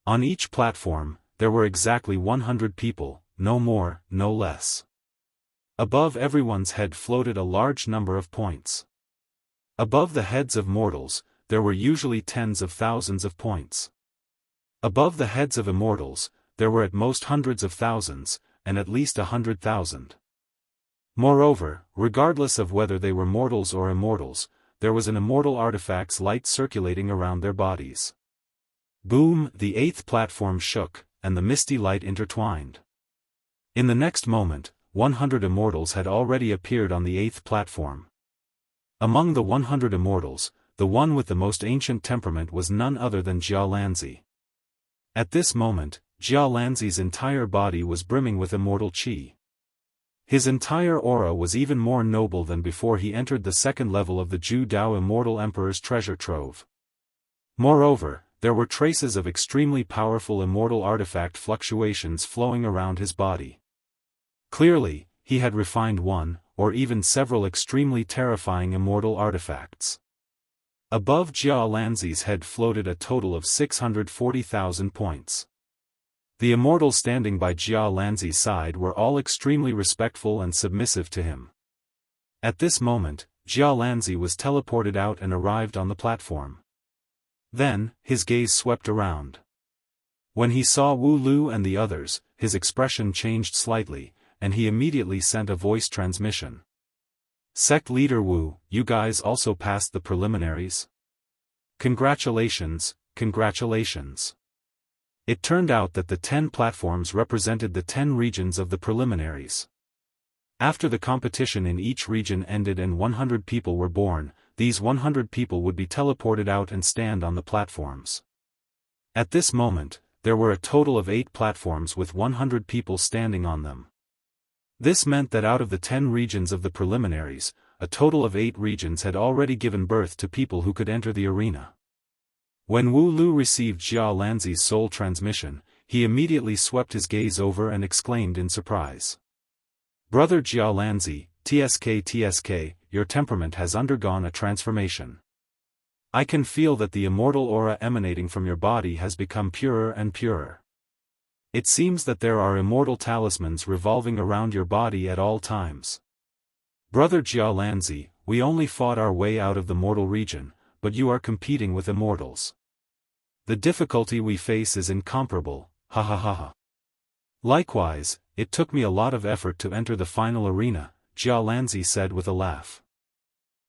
On each platform, there were exactly 100 people, no more, no less. Above everyone's head floated a large number of points. Above the heads of mortals, there were usually tens of thousands of points. Above the heads of immortals, there were at most hundreds of thousands, and at least 100,000. Moreover, regardless of whether they were mortals or immortals, there was an immortal artifact's light circulating around their bodies. Boom! The 8th platform shook, and the misty light intertwined. In the next moment, 100 immortals had already appeared on the 8th platform. Among the 100 immortals, the one with the most ancient temperament was none other than Jia Lanzi. At this moment, Jia Lanzi's entire body was brimming with immortal qi. His entire aura was even more noble than before he entered the second level of the Zhu Dao Immortal Emperor's treasure trove. Moreover, there were traces of extremely powerful immortal artifact fluctuations flowing around his body. Clearly, he had refined one, or even several extremely terrifying immortal artifacts. Above Jia Lanzi's head floated a total of 640,000 points. The immortals standing by Jia Lanzi's side were all extremely respectful and submissive to him. At this moment, Jia Lanzi was teleported out and arrived on the platform. Then, his gaze swept around. When he saw Wu Lu and the others, his expression changed slightly, and he immediately sent a voice transmission. Sect Leader Wu, you guys also passed the preliminaries? Congratulations, congratulations. It turned out that the 10 platforms represented the 10 regions of the preliminaries. After the competition in each region ended and 100 people were born, these 100 people would be teleported out and stand on the platforms. At this moment, there were a total of 8 platforms with 100 people standing on them. This meant that out of the 10 regions of the preliminaries, a total of 8 regions had already given birth to people who could enter the arena. When Wu Lu received Jia Lanzi's soul transmission, he immediately swept his gaze over and exclaimed in surprise. Brother Jia Lanzi, TSK, your temperament has undergone a transformation. I can feel that the immortal aura emanating from your body has become purer and purer. It seems that there are immortal talismans revolving around your body at all times. Brother Jia Lanzi, we only fought our way out of the mortal region, but you are competing with immortals. The difficulty we face is incomparable, ha ha ha ha. Likewise, it took me a lot of effort to enter the final arena, Jia Lanzi said with a laugh.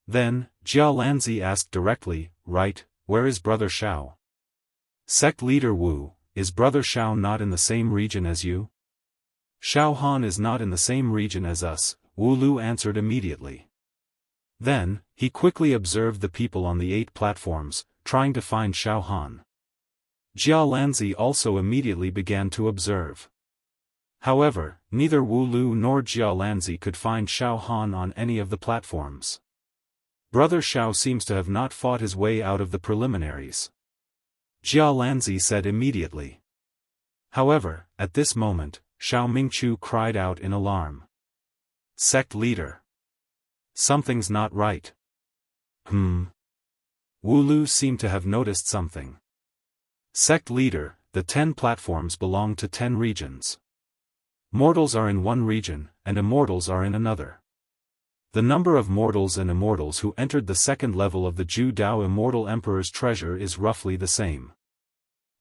Then, Jia Lanzi asked directly, right, where is Brother Xiao? Sect Leader Wu, is Brother Xiao not in the same region as you? Xiaofan is not in the same region as us, Wu Lu answered immediately. Then, he quickly observed the people on the 8 platforms, trying to find Xiaofan. Jia Lanzi also immediately began to observe. However, neither Wu Lu nor Jia Lanzi could find Xiaofan on any of the platforms. Brother Xiao seems to have not fought his way out of the preliminaries. Jia Lanzi said immediately. However, at this moment, Xiao Mingchu cried out in alarm. Sect Leader. Something's not right. Wu Lu seemed to have noticed something. Sect Leader, the 10 platforms belong to 10 regions. Mortals are in one region, and immortals are in another. The number of mortals and immortals who entered the second level of the Zhu Dao Immortal Emperor's treasure is roughly the same.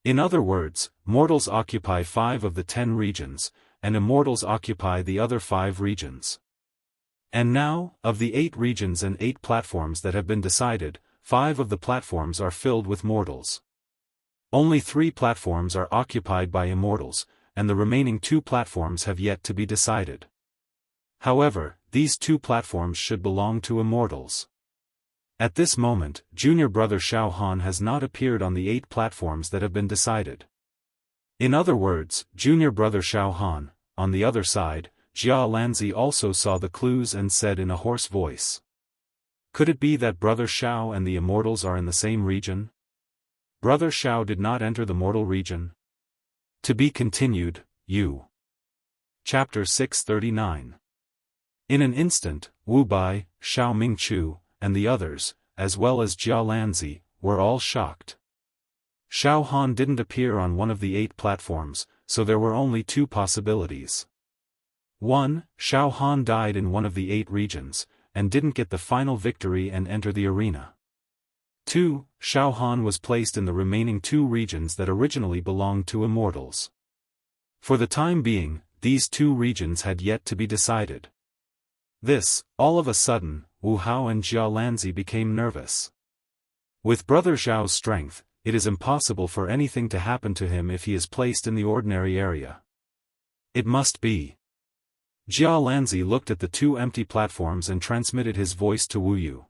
In other words, mortals occupy 5 of the 10 regions, and immortals occupy the other 5 regions. And now, of the 8 regions and 8 platforms that have been decided, 5 of the platforms are filled with mortals. Only 3 platforms are occupied by immortals, and the remaining 2 platforms have yet to be decided. However, these 2 platforms should belong to immortals. At this moment, junior brother Xiaofan has not appeared on the 8 platforms that have been decided. In other words, junior brother Xiaofan, on the other side, Jia Lanzi also saw the clues and said in a hoarse voice. Could it be that Brother Xiao and the immortals are in the same region? Brother Xiao did not enter the mortal region. To be continued, U. Chapter 639. In an instant, Wu Bai, Xiao Mingchu, and the others, as well as Jia Lanzi, were all shocked. Xiaofan didn't appear on one of the 8 platforms, so there were only 2 possibilities. 1. Xiaofan died in one of the 8 regions, and didn't get the final victory and enter the arena. 2. Xiaofan was placed in the remaining 2 regions that originally belonged to immortals. For the time being, these 2 regions had yet to be decided. This, all of a sudden, Wu Hao and Jia Lanzi became nervous. With Brother Zhao's strength, it is impossible for anything to happen to him if he is placed in the ordinary area. It must be. Jia Lanzi looked at the two empty platforms and transmitted his voice to Wu Yu.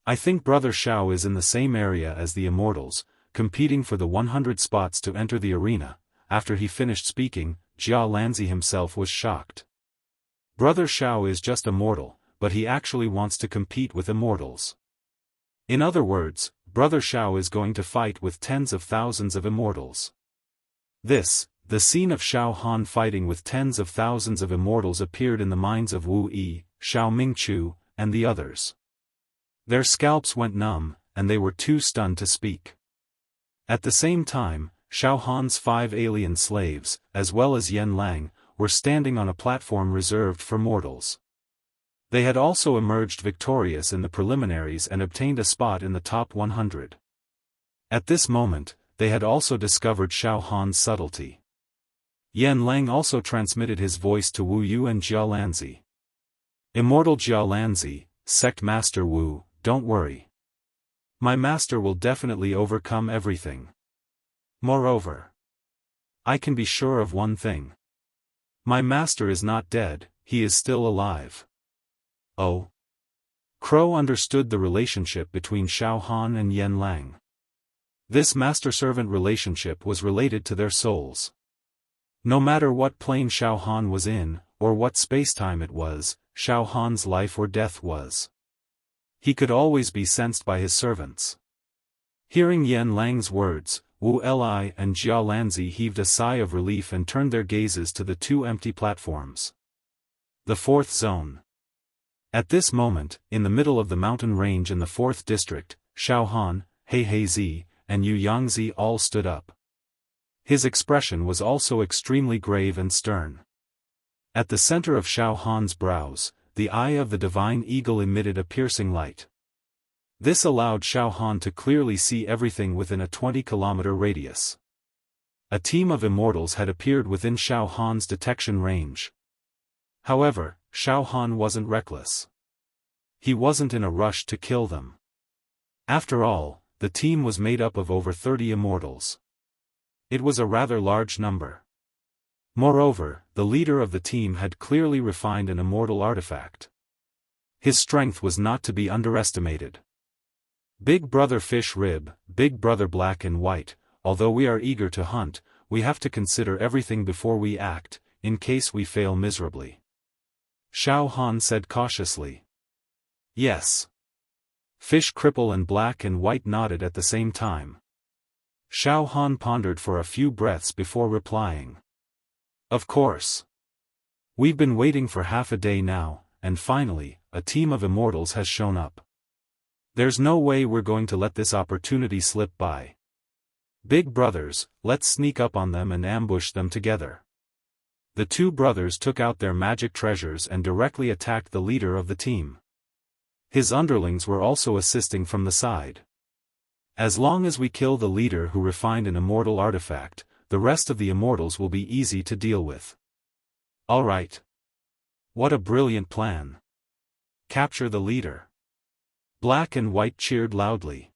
I think Brother Xiao is in the same area as the Immortals, competing for the 100 spots to enter the arena. After he finished speaking, Jia Lanzi himself was shocked. Brother Xiao is just a mortal, but he actually wants to compete with Immortals. In other words, Brother Xiao is going to fight with tens of thousands of Immortals. The scene of Xiaofan fighting with tens of thousands of Immortals appeared in the minds of Wu Yi, Xiao Mingchu, and the others. Their scalps went numb, and they were too stunned to speak. At the same time, Xiaohan's 5 alien slaves, as well as Yen Lang, were standing on a platform reserved for mortals. They had also emerged victorious in the preliminaries and obtained a spot in the top 100. At this moment, they had also discovered Xiaohan's subtlety. Yen Lang also transmitted his voice to Wu Yu and Jia Lanzi. Immortal Jia Lanzi, Sect Master Wu, don't worry. My master will definitely overcome everything. Moreover, I can be sure of one thing. My master is not dead, he is still alive. Oh. Crow understood the relationship between Xiaohan and Yen Lang. This master-servant relationship was related to their souls. No matter what plane Xiaohan was in, or what spacetime it was, Xiaohan's life or death was. He could always be sensed by his servants. Hearing Yen Lang's words, Wu Li and Jia Lanzi heaved a sigh of relief and turned their gazes to the two empty platforms. The fourth zone. At this moment, in the middle of the mountain range in the 4th district, Xiaohan, He Zi, and Yu Yangzi all stood up. His expression was also extremely grave and stern. At the center of Xiaohan's brows, the eye of the divine eagle emitted a piercing light. This allowed Xiaohan to clearly see everything within a 20-kilometer radius. A team of Immortals had appeared within Xiaohan's detection range. However, Xiaohan wasn't reckless. He wasn't in a rush to kill them. After all, the team was made up of over 30 Immortals. It was a rather large number. Moreover, the leader of the team had clearly refined an immortal artifact. His strength was not to be underestimated. Big Brother Fish Rib, Big Brother Black and White, although we are eager to hunt, we have to consider everything before we act, in case we fail miserably. Xiaohan said cautiously. Yes. Fish Cripple and Black and White nodded at the same time. Xiaohan pondered for a few breaths before replying. Of course. We've been waiting for half a day now, and finally, a team of Immortals has shown up. There's no way we're going to let this opportunity slip by. Big brothers, let's sneak up on them and ambush them together. The two brothers took out their magic treasures and directly attacked the leader of the team. His underlings were also assisting from the side. As long as we kill the leader who refined an immortal artifact, the rest of the Immortals will be easy to deal with. Alright. What a brilliant plan. Capture the leader. Black and White cheered loudly.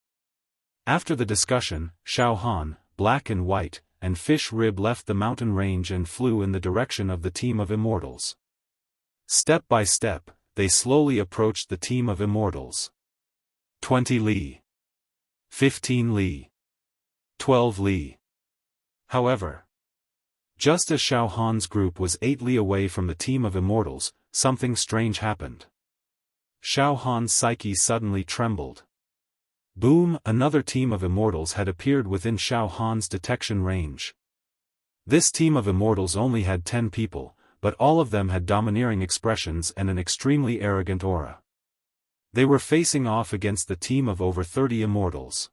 After the discussion, Xiaohan, Black and White, and Fish Rib left the mountain range and flew in the direction of the team of Immortals. Step by step, they slowly approached the team of Immortals. 20 li. 15 li. 12 li. However, just as Xiaohan's group was 8 li away from the team of Immortals, something strange happened. Xiaohan's psyche suddenly trembled. Boom! Another team of Immortals had appeared within Xiaohan's detection range. This team of Immortals only had 10 people, but all of them had domineering expressions and an extremely arrogant aura. They were facing off against the team of over 30 Immortals.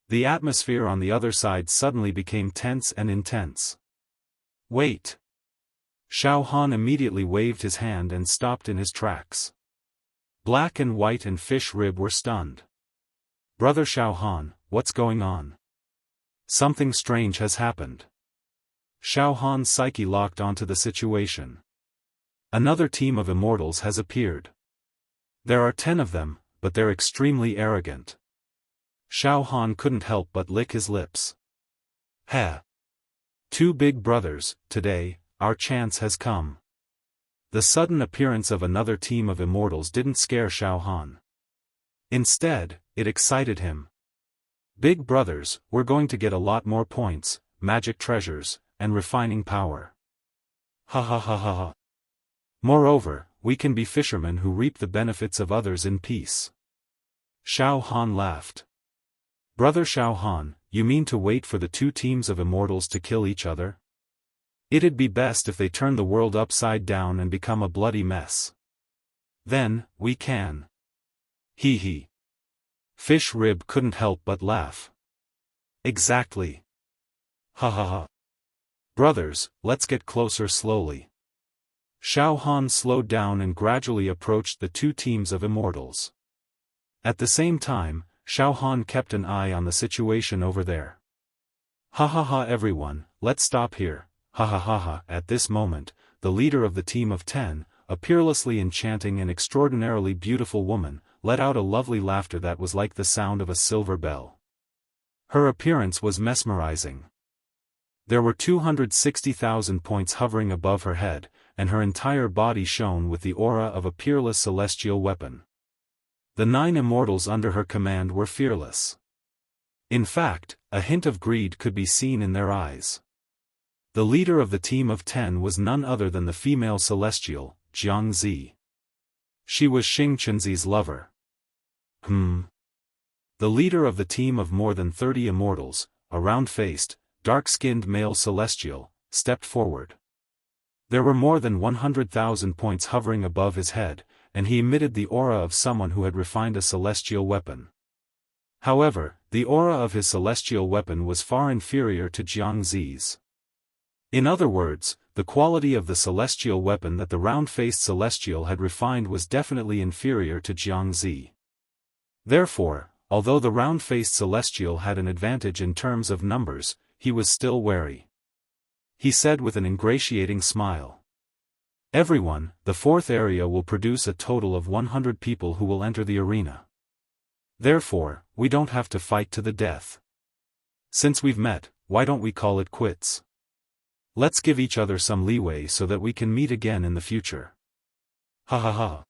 The atmosphere on the other side suddenly became tense and intense. Wait! Xiaohan immediately waved his hand and stopped in his tracks. Black and White and Fish Rib were stunned. Brother Xiaohan, what's going on? Something strange has happened. Xiaohan's psyche locked onto the situation. Another team of Immortals has appeared. There are 10 of them, but they're extremely arrogant. Xiaofan couldn't help but lick his lips. Heh. 2 big brothers, today, our chance has come. The sudden appearance of another team of immortals didn't scare Xiaofan. Instead, it excited him. Big brothers, we're going to get a lot more points, magic treasures, and refining power. Ha ha ha ha ha. Moreover, we can be fishermen who reap the benefits of others in peace. Xiaofan laughed. Brother Xiaofan, you mean to wait for the 2 teams of immortals to kill each other? It'd be best if they turn the world upside down and become a bloody mess. Then, we can. Hee hee. Fish Rib couldn't help but laugh. Exactly. Ha ha ha. Brothers, let's get closer slowly. Xiaofan slowed down and gradually approached the 2 teams of immortals. At the same time, Xiaofan kept an eye on the situation over there. Ha ha ha everyone, let's stop here, ha ha ha ha. At this moment, the leader of the team of 10, a peerlessly enchanting and extraordinarily beautiful woman, let out a lovely laughter that was like the sound of a silver bell. Her appearance was mesmerizing. There were 260,000 points hovering above her head, and her entire body shone with the aura of a peerless celestial weapon. The 9 immortals under her command were fearless. In fact, a hint of greed could be seen in their eyes. The leader of the team of 10 was none other than the female celestial, Jiangzi. She was Xing Chenzi's lover. The leader of the team of more than 30 immortals, a round-faced, dark-skinned male celestial, stepped forward. There were more than 100,000 points hovering above his head, and he emitted the aura of someone who had refined a celestial weapon. However, the aura of his celestial weapon was far inferior to Jiangzi's. In other words, the quality of the celestial weapon that the round-faced celestial had refined was definitely inferior to Jiangzi. Therefore, although the round-faced celestial had an advantage in terms of numbers, he was still wary. He said with an ingratiating smile. Everyone, the 4th area will produce a total of 100 people who will enter the arena. Therefore, we don't have to fight to the death. Since we've met, why don't we call it quits? Let's give each other some leeway so that we can meet again in the future. Ha ha ha.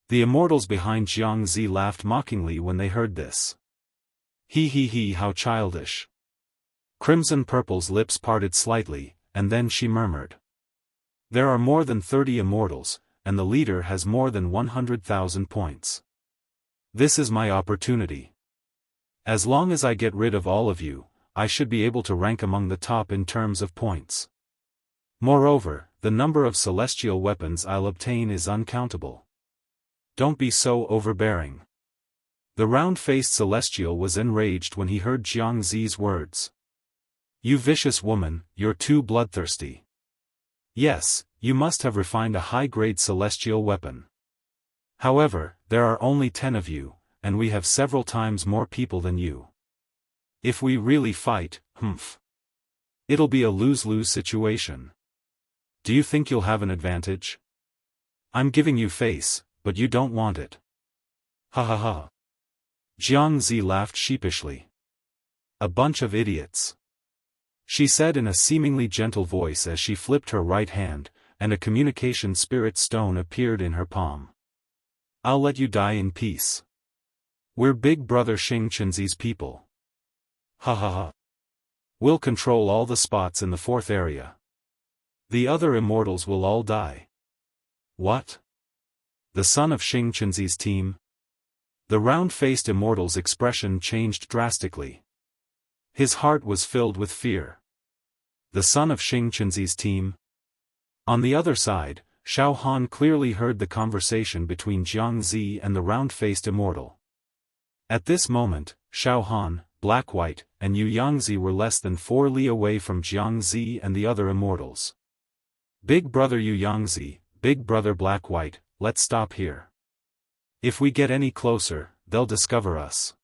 The immortals behind Jiangzi laughed mockingly when they heard this. Hee hee hee, how childish. Crimson Purple's lips parted slightly, and then she murmured. There are more than 30 immortals, and the leader has more than 100,000 points. This is my opportunity. As long as I get rid of all of you, I should be able to rank among the top in terms of points. Moreover, the number of celestial weapons I'll obtain is uncountable. Don't be so overbearing. The round-faced celestial was enraged when he heard Jiangzi's words. You vicious woman, you're too bloodthirsty. Yes, you must have refined a high-grade celestial weapon. However, there are only 10 of you, and we have several times more people than you. If we really fight, it'll be a lose-lose situation. Do you think you'll have an advantage? I'm giving you face, but you don't want it. Ha ha ha. Jiangzi laughed sheepishly. A bunch of idiots. She said in a seemingly gentle voice as she flipped her right hand, and a communication spirit stone appeared in her palm. I'll let you die in peace. We're Big Brother Xing Chenzi's people. Ha ha ha. We'll control all the spots in the 4th area. The other immortals will all die. What? The son of Xing Chenzi's team? The round-faced immortal's expression changed drastically. His heart was filled with fear. The son of Xing Chenzi's team? On the other side, Xiaofan clearly heard the conversation between Jiangzi and the round-faced immortal. At this moment, Xiaofan, Black-White, and Yu Yangzi were less than 4 li away from Jiangzi and the other immortals. Big Brother Yu Yangzi, Big Brother Black-White, let's stop here. If we get any closer, they'll discover us.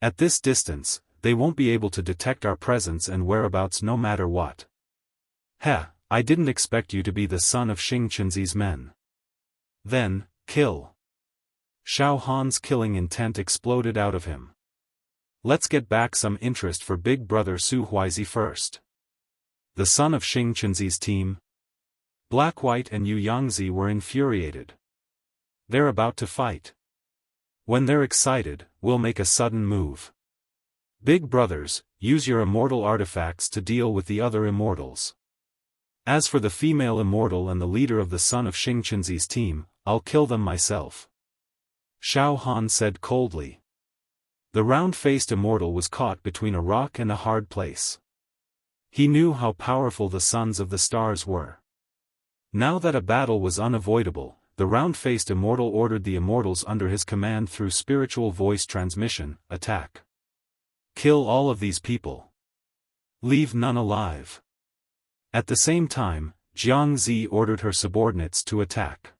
At this distance, they won't be able to detect our presence and whereabouts no matter what. Heh, I didn't expect you to be the son of Xing Chenzi's men. Then, kill. Xiaofan's killing intent exploded out of him. Let's get back some interest for big brother Su Huizi first. The son of Xing Qinzi's team. Black White and Yu Yangzi were infuriated. They're about to fight. When they're excited, we'll make a sudden move. Big brothers, use your immortal artifacts to deal with the other immortals. As for the female immortal and the leader of the son of Xing Qinzi's team, I'll kill them myself. Xiaofan said coldly. The round-faced immortal was caught between a rock and a hard place. He knew how powerful the sons of the stars were. Now that a battle was unavoidable, the round-faced immortal ordered the immortals under his command through spiritual voice transmission, attack. Kill all of these people. Leave none alive. At the same time, Jiangzi ordered her subordinates to attack.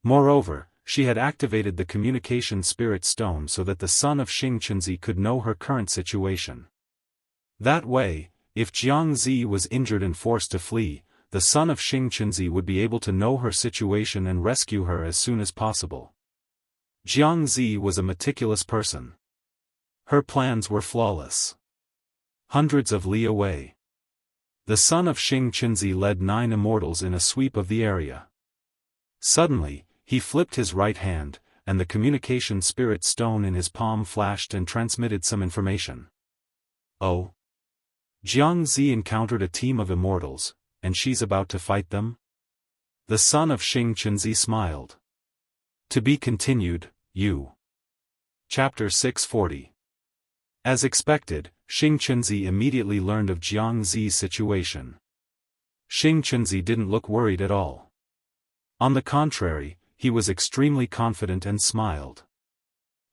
Moreover, she had activated the communication spirit stone so that the son of Xing Qinzi could know her current situation. That way, if Jiangzi was injured and forced to flee, the son of Xing Qinzi would be able to know her situation and rescue her as soon as possible. Jiangzi was a meticulous person. Her plans were flawless. Hundreds of li away. The son of Xing Qinzi led 9 immortals in a sweep of the area. Suddenly, he flipped his right hand, and the communication spirit stone in his palm flashed and transmitted some information. Oh! Jiangzi encountered a team of immortals, and she's about to fight them? The son of Xing Qinzi smiled. To be continued, Yu. Chapter 640. As expected, Xing Qinzi immediately learned of Jiangzi's situation. Xing Qinzi didn't look worried at all. On the contrary, he was extremely confident and smiled.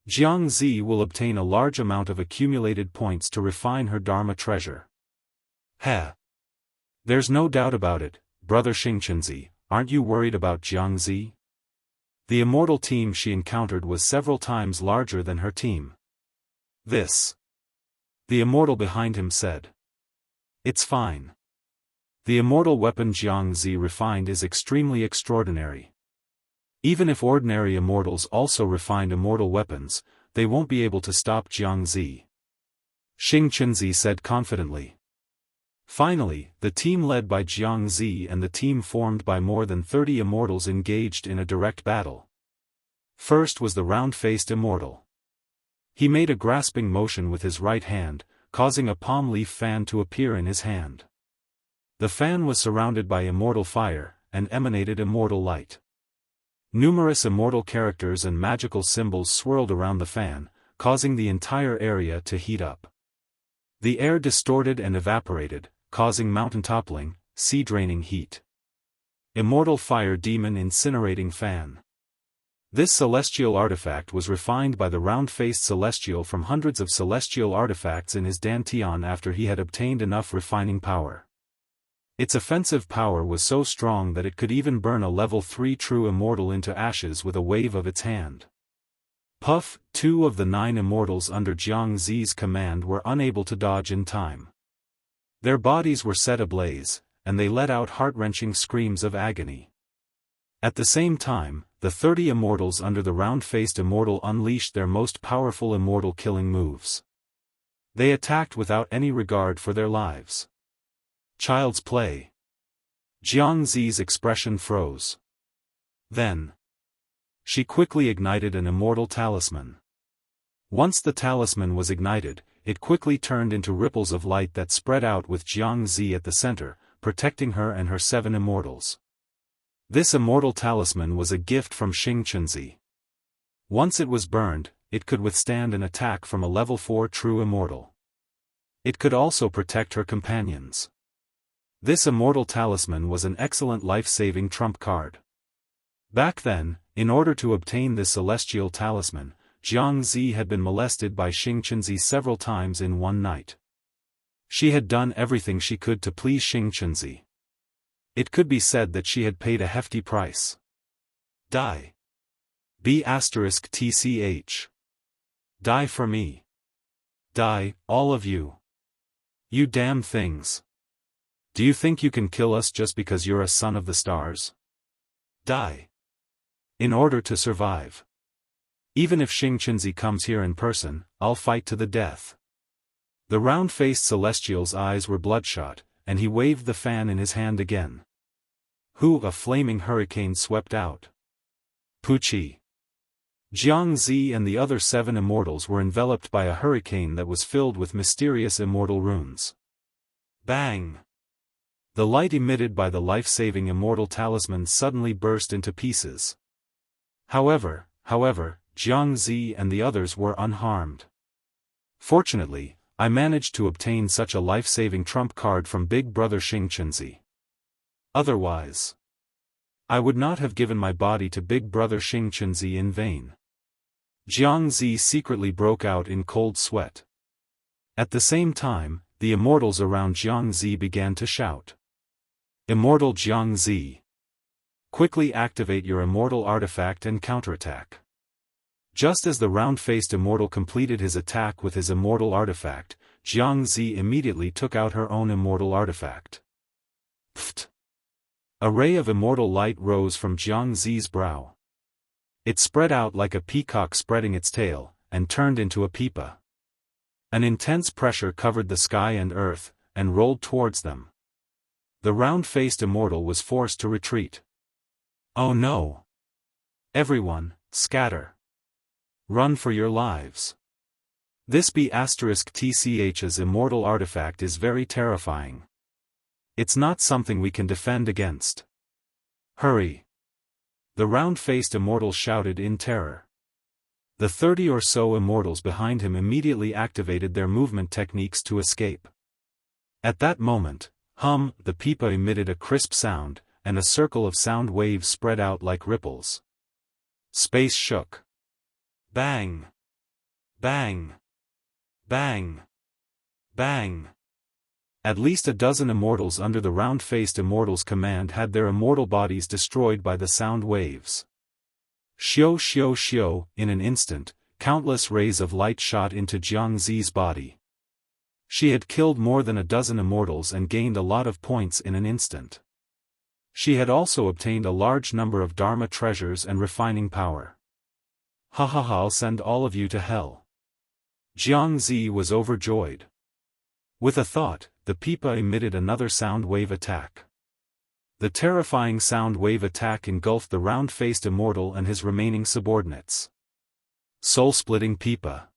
Jiangzi will obtain a large amount of accumulated points to refine her Dharma treasure. Heh. There's no doubt about it, brother Xing Qinzi, aren't you worried about Jiangzi? The immortal team she encountered was several times larger than her team. This. The immortal behind him said. It's fine. The immortal weapon Jiangzi refined is extremely extraordinary. Even if ordinary immortals also refined immortal weapons, they won't be able to stop Jiangzi. Xing Qinzi said confidently. Finally, the team led by Jiangzi and the team formed by more than 30 immortals engaged in a direct battle. First was the round-faced immortal. He made a grasping motion with his right hand, causing a palm leaf fan to appear in his hand. The fan was surrounded by immortal fire, and emanated immortal light. Numerous immortal characters and magical symbols swirled around the fan, causing the entire area to heat up. The air distorted and evaporated, causing mountain toppling, sea-draining heat. Immortal fire demon incinerating fan. This celestial artifact was refined by the round-faced celestial from hundreds of celestial artifacts in his dantian after he had obtained enough refining power. Its offensive power was so strong that it could even burn a level 3 true immortal into ashes with a wave of its hand. Puff, 2 of the 9 immortals under Jiangzi's command were unable to dodge in time. Their bodies were set ablaze, and they let out heart-wrenching screams of agony. At the same time, the 30 immortals under the round-faced immortal unleashed their most powerful immortal killing moves. They attacked without any regard for their lives. Child's play. Jiangzi's expression froze. Then, she quickly ignited an immortal talisman. Once the talisman was ignited, it quickly turned into ripples of light that spread out with Jiangzi at the center, protecting her and her 7 immortals. This immortal talisman was a gift from Xing Qinzi. Once it was burned, it could withstand an attack from a level 4 true immortal. It could also protect her companions. This immortal talisman was an excellent life-saving trump card. Back then, in order to obtain this celestial talisman, Jiangzi had been molested by Xing Qinzi several times in one night. She had done everything she could to please Xing Qinzi. It could be said that she had paid a hefty price. Die. B*TCH. Die for me. Die, all of you. You damn things. Do you think you can kill us just because you're a son of the stars? Die. In order to survive. Even if Xingqunzi comes here in person, I'll fight to the death. The round-faced celestial's eyes were bloodshot, and he waved the fan in his hand again. A flaming hurricane swept out. Puchi. Jiangzi and the other 7 immortals were enveloped by a hurricane that was filled with mysterious immortal runes. Bang! The light emitted by the life-saving immortal talisman suddenly burst into pieces. However, Jiangzi and the others were unharmed. Fortunately, I managed to obtain such a life-saving trump card from Big Brother Xingqunzi. Otherwise, I would not have given my body to Big Brother Xingqunzi in vain. Jiangzi secretly broke out in cold sweat. At the same time, the immortals around Jiangzi began to shout. Immortal Jiangzi! Quickly activate your immortal artifact and counterattack. Just as the round-faced immortal completed his attack with his immortal artifact, Jiangzi immediately took out her own immortal artifact. Pfft! A ray of immortal light rose from Jiangzi's brow. It spread out like a peacock spreading its tail, and turned into a pipa. An intense pressure covered the sky and earth, and rolled towards them. The round-faced immortal was forced to retreat. Oh no! Everyone, scatter! Run for your lives! This B***TCH's immortal artifact is very terrifying. It's not something we can defend against. Hurry! The round-faced immortal shouted in terror. The 30 or so immortals behind him immediately activated their movement techniques to escape. At that moment, the pipa emitted a crisp sound, and a circle of sound waves spread out like ripples. Space shook. Bang! Bang! Bang! Bang! At least a dozen immortals under the round-faced immortal's command had their immortal bodies destroyed by the sound waves. Xiao, in an instant, countless rays of light shot into Jiangzi's body. She had killed more than a dozen immortals and gained a lot of points in an instant. She had also obtained a large number of Dharma treasures and refining power. I'll send all of you to hell. Jiangzi was overjoyed. With a thought, the pipa emitted another sound wave attack. The terrifying sound wave attack engulfed the round-faced immortal and his remaining subordinates. Soul-splitting pipa.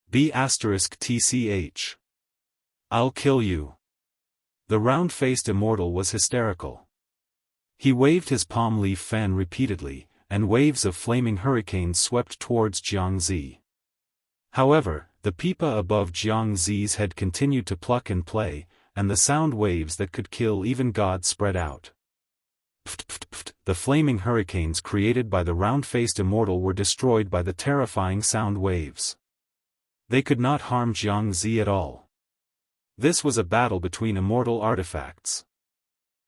B***TCH. I'll kill you. The round-faced immortal was hysterical. He waved his palm leaf fan repeatedly, and waves of flaming hurricanes swept towards Jiangzi. However, the pipa above Jiangzi's head continued to pluck and play, and the sound waves that could kill even God spread out. The flaming hurricanes created by the round-faced immortal were destroyed by the terrifying sound waves. They could not harm Jiangzi at all. This was a battle between immortal artifacts.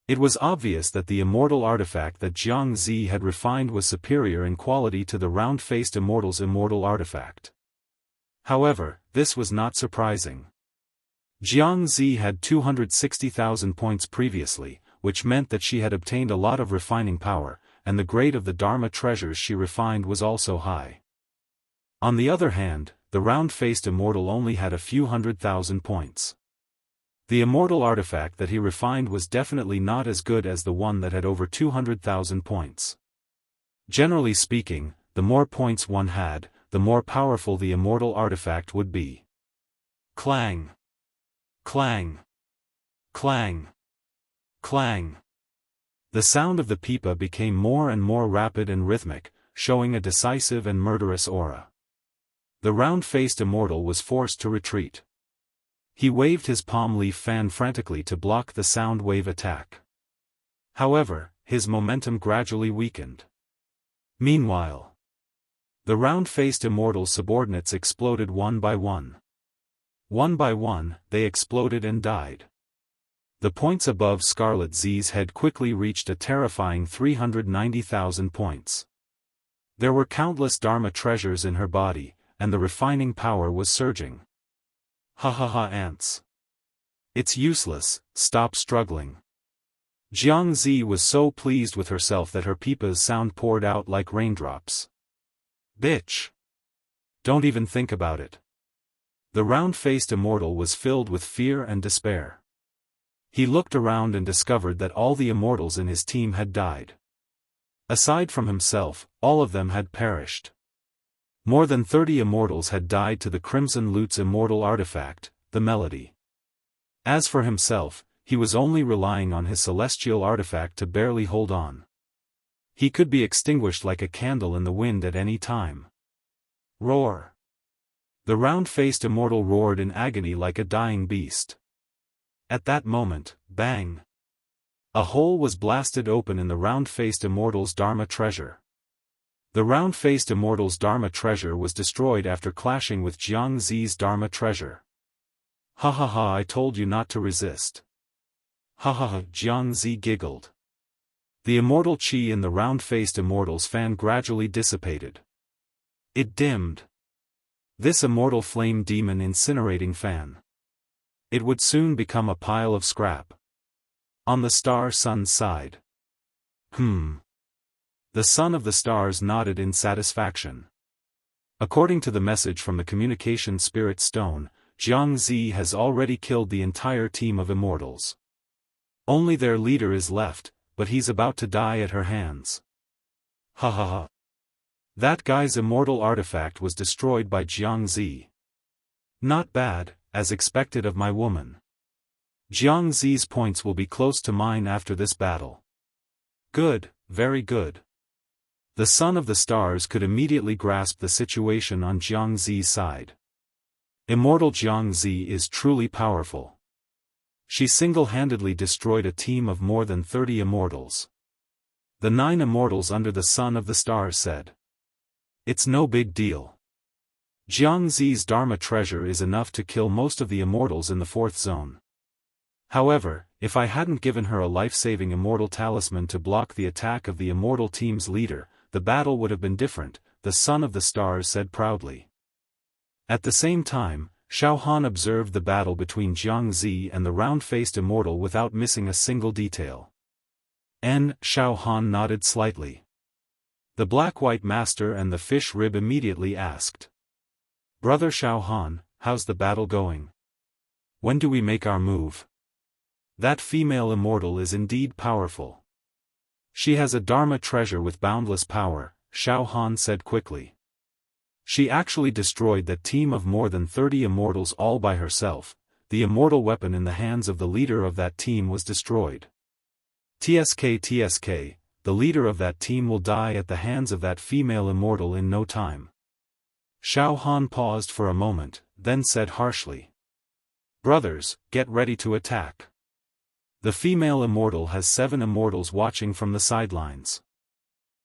It was obvious that the immortal artifact that Jiangzi had refined was superior in quality to the round-faced immortal's immortal artifact. However, this was not surprising. Jiangzi had 260,000 points previously, which meant that she had obtained a lot of refining power, and the grade of the Dharma treasures she refined was also high. On the other hand, the round-faced immortal only had a few 100,000 points. The immortal artifact that he refined was definitely not as good as the one that had over 200,000 points. Generally speaking, the more points one had, the more powerful the immortal artifact would be. Clang! Clang! Clang! Clang! The sound of the pipa became more and more rapid and rhythmic, showing a decisive and murderous aura. The round-faced immortal was forced to retreat. He waved his palm leaf fan frantically to block the sound wave attack. However, his momentum gradually weakened. Meanwhile, the round-faced immortal's subordinates exploded one by one. One by one, they exploded and died. The points above Scarlet Z's head quickly reached a terrifying 390,000 points. There were countless Dharma treasures in her body, and the refining power was surging. Ants. It's useless, stop struggling. Jiangzi was so pleased with herself that her pipa's sound poured out like raindrops. Bitch. Don't even think about it. The round-faced immortal was filled with fear and despair. He looked around and discovered that all the immortals in his team had died. Aside from himself, all of them had perished. More than 30 immortals had died to the Crimson Lute's immortal artifact, the melody. As for himself, he was only relying on his celestial artifact to barely hold on. He could be extinguished like a candle in the wind at any time. Roar! The round-faced immortal roared in agony like a dying beast. At that moment, bang! A hole was blasted open in the round-faced immortal's Dharma treasure. The round-faced immortal's Dharma treasure was destroyed after clashing with Jiang Zi's Dharma treasure. Ha ha ha, I told you not to resist. Ha ha ha, Jiang Zi giggled. The immortal chi in the round-faced immortal's fan gradually dissipated. It dimmed. This immortal flame demon incinerating fan. It would soon become a pile of scrap. On the star-sun's side. The son of the stars nodded in satisfaction. According to the message from the communication spirit stone, Jiang Zi has already killed the entire team of immortals. Only their leader is left, but he's about to die at her hands. Ha ha ha. That guy's immortal artifact was destroyed by Jiang Zi. Not bad, as expected of my woman. Jiang Zi's points will be close to mine after this battle. Good, very good. The son of the stars could immediately grasp the situation on Jiang Zi's side. Immortal Jiang Zi is truly powerful. She single-handedly destroyed a team of more than 30 immortals. The 9 immortals under the son of the stars said. It's no big deal. Jiang Zi's Dharma treasure is enough to kill most of the immortals in the 4th zone. However, if I hadn't given her a life-saving immortal talisman to block the attack of the immortal team's leader, the battle would have been different, the son of the stars said proudly. At the same time, Xiaofan observed the battle between Jiang Zi and the round-faced immortal without missing a single detail. Xiaofan nodded slightly. The black-white master and the fish rib immediately asked. Brother Xiaofan, how's the battle going? When do we make our move? That female immortal is indeed powerful. She has a Dharma treasure with boundless power, Xiaofan said quickly. She actually destroyed that team of more than 30 immortals all by herself. The immortal weapon in the hands of the leader of that team was destroyed. TSK, the leader of that team will die at the hands of that female immortal in no time. Xiaofan paused for a moment, then said harshly. Brothers, get ready to attack. The female immortal has 7 immortals watching from the sidelines.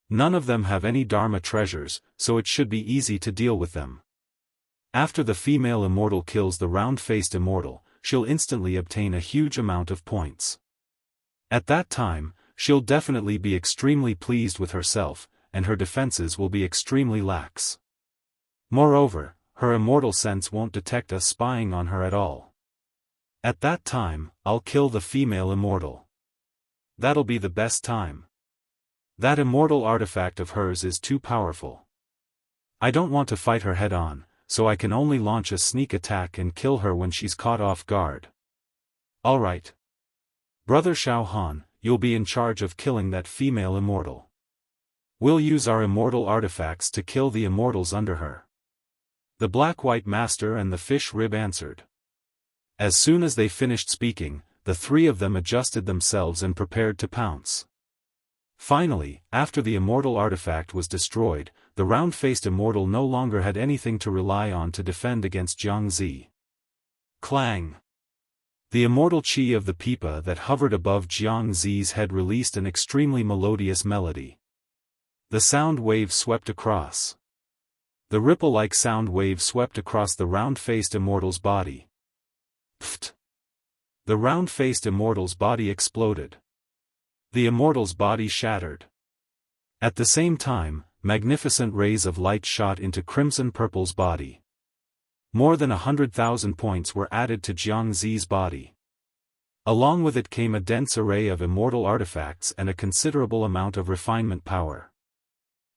None of them have any Dharma treasures, so it should be easy to deal with them. After the female immortal kills the round-faced immortal, she'll instantly obtain a huge amount of points. At that time, she'll definitely be extremely pleased with herself, and her defenses will be extremely lax. Moreover, her immortal sense won't detect us spying on her at all. At that time, I'll kill the female immortal. That'll be the best time. That immortal artifact of hers is too powerful. I don't want to fight her head-on, so I can only launch a sneak attack and kill her when she's caught off guard. Alright. Brother Xiaofan, you'll be in charge of killing that female immortal. We'll use our immortal artifacts to kill the immortals under her. The black-white master and the fish rib answered. As soon as they finished speaking, the 3 of them adjusted themselves and prepared to pounce. Finally, after the immortal artifact was destroyed, the round-faced immortal no longer had anything to rely on to defend against Jiang Zi. Clang! The immortal chi of the pipa that hovered above Jiang Zi's head released an extremely melodious melody. The sound wave swept across. The ripple-like sound wave swept across the round-faced immortal's body. Pfft! The round-faced immortal's body exploded. The immortal's body shattered. At the same time, magnificent rays of light shot into Crimson Purple's body. More than 100,000 points were added to Jiang Zi's body. Along with it came a dense array of immortal artifacts and a considerable amount of refinement power.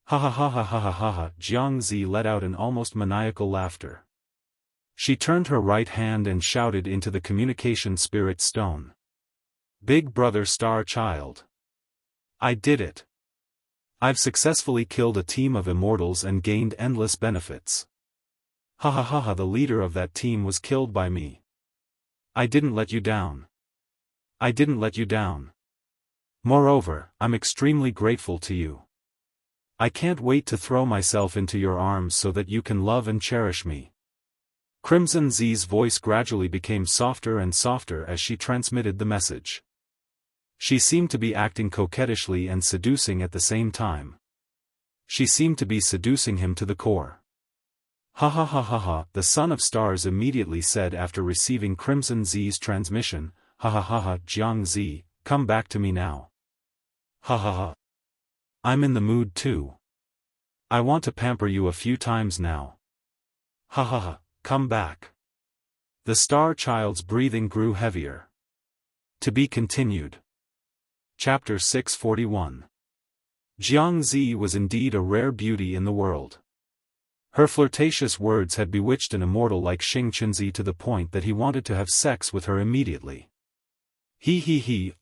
Ha ha ha ha ha ha ha ha. Jiang Zi let out an almost maniacal laughter. She turned her right hand and shouted into the communication spirit stone. Big brother star child. I did it. I've successfully killed a team of immortals and gained endless benefits. Ha ha ha ha. The leader of that team was killed by me. I didn't let you down. I didn't let you down. Moreover, I'm extremely grateful to you. I can't wait to throw myself into your arms so that you can love and cherish me. Crimson Z's voice gradually became softer and softer as she transmitted the message. She seemed to be acting coquettishly and seducing at the same time. She seemed to be seducing him to the core. Ha ha ha ha ha, the Son of Stars immediately said after receiving Crimson Z's transmission. Ha ha ha ha. Jiang Zi, come back to me now. Ha ha ha. I'm in the mood too. I want to pamper you a few times now. Ha ha ha, come back. The Star Child's breathing grew heavier. To be continued. Chapter 641. Jiang Zi was indeed a rare beauty in the world. Her flirtatious words had bewitched an immortal like Xing Qinzi to the point that he wanted to have sex with her immediately.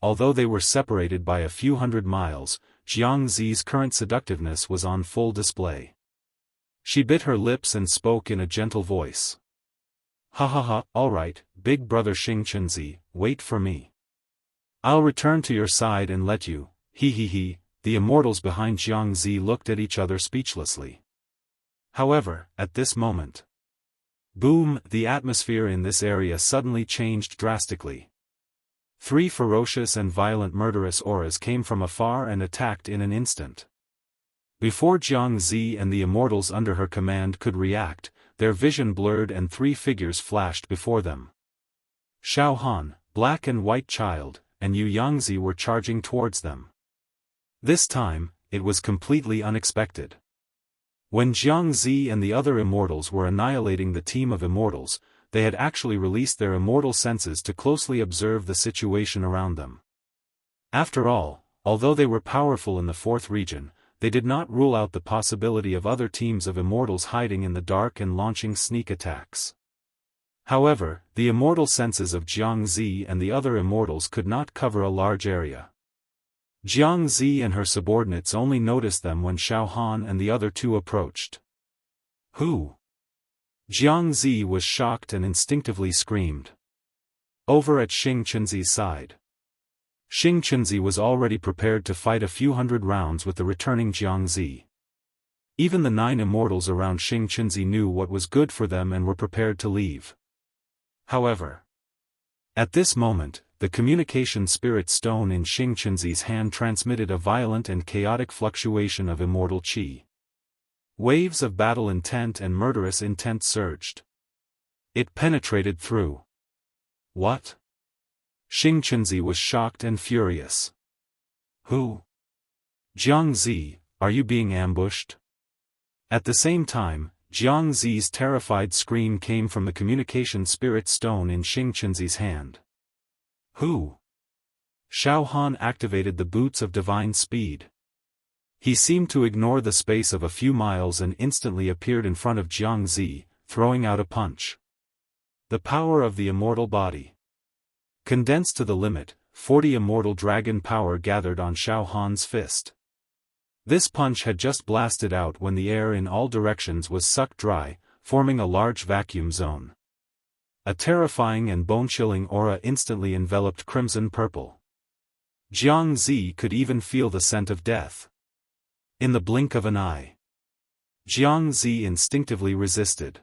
Although they were separated by a few hundred miles, Jiang Zi's current seductiveness was on full display. She bit her lips and spoke in a gentle voice. Ha ha ha, alright, big brother Xing Qinzi, wait for me. I'll return to your side and let you, the immortals behind Jiang Zi looked at each other speechlessly. However, at this moment, boom, the atmosphere in this area suddenly changed drastically. 3 ferocious and violent murderous auras came from afar and attacked in an instant. Before Jiang Zi and the immortals under her command could react, their vision blurred and 3 figures flashed before them. Xiaofan, Black and White Child, and Yu Yangzi were charging towards them. This time, it was completely unexpected. When Jiang Zi and the other immortals were annihilating the team of immortals, they had actually released their immortal senses to closely observe the situation around them. After all, although they were powerful in the 4th region, they did not rule out the possibility of other teams of immortals hiding in the dark and launching sneak attacks. However, the immortal senses of Jiang Zi and the other immortals could not cover a large area. Jiang Zi and her subordinates only noticed them when Xiaofan and the other 2 approached. Who? Jiang Zi was shocked and instinctively screamed. Over at Xing Qinzi's side. Xing Qinzi was already prepared to fight a few hundred rounds with the returning Jiang Zi. Even the 9 immortals around Xing Qinzi knew what was good for them and were prepared to leave. However, at this moment, the communication spirit stone in Xing Qinzi's hand transmitted a violent and chaotic fluctuation of immortal qi. Waves of battle intent and murderous intent surged. It penetrated through. What? Xing Qinzi was shocked and furious. Who? Jiang Zi, are you being ambushed? At the same time, Jiang Zi's terrified scream came from the communication spirit stone in Xing Qinzi's hand. Who? Xiaofan activated the boots of divine speed. He seemed to ignore the space of a few miles and instantly appeared in front of Jiang Zi, throwing out a punch. The power of the immortal body. Condensed to the limit, 40 immortal dragon power gathered on Xiaofan's fist. This punch had just blasted out when the air in all directions was sucked dry, forming a large vacuum zone. A terrifying and bone-chilling aura instantly enveloped crimson purple. Jiang Zi could even feel the scent of death. In the blink of an eye, Jiang Zi instinctively resisted.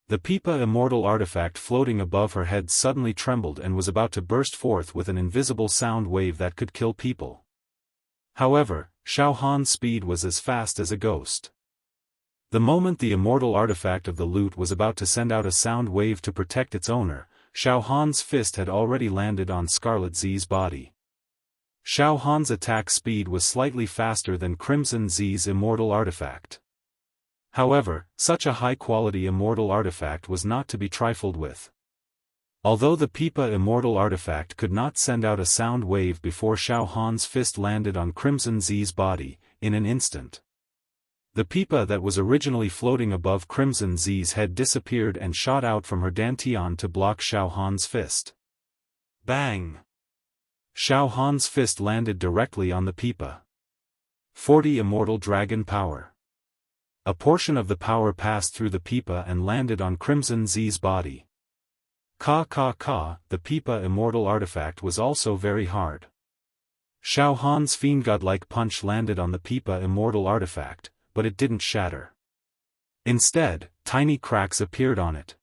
The Pipa immortal artifact floating above her head suddenly trembled and was about to burst forth with an invisible sound wave that could kill people. However, Xiaohan's speed was as fast as a ghost. The moment the immortal artifact of the lute was about to send out a sound wave to protect its owner, Xiaohan's fist had already landed on Scarlet Z's body. Xiaohan's attack speed was slightly faster than Crimson Z's immortal artifact. However, such a high-quality immortal artifact was not to be trifled with. Although the Pipa immortal artifact could not send out a sound wave before Xiaohan's fist landed on Crimson Z's body, in an instant, The pipa that was originally floating above Crimson Z's head disappeared and shot out from her dantian to block Xiaofan's fist. Bang! Xiaofan's fist landed directly on the pipa. 40 Immortal Dragon Power. A portion of the power passed through the pipa and landed on Crimson Z's body. The pipa Immortal artifact was also very hard. Xiaofan's Fiend godlike punch landed on the pipa Immortal artifact, but it didn't shatter. Instead, tiny cracks appeared on it.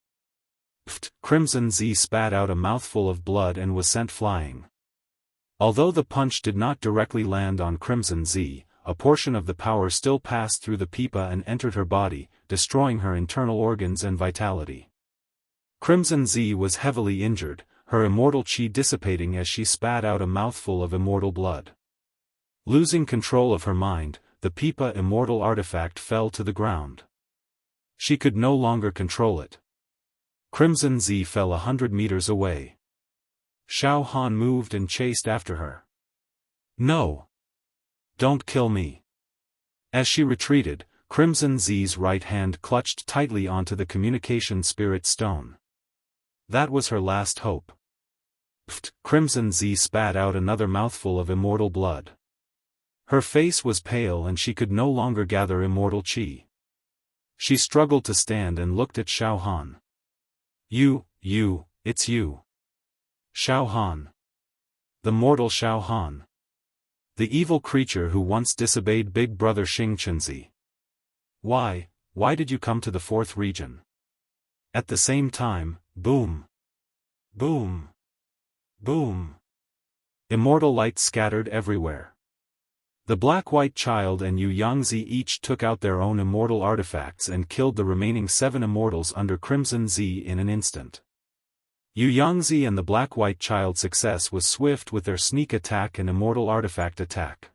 Pfft! Crimson Z spat out a mouthful of blood and was sent flying. Although the punch did not directly land on Crimson Z, a portion of the power still passed through the pipa and entered her body, destroying her internal organs and vitality. Crimson Z was heavily injured, her immortal chi dissipating as she spat out a mouthful of immortal blood. Losing control of her mind, the pipa Immortal artifact fell to the ground. She could no longer control it. Crimson Z fell 100 meters away. Xiaofan moved and chased after her. No! Don't kill me! As she retreated, Crimson Z's right hand clutched tightly onto the communication spirit stone. That was her last hope. Pfft! Crimson Z spat out another mouthful of immortal blood. Her face was pale and she could no longer gather immortal chi. She struggled to stand and looked at Xiaofan. It's you. Xiaofan. The mortal Xiaofan. The evil creature who once disobeyed Big Brother Xingqianzi. Why did you come to the fourth region? At the same time, boom. Boom. Boom. Immortal light scattered everywhere. The Black-White Child and Yu Yangzi each took out their own immortal artifacts and killed the remaining 7 immortals under Crimson Z in an instant. Yu Yangzi and the Black-White Child's success was swift with their sneak attack and immortal artifact attack.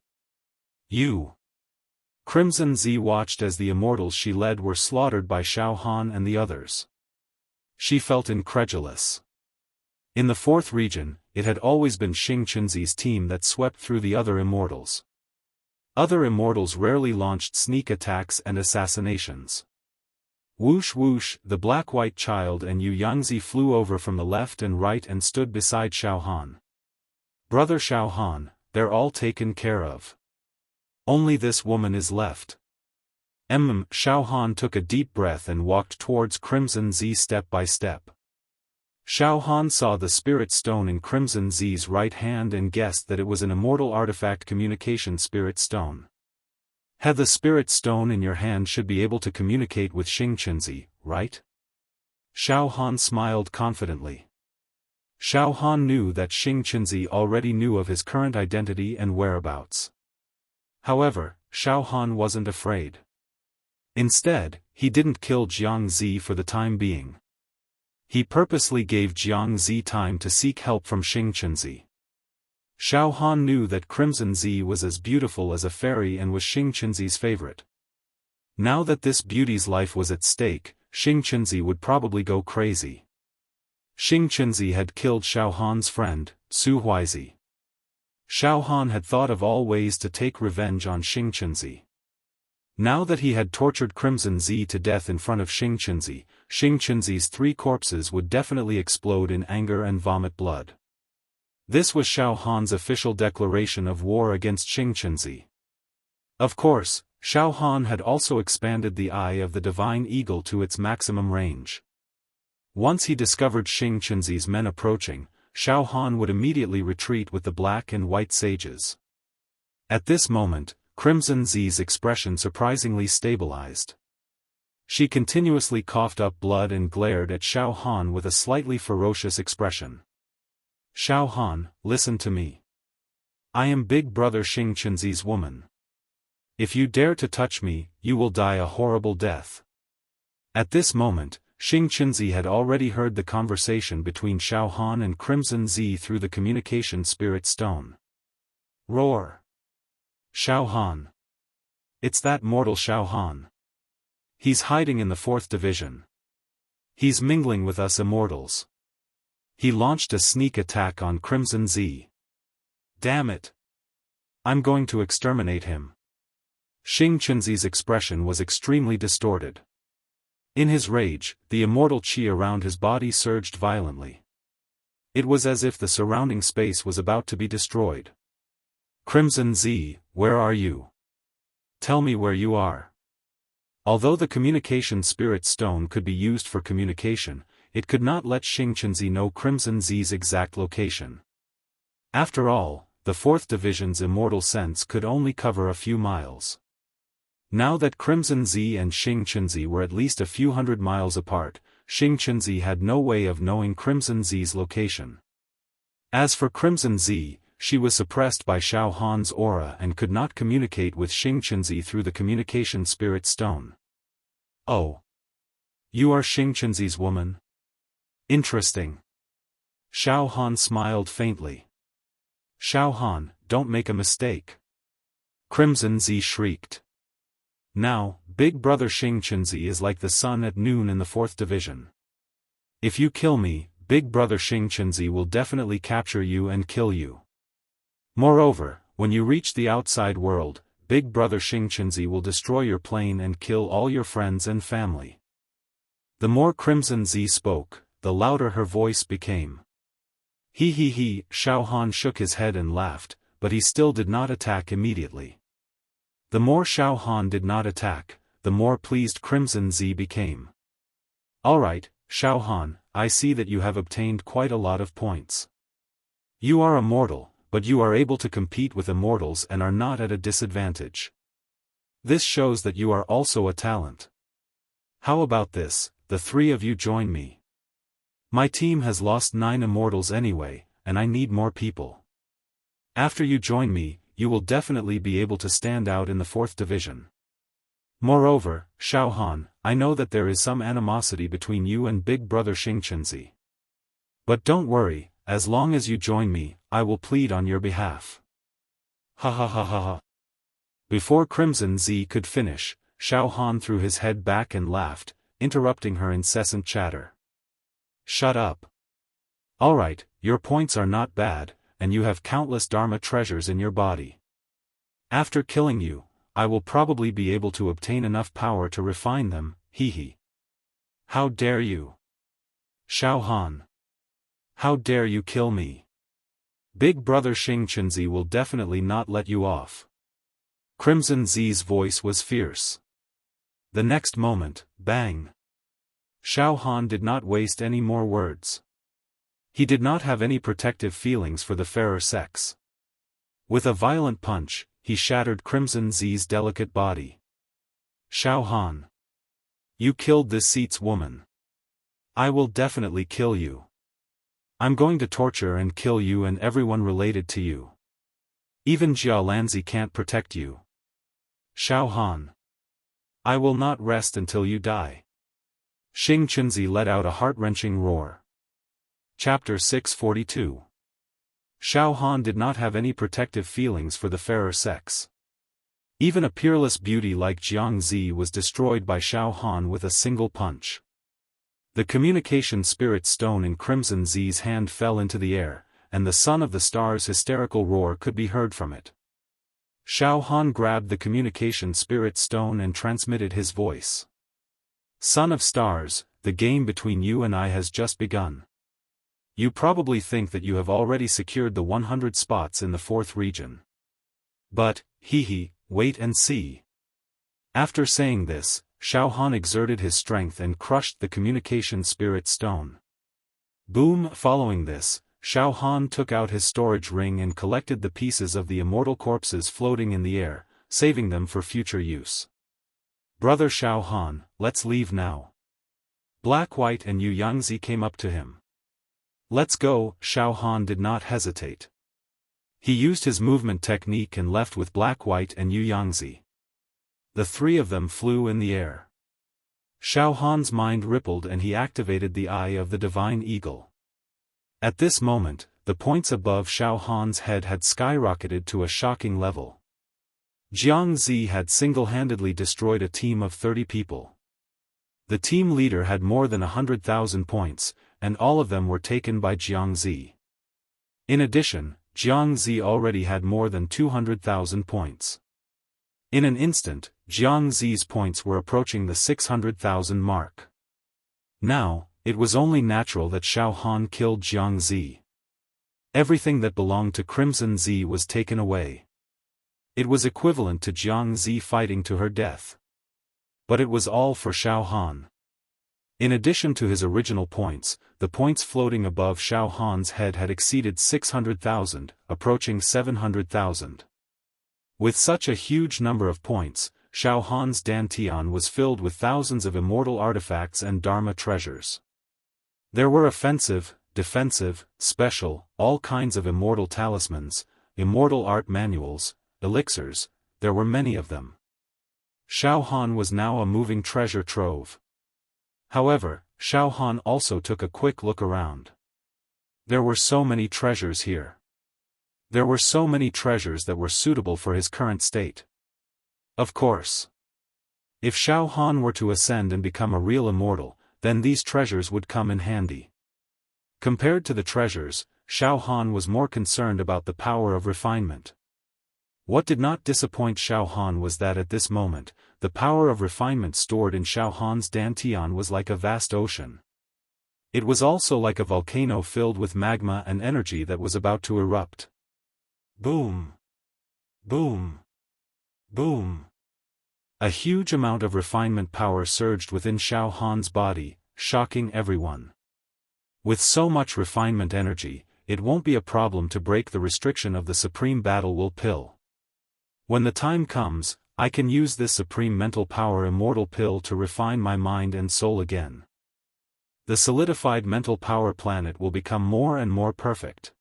Crimson Z watched as the immortals she led were slaughtered by Xiaofan and the others. She felt incredulous. In the fourth region, it had always been Xingqianzi's team that swept through the other immortals. Other immortals rarely launched sneak attacks and assassinations. Whoosh whoosh, the Black-White Child and Yu Yangzi flew over from the left and right and stood beside Xiaofan. Brother Xiaofan, they're all taken care of. Only this woman is left. Xiaofan took a deep breath and walked towards Crimson Z step by step. Xiaofan saw the spirit stone in Crimson Z's right hand and guessed that it was an immortal artifact communication spirit stone. The spirit stone in your hand should be able to communicate with Xingqianzi, right? Xiaofan smiled confidently. Xiaofan knew that Xingqianzi already knew of his current identity and whereabouts. However, Xiaofan wasn't afraid. Instead, he didn't kill Jiang Zi for the time being. He purposely gave Jiang Zi time to seek help from Xingqianzi. Xiaofan knew that Crimson Z was as beautiful as a fairy and was Xingqianzi's favorite. Now that this beauty's life was at stake, Xingqianzi would probably go crazy. Xingqianzi had killed Xiaofan's friend, Su Huizi. Xiaofan had thought of all ways to take revenge on Xingqianzi. Now that he had tortured Crimson Z to death in front of Xingqianzi, Xingqianzi's 3 corpses would definitely explode in anger and vomit blood. This was Xiaofan's official declaration of war against Xingqianzi. Of course, Xiaofan had also expanded the Eye of the Divine Eagle to its maximum range. Once he discovered Xingqianzi's men approaching, Xiaofan would immediately retreat with the black and white sages. At this moment, Crimson Z's expression surprisingly stabilized. She continuously coughed up blood and glared at Xiaofan with a slightly ferocious expression. Xiaofan, listen to me. I am Big Brother Xingqianzi's woman. If you dare to touch me, you will die a horrible death. At this moment, Xingqianzi had already heard the conversation between Xiaofan and Crimson Z through the communication spirit stone. Roar! Xiaofan. It's that mortal Xiaofan. He's hiding in the 4th division. He's mingling with us immortals. He launched a sneak attack on Crimson Z. Damn it! I'm going to exterminate him. Xing Chunzi's expression was extremely distorted. In his rage, the immortal qi around his body surged violently. It was as if the surrounding space was about to be destroyed. Crimson Z, where are you? Tell me where you are. Although the communication spirit stone could be used for communication, it could not let Xing Chunzi know Crimson Z's exact location. After all, the 4th Division's immortal sense could only cover a few miles. Now that Crimson Z and Xing Chunzi were at least a few hundred miles apart, Xing Chunzi had no way of knowing Crimson Z's location. As for Crimson Z, she was suppressed by Xiaofan's aura and could not communicate with Xing Chunzi through the communication spirit stone. Oh. You are Xing Chunzi's woman? Interesting. Xiaofan smiled faintly. Xiaofan, don't make a mistake. Crimson Z shrieked. Now, Big Brother Xing Chunzi is like the sun at noon in the 4th Division. If you kill me, Big Brother Xing Chunzi will definitely capture you and kill you. Moreover, when you reach the outside world, Big Brother Xing Chunzi will destroy your plane and kill all your friends and family. The more Crimson Z spoke, the louder her voice became. He, Xiaofan shook his head and laughed, but he still did not attack immediately. The more Xiaofan did not attack, the more pleased Crimson Z became. Alright, Xiaofan, I see that you have obtained quite a lot of points. You are immortal, but you are able to compete with immortals and are not at a disadvantage. This shows that you are also a talent. How about this, the 3 of you join me. My team has lost 9 immortals anyway, and I need more people. After you join me, you will definitely be able to stand out in the 4th Division. Moreover, Xiaofan, I know that there is some animosity between you and Big Brother Xing Chunzi. But don't worry, as long as you join me, I will plead on your behalf. Ha ha ha ha ha. Before Crimson Z could finish, Xiaofan threw his head back and laughed, interrupting her incessant chatter. Shut up. Alright, your points are not bad, and you have countless Dharma treasures in your body. After killing you, I will probably be able to obtain enough power to refine them, hee. How dare you? Xiaofan. How dare you kill me? Big Brother Xing Chunzi will definitely not let you off. Crimson Z's voice was fierce. The next moment, bang. Xiaofan did not waste any more words. He did not have any protective feelings for the fairer sex. With a violent punch, he shattered Crimson Z's delicate body. Xiaofan. You killed this seat's woman. I will definitely kill you. I'm going to torture and kill you and everyone related to you. Even Jia Lanzi can't protect you. Xiaofan. I will not rest until you die. Xing Chunzi let out a heart-wrenching roar. Chapter 642. Xiaofan did not have any protective feelings for the fairer sex. Even a peerless beauty like Jiangzi was destroyed by Xiaofan with a single punch. The communication spirit stone in Crimson Z's hand fell into the air, and the Son of the Stars' hysterical roar could be heard from it. Xiaofan grabbed the communication spirit stone and transmitted his voice. Son of Stars, the game between you and I has just begun. You probably think that you have already secured the 100 spots in the 4th region. But, wait and see. After saying this, Xiaofan exerted his strength and crushed the communication spirit stone. Boom! Following this, Xiaofan took out his storage ring and collected the pieces of the immortal corpses floating in the air, saving them for future use. Brother Xiaofan, let's leave now. Black White and Yu Yangzi came up to him. Let's go. Xiaofan did not hesitate. He used his movement technique and left with Black White and Yu Yangzi. The 3 of them flew in the air. Xiaofan's mind rippled and he activated the Eye of the Divine Eagle. At this moment, the points above Xiaofan's head had skyrocketed to a shocking level. Jiangzi had single-handedly destroyed a team of 30 people. The team leader had more than 100,000 points, and all of them were taken by Jiangzi. In addition, Jiangzi already had more than 200,000 points. In an instant, Jiang Zi's points were approaching the 600,000 mark. Now, it was only natural that Xiaofan killed Jiang Zi. Everything that belonged to Crimson Zi was taken away. It was equivalent to Jiang Zi fighting to her death. But it was all for Xiaofan. In addition to his original points, the points floating above Xiaofan's head had exceeded 600,000, approaching 700,000. With such a huge number of points, Xiaofan's dantian was filled with thousands of immortal artifacts and dharma treasures. There were offensive, defensive, special, all kinds of immortal talismans, immortal art manuals, elixirs, there were many of them. Xiaofan was now a moving treasure trove. However, Xiaofan also took a quick look around. There were so many treasures here. There were so many treasures that were suitable for his current state. Of course. If Xiaofan were to ascend and become a real immortal, then these treasures would come in handy. Compared to the treasures, Xiaofan was more concerned about the power of refinement. What did not disappoint Xiaofan was that at this moment, the power of refinement stored in Xiaofan's dantian was like a vast ocean. It was also like a volcano filled with magma and energy that was about to erupt. Boom! Boom! Boom! A huge amount of refinement power surged within Xiaofan's body, shocking everyone. With so much refinement energy, it won't be a problem to break the restriction of the Supreme Battle Will Pill. When the time comes, I can use this Supreme Mental Power Immortal Pill to refine my mind and soul again. The solidified mental power planet will become more and more perfect.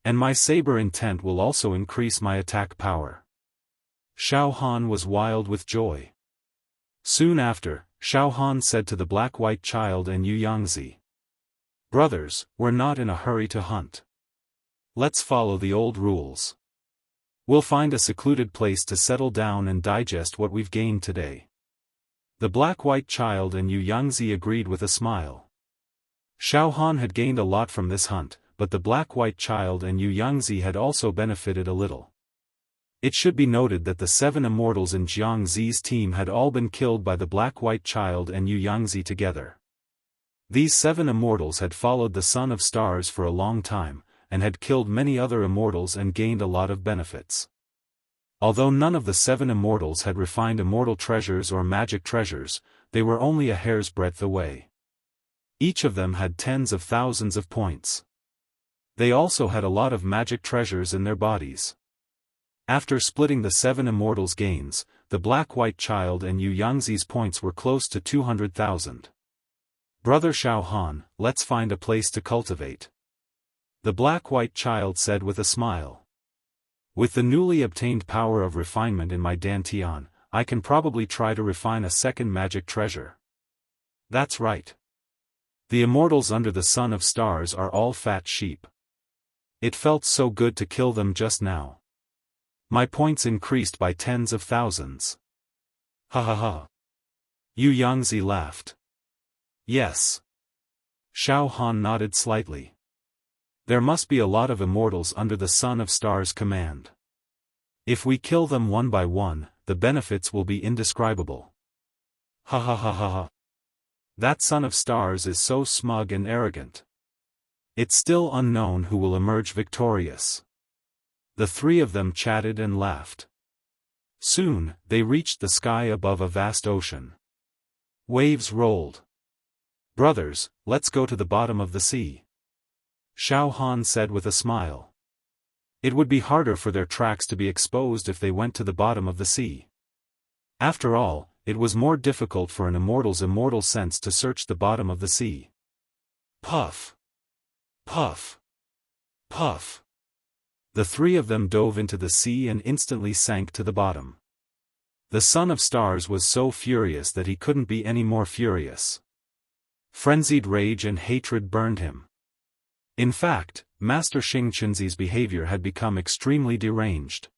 And my saber intent will also increase my attack power. Xiaofan was wild with joy. Soon after, Xiaofan said to the black-white child and Yu Yangzi, "Brothers, we're not in a hurry to hunt. Let's follow the old rules. We'll find a secluded place to settle down and digest what we've gained today." The black-white child and Yu Yangzi agreed with a smile. Xiaofan had gained a lot from this hunt, but the black-white child and Yu Yangzi had also benefited a little. It should be noted that the 7 immortals in Jiang Zi's team had all been killed by the black-white child and Yu Yangzi together. These 7 immortals had followed the Son of Stars for a long time, and had killed many other immortals and gained a lot of benefits. Although none of the 7 immortals had refined immortal treasures or magic treasures, they were only a hair's breadth away. Each of them had tens of thousands of points. They also had a lot of magic treasures in their bodies. After splitting the 7 immortals' gains, the black-white child and Yu Yangzi's points were close to 200,000. "Brother Xiaofan, let's find a place to cultivate," the black-white child said with a smile. "With the newly obtained power of refinement in my dantian, I can probably try to refine a second magic treasure." "That's right. The immortals under the Son of Stars are all fat sheep. It felt so good to kill them just now. My points increased by tens of thousands." "Ha ha ha." Yu Yangzi laughed. "Yes." Xiaofan nodded slightly. "There must be a lot of immortals under the Son of Stars' command. If we kill them one by one, the benefits will be indescribable." "Ha ha ha ha ha. That Son of Stars is so smug and arrogant. It's still unknown who will emerge victorious." The 3 of them chatted and laughed. Soon, they reached the sky above a vast ocean. Waves rolled. "Brothers, let's go to the bottom of the sea," Xiaofan said with a smile. It would be harder for their tracks to be exposed if they went to the bottom of the sea. After all, it was more difficult for an immortal's immortal sense to search the bottom of the sea. Puff! Puff! Puff! The 3 of them dove into the sea and instantly sank to the bottom. The Son of Stars was so furious that he couldn't be any more furious. Frenzied rage and hatred burned him. In fact, Master Xing Chunzi's behavior had become extremely deranged.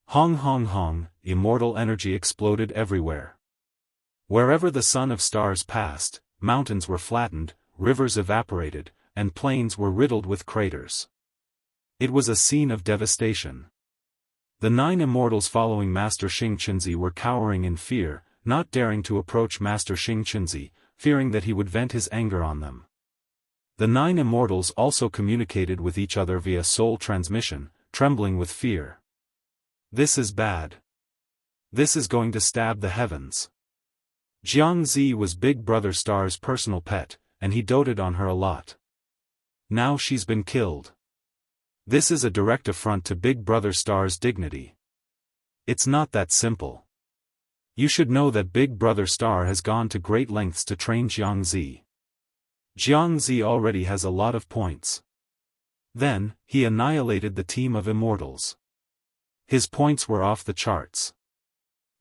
Hong hong hong, immortal energy exploded everywhere. Wherever the Son of Stars passed, mountains were flattened, rivers evaporated, and plains were riddled with craters. It was a scene of devastation. The 9 immortals following Master Xing Qinzi were cowering in fear, not daring to approach Master Xing Qinzi, fearing that he would vent his anger on them. The 9 immortals also communicated with each other via soul transmission, trembling with fear. This is bad. This is going to stab the heavens. Jiangzi was Big Brother Star's personal pet, and he doted on her a lot. Now she's been killed. This is a direct affront to Big Brother Star's dignity. It's not that simple. You should know that Big Brother Star has gone to great lengths to train Jiangzi. Jiangzi already has a lot of points. Then, he annihilated the team of immortals. His points were off the charts.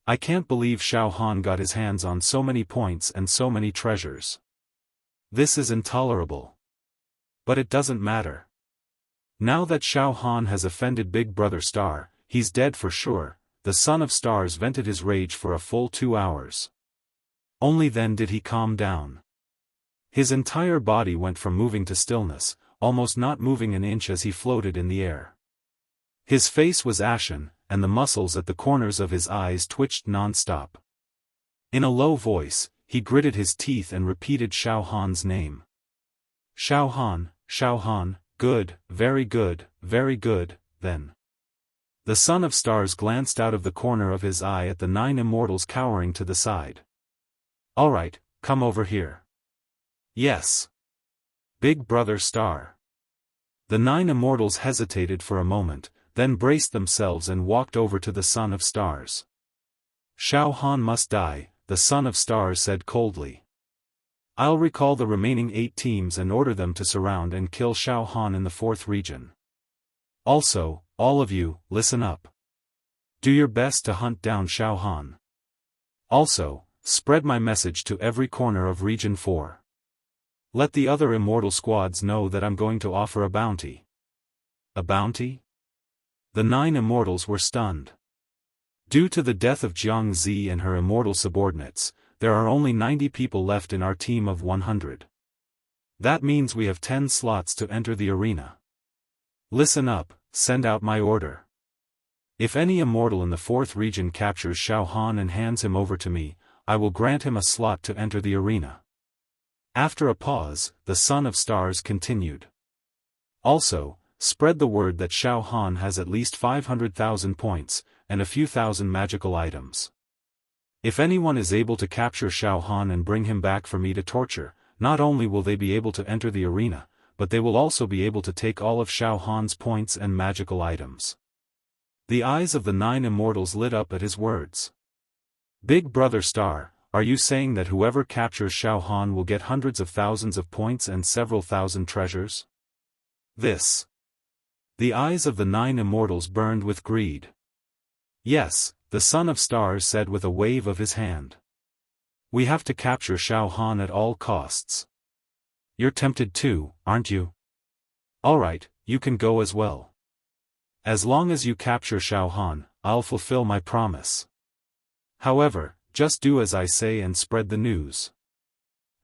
I can't believe Xiaofan got his hands on so many points and so many treasures. This is intolerable. But it doesn't matter. Now that Xiaofan has offended Big Brother Star, he's dead for sure. The Son of Stars vented his rage for a full 2 hours. Only then did he calm down. His entire body went from moving to stillness, almost not moving an inch as he floated in the air. His face was ashen, and the muscles at the corners of his eyes twitched non-stop. In a low voice, he gritted his teeth and repeated Xiaohan's name. Xiaohan, Xiaohan, good, very good, then. The Son of Stars glanced out of the corner of his eye at the 9 immortals cowering to the side. All right, come over here. Yes. Big Brother Star. The 9 immortals hesitated for a moment, then braced themselves and walked over to the Son of Stars. Xiaohan must die, the Son of Stars said coldly. I'll recall the remaining 8 teams and order them to surround and kill Xiaohan in the 4th region. Also, all of you, listen up. Do your best to hunt down Xiaohan. Also, spread my message to every corner of Region 4. Let the other immortal squads know that I'm going to offer a bounty. A bounty? The 9 immortals were stunned. Due to the death of Jiangzi and her immortal subordinates, there are only 90 people left in our team of 100. That means we have 10 slots to enter the arena. Listen up, send out my order. If any immortal in the 4th region captures Xiaohan and hands him over to me, I will grant him a slot to enter the arena. After a pause, the Son of Stars continued. Also, spread the word that Xiaohan has at least 500,000 points, and a few thousand magical items. If anyone is able to capture Xiaohan and bring him back for me to torture, not only will they be able to enter the arena, but they will also be able to take all of Xiaohan's points and magical items. The eyes of the 9 immortals lit up at his words. Big Brother Star, are you saying that whoever captures Xiaohan will get hundreds of thousands of points and several thousand treasures? This. The eyes of the 9 immortals burned with greed. Yes, the Son of Stars said with a wave of his hand. We have to capture Xiaohan at all costs. You're tempted too, aren't you? Alright, you can go as well. As long as you capture Xiaohan, I'll fulfill my promise. However, just do as I say and spread the news.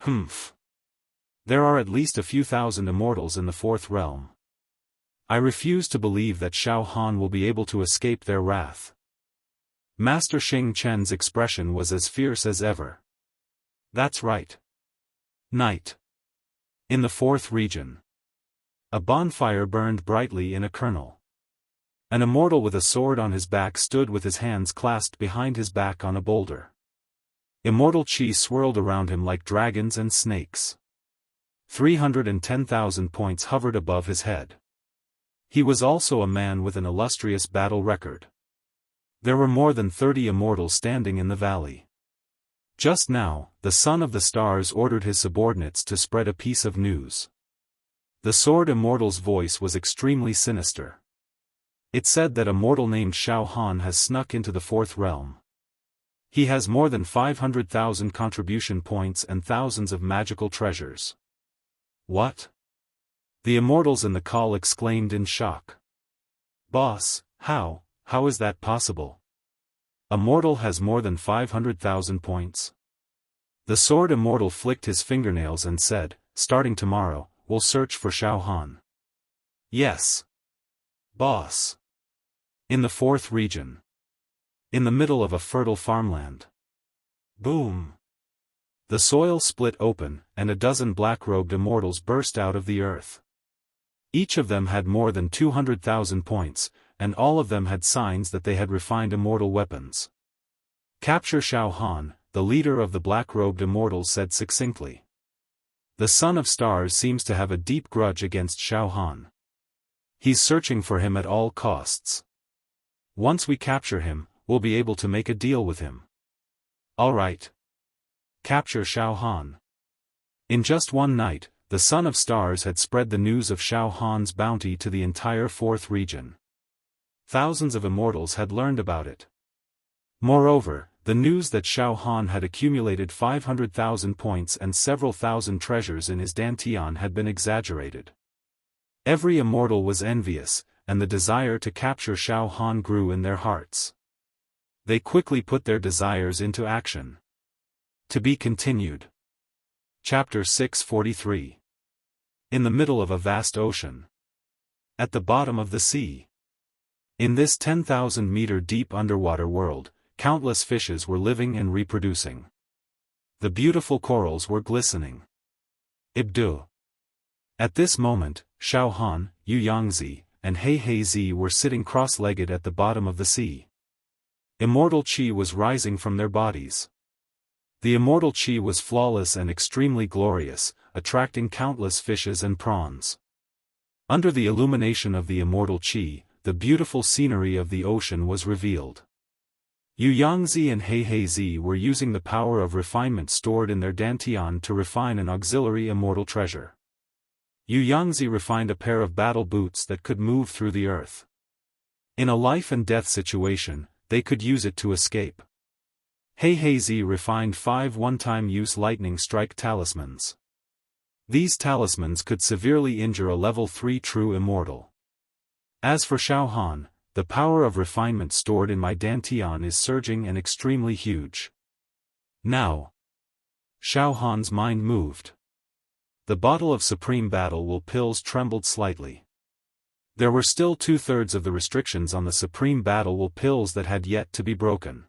Humph. There are at least a few thousand immortals in the 4th realm. I refuse to believe that Xiaohan will be able to escape their wrath. Master Xing Chen's expression was as fierce as ever. That's right. Night. In the 4th region. A bonfire burned brightly in a kernel. An immortal with a sword on his back stood with his hands clasped behind his back on a boulder. Immortal chi swirled around him like dragons and snakes. 310,000 points hovered above his head. He was also a man with an illustrious battle record. There were more than 30 immortals standing in the valley. Just now, the Son of the Stars ordered his subordinates to spread a piece of news. The Sword Immortal's voice was extremely sinister. It said that a mortal named Xiaohan has snuck into the 4th realm. He has more than 500,000 contribution points and thousands of magical treasures. What? The immortals in the call exclaimed in shock. Boss, how is that possible? A mortal has more than 500,000 points? The Sword Immortal flicked his fingernails and said, starting tomorrow, we'll search for Xiaohan. Yes. Boss. In the fourth region. In the middle of a fertile farmland. Boom! The soil split open, and a dozen black-robed immortals burst out of the earth. Each of them had more than 200,000 points, and all of them had signs that they had refined immortal weapons. "Capture Xiaofan," the leader of the black-robed immortals said succinctly. "The Son of Stars seems to have a deep grudge against Xiaofan. He's searching for him at all costs. Once we capture him, we'll be able to make a deal with him." "All right. Capture Xiaofan." In just one night, the Son of Stars had spread the news of Xiaofan's bounty to the entire fourth region. Thousands of immortals had learned about it. Moreover, the news that Xiaofan had accumulated 500,000 points and several thousand treasures in his dantian had been exaggerated. Every immortal was envious, and the desire to capture Xiaofan grew in their hearts. They quickly put their desires into action. To be continued. Chapter 643. In the middle of a vast ocean. At the bottom of the sea. In this 10,000-meter deep underwater world, countless fishes were living and reproducing. The beautiful corals were glistening. Ibdu. At this moment, Xiaofan, Yu Yangzi, and He Zi were sitting cross-legged at the bottom of the sea. Immortal qi was rising from their bodies. The immortal qi was flawless and extremely glorious, attracting countless fishes and prawns. Under the illumination of the immortal qi, the beautiful scenery of the ocean was revealed. Yu Yangzi and He Zi were using the power of refinement stored in their dantian to refine an auxiliary immortal treasure. Yu Yangzi refined a pair of battle boots that could move through the earth. In a life-and-death situation, they could use it to escape. He Zi refined 5 one-time-use lightning strike talismans. These talismans could severely injure a level 3 true immortal. As for Xiaofan, the power of refinement stored in my dantian is surging and extremely huge. Now. Xiaofan's mind moved. The bottle of Supreme Battle Will pills trembled slightly. There were still 2/3 of the restrictions on the Supreme Battle Will pills that had yet to be broken.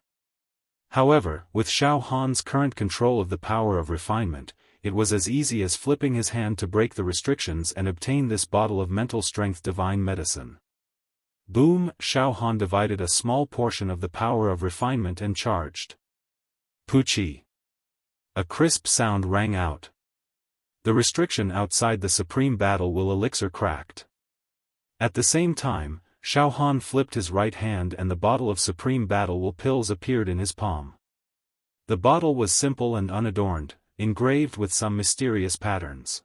However, with Xiaofan's current control of the power of refinement, it was as easy as flipping his hand to break the restrictions and obtain this bottle of mental strength divine medicine. Boom! Xiaofan divided a small portion of the power of refinement and charged. Puchi! A crisp sound rang out. The restriction outside the Supreme Battle Will elixir cracked. At the same time, Xiaofan flipped his right hand and the bottle of Supreme Battle Will pills appeared in his palm. The bottle was simple and unadorned, engraved with some mysterious patterns.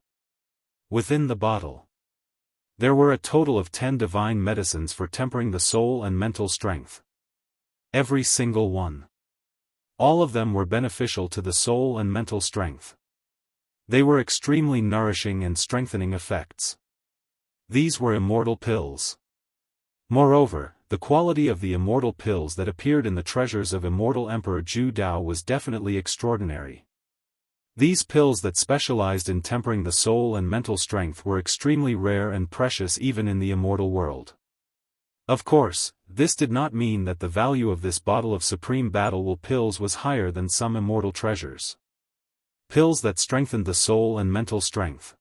Within the bottle, there were a total of 10 divine medicines for tempering the soul and mental strength. Every single one. All of them were beneficial to the soul and mental strength. They were extremely nourishing and strengthening effects. These were immortal pills. Moreover, the quality of the immortal pills that appeared in the treasures of Immortal Emperor Zhu Dao was definitely extraordinary. These pills that specialized in tempering the soul and mental strength were extremely rare and precious even in the immortal world. Of course, this did not mean that the value of this bottle of Supreme Battle Will pills was higher than some immortal treasures. Pills that strengthened the soul and mental strength.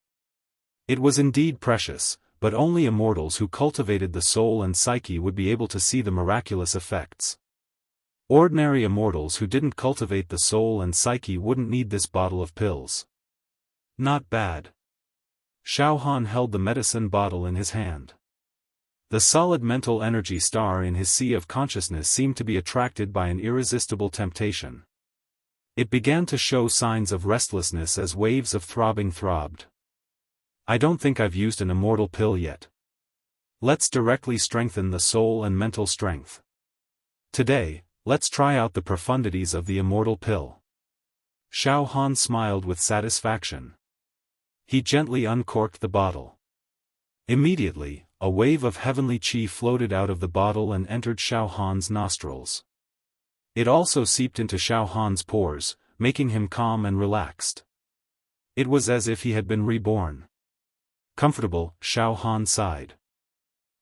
It was indeed precious, but only immortals who cultivated the soul and psyche would be able to see the miraculous effects. Ordinary immortals who didn't cultivate the soul and psyche wouldn't need this bottle of pills. Not bad. Xiaofan held the medicine bottle in his hand. The solid mental energy star in his sea of consciousness seemed to be attracted by an irresistible temptation. It began to show signs of restlessness as waves of throbbing throbbed. I don't think I've used an immortal pill yet. Let's directly strengthen the soul and mental strength. Today, let's try out the profundities of the immortal pill. Xiaofan smiled with satisfaction. He gently uncorked the bottle. Immediately, a wave of heavenly qi floated out of the bottle and entered Xiaofan's nostrils. It also seeped into Xiaofan's pores, making him calm and relaxed. It was as if he had been reborn. Comfortable, Xiaofan sighed.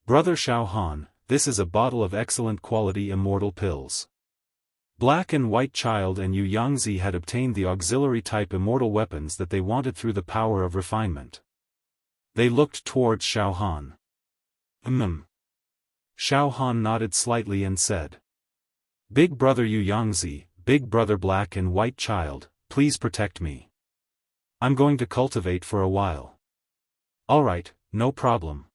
Brother Xiaofan, this is a bottle of excellent quality immortal pills. Black and White Child and Yu Yangzi had obtained the auxiliary-type immortal weapons that they wanted through the power of refinement. They looked towards Xiaofan. Xiaofan nodded slightly and said, "Big brother Yu Yangzi, big brother Black and White Child, please protect me. I'm going to cultivate for a while." "Alright, no problem."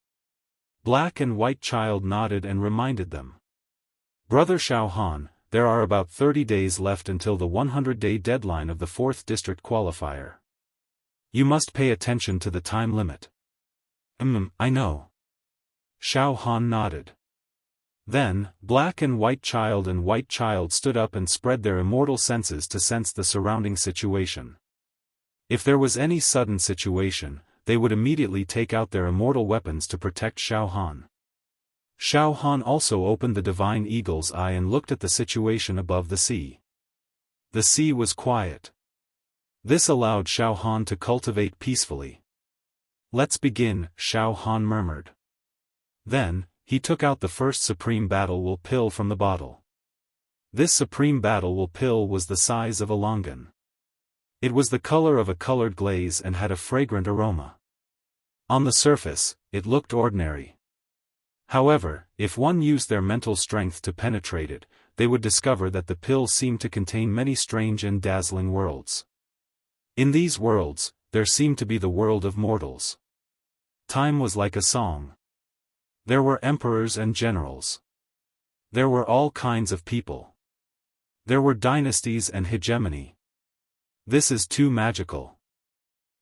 Black and White Child nodded and reminded them. "Brother Xiaofan, there are about 30 days left until the 100-day deadline of the 4th District Qualifier. You must pay attention to the time limit." I know." Xiaofan nodded. Then, Black and White Child stood up and spread their immortal senses to sense the surrounding situation. If there was any sudden situation, they would immediately take out their immortal weapons to protect Xiaofan. Xiaofan also opened the Divine Eagle's Eye and looked at the situation above the sea. The sea was quiet. This allowed Xiaofan to cultivate peacefully. "Let's begin," Xiaofan murmured. Then, he took out the first Supreme Battle Will pill from the bottle. This Supreme Battle Will pill was the size of a longan. It was the color of a colored glaze and had a fragrant aroma. On the surface, it looked ordinary. However, if one used their mental strength to penetrate it, they would discover that the pill seemed to contain many strange and dazzling worlds. In these worlds, there seemed to be the world of mortals. Time was like a song. There were emperors and generals. There were all kinds of people. There were dynasties and hegemony. This is too magical.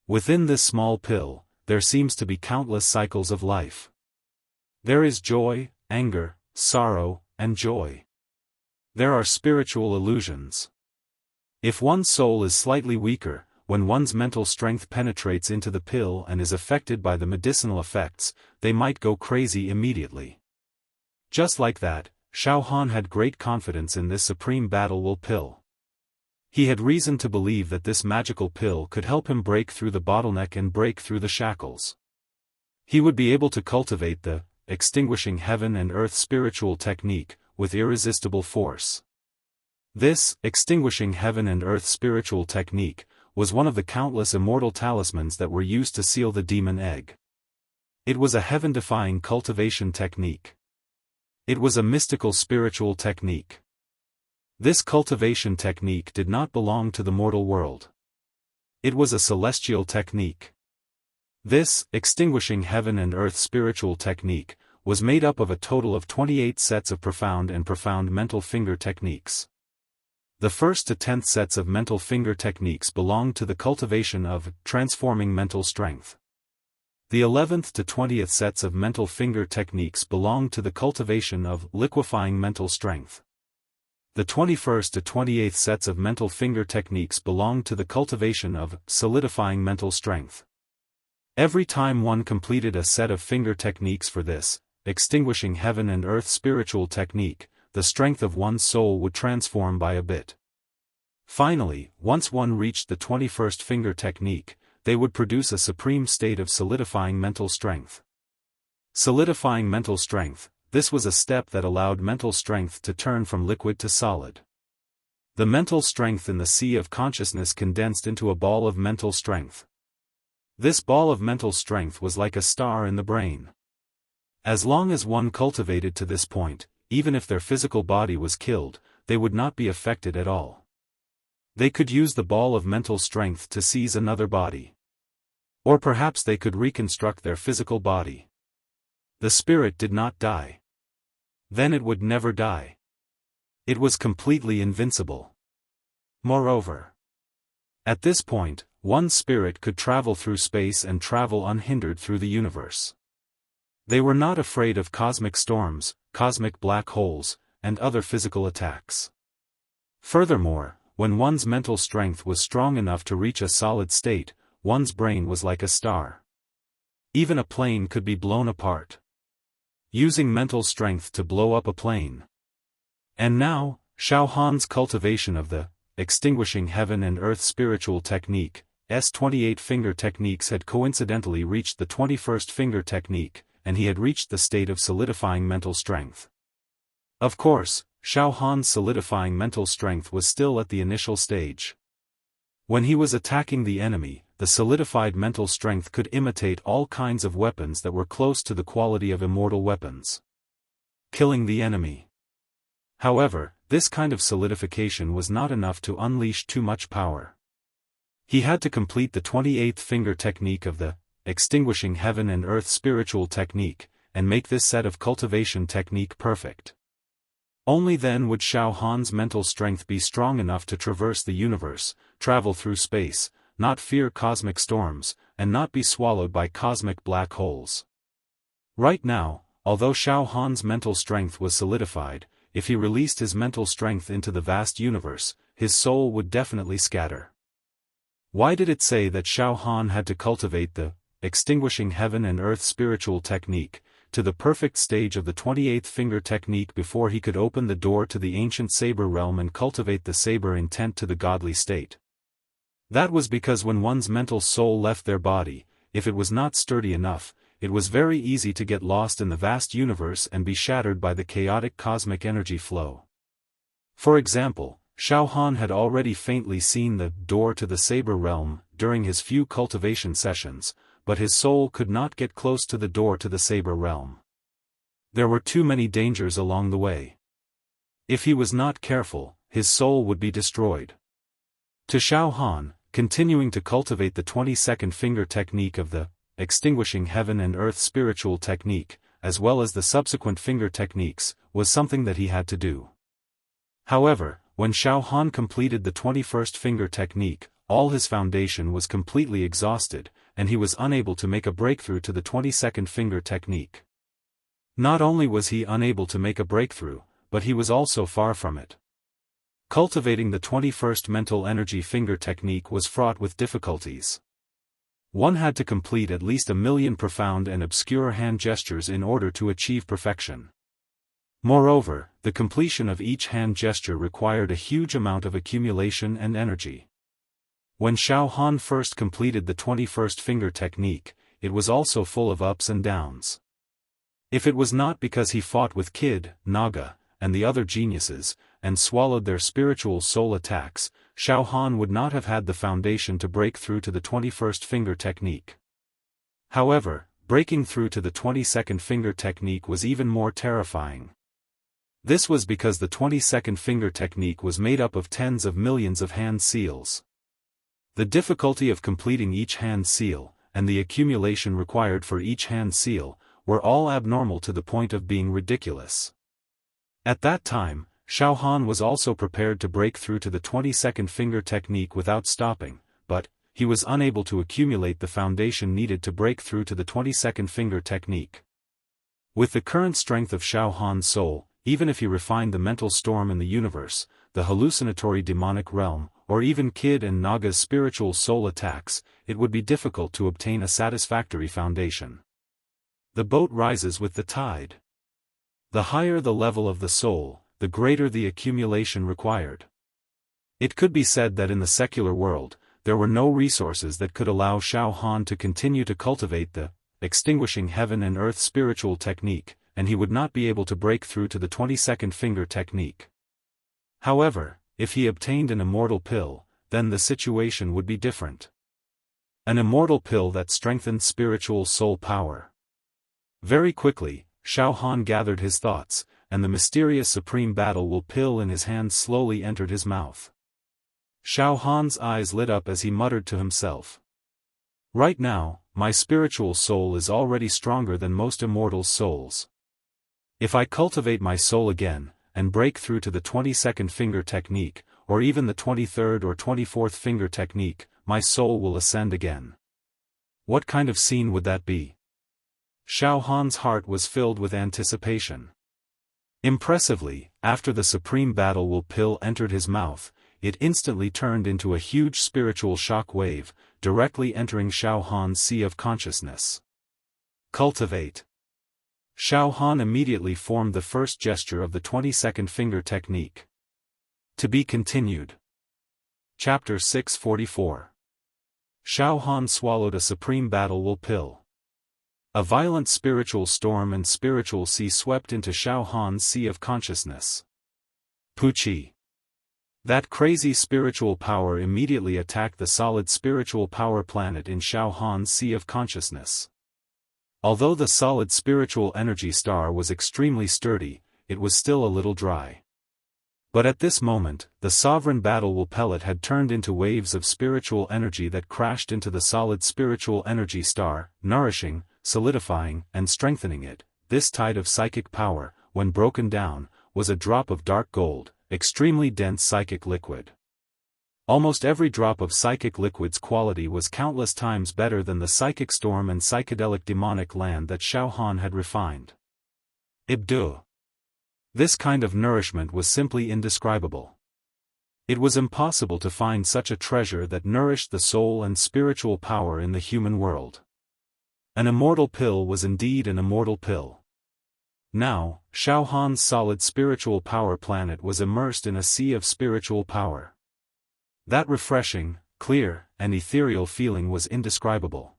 Within this small pill, there seems to be countless cycles of life. There is joy, anger, sorrow, and joy. There are spiritual illusions. If one's soul is slightly weaker, when one's mental strength penetrates into the pill and is affected by the medicinal effects, they might go crazy immediately. Just like that, Xiaofan had great confidence in this Supreme Battle Will pill. He had reason to believe that this magical pill could help him break through the bottleneck and break through the shackles. He would be able to cultivate the extinguishing heaven and earth spiritual technique with irresistible force. This extinguishing heaven and earth spiritual technique was one of the countless immortal talismans that were used to seal the demon egg. It was a heaven-defying cultivation technique. It was a mystical spiritual technique. This cultivation technique did not belong to the mortal world. It was a celestial technique. This extinguishing heaven and earth spiritual technique was made up of a total of 28 sets of profound and profound mental finger techniques. The 1st to 10th sets of mental finger techniques belonged to the cultivation of transforming mental strength. The 11th to 20th sets of mental finger techniques belonged to the cultivation of liquefying mental strength. The 21st to 28th sets of mental finger techniques belonged to the cultivation of solidifying mental strength. Every time one completed a set of finger techniques for this extinguishing heaven and earth spiritual technique, the strength of one's soul would transform by a bit. Finally, once one reached the 21st finger technique, they would produce a supreme state of solidifying mental strength. Solidifying mental strength, this was a step that allowed mental strength to turn from liquid to solid. The mental strength in the sea of consciousness condensed into a ball of mental strength. This ball of mental strength was like a star in the brain. As long as one cultivated to this point, even if their physical body was killed, they would not be affected at all. They could use the ball of mental strength to seize another body. Or perhaps they could reconstruct their physical body. The spirit did not die. Then it would never die. It was completely invincible. Moreover, at this point, one's spirit could travel through space and travel unhindered through the universe. They were not afraid of cosmic storms, cosmic black holes, and other physical attacks. Furthermore, when one's mental strength was strong enough to reach a solid state, one's brain was like a star. Even a plane could be blown apart. Using mental strength to blow up a plane. And now, Xiaofan's cultivation of the extinguishing heaven and earth spiritual technique, S 28 finger techniques had coincidentally reached the 21st finger technique, and he had reached the state of solidifying mental strength. Of course, Xiaofan's solidifying mental strength was still at the initial stage. When he was attacking the enemy, the solidified mental strength could imitate all kinds of weapons that were close to the quality of immortal weapons, killing the enemy. However, this kind of solidification was not enough to unleash too much power. He had to complete the 28th finger technique of the extinguishing heaven and earth spiritual technique, and make this set of cultivation technique perfect. Only then would Xiaofan's mental strength be strong enough to traverse the universe, travel through space, not fear cosmic storms, and not be swallowed by cosmic black holes. Right now, although Xiaofan's mental strength was solidified, if he released his mental strength into the vast universe, his soul would definitely scatter. Why did it say that Xiaofan had to cultivate the extinguishing heaven and earth spiritual technique to the perfect stage of the 28th finger technique before he could open the door to the ancient saber realm and cultivate the saber intent to the godly state? That was because when one's mental soul left their body, if it was not sturdy enough, it was very easy to get lost in the vast universe and be shattered by the chaotic cosmic energy flow. For example, Xiaofan had already faintly seen the door to the saber realm during his few cultivation sessions, but his soul could not get close to the door to the saber realm. There were too many dangers along the way. If he was not careful, his soul would be destroyed. To Xiaofan, continuing to cultivate the 22nd finger technique of the extinguishing heaven and earth spiritual technique, as well as the subsequent finger techniques, was something that he had to do. However, when Xiaofan completed the 21st finger technique, all his foundation was completely exhausted, and he was unable to make a breakthrough to the 22nd finger technique. Not only was he unable to make a breakthrough, but he was also far from it. Cultivating the 21st mental energy finger technique was fraught with difficulties. One had to complete at least 1,000,000 profound and obscure hand gestures in order to achieve perfection. Moreover, the completion of each hand gesture required a huge amount of accumulation and energy. When Xiaofan first completed the 21st finger technique, it was also full of ups and downs. If it was not because he fought with Kid, Naga, and the other geniuses, and swallowed their spiritual soul attacks, Xiaofan would not have had the foundation to break through to the 21st finger technique. However, breaking through to the 22nd finger technique was even more terrifying. This was because the 22nd finger technique was made up of tens of millions of hand seals. The difficulty of completing each hand seal, and the accumulation required for each hand seal, were all abnormal to the point of being ridiculous. At that time, Xiaofan was also prepared to break through to the 22nd finger technique without stopping, but he was unable to accumulate the foundation needed to break through to the 22nd finger technique. With the current strength of Xiaofan's soul, even if he refined the mental storm in the universe, the hallucinatory demonic realm, or even Kid and Naga's spiritual soul attacks, it would be difficult to obtain a satisfactory foundation. The boat rises with the tide. The higher the level of the soul, the greater the accumulation required. It could be said that in the secular world, there were no resources that could allow Xiaofan to continue to cultivate the extinguishing heaven and earth spiritual technique, and he would not be able to break through to the 22nd finger technique. However, if he obtained an immortal pill, then the situation would be different. An immortal pill that strengthened spiritual soul power. Very quickly, Xiaofan gathered his thoughts, and the mysterious supreme battle will pill in his hand slowly entered his mouth. Xiaofan's eyes lit up as he muttered to himself. Right now, my spiritual soul is already stronger than most immortals' souls. If I cultivate my soul again, and break through to the 22nd finger technique, or even the 23rd or 24th finger technique, my soul will ascend again. What kind of scene would that be? Xiaofan's heart was filled with anticipation. Impressively, after the supreme battle will pill entered his mouth, it instantly turned into a huge spiritual shock wave, directly entering Xiaofan's sea of consciousness. Cultivate. Xiaofan immediately formed the first gesture of the 22nd finger technique. To be continued. Chapter 644. Xiaofan swallowed a supreme battle will pill. A violent spiritual storm and spiritual sea swept into Xiaohan's sea of consciousness. Puqi. That crazy spiritual power immediately attacked the solid spiritual power planet in Xiaohan's sea of consciousness. Although the solid spiritual energy star was extremely sturdy, it was still a little dry. But at this moment, the sovereign battle pellet had turned into waves of spiritual energy that crashed into the solid spiritual energy star, nourishing, solidifying, and strengthening it. This tide of psychic power, when broken down, was a drop of dark gold, extremely dense psychic liquid. Almost every drop of psychic liquid's quality was countless times better than the psychic storm and psychedelic demonic land that Xiaofan had refined. Ibdu. This kind of nourishment was simply indescribable. It was impossible to find such a treasure that nourished the soul and spiritual power in the human world. An immortal pill was indeed an immortal pill. Now, Xiaohan's solid spiritual power planet was immersed in a sea of spiritual power. That refreshing, clear, and ethereal feeling was indescribable.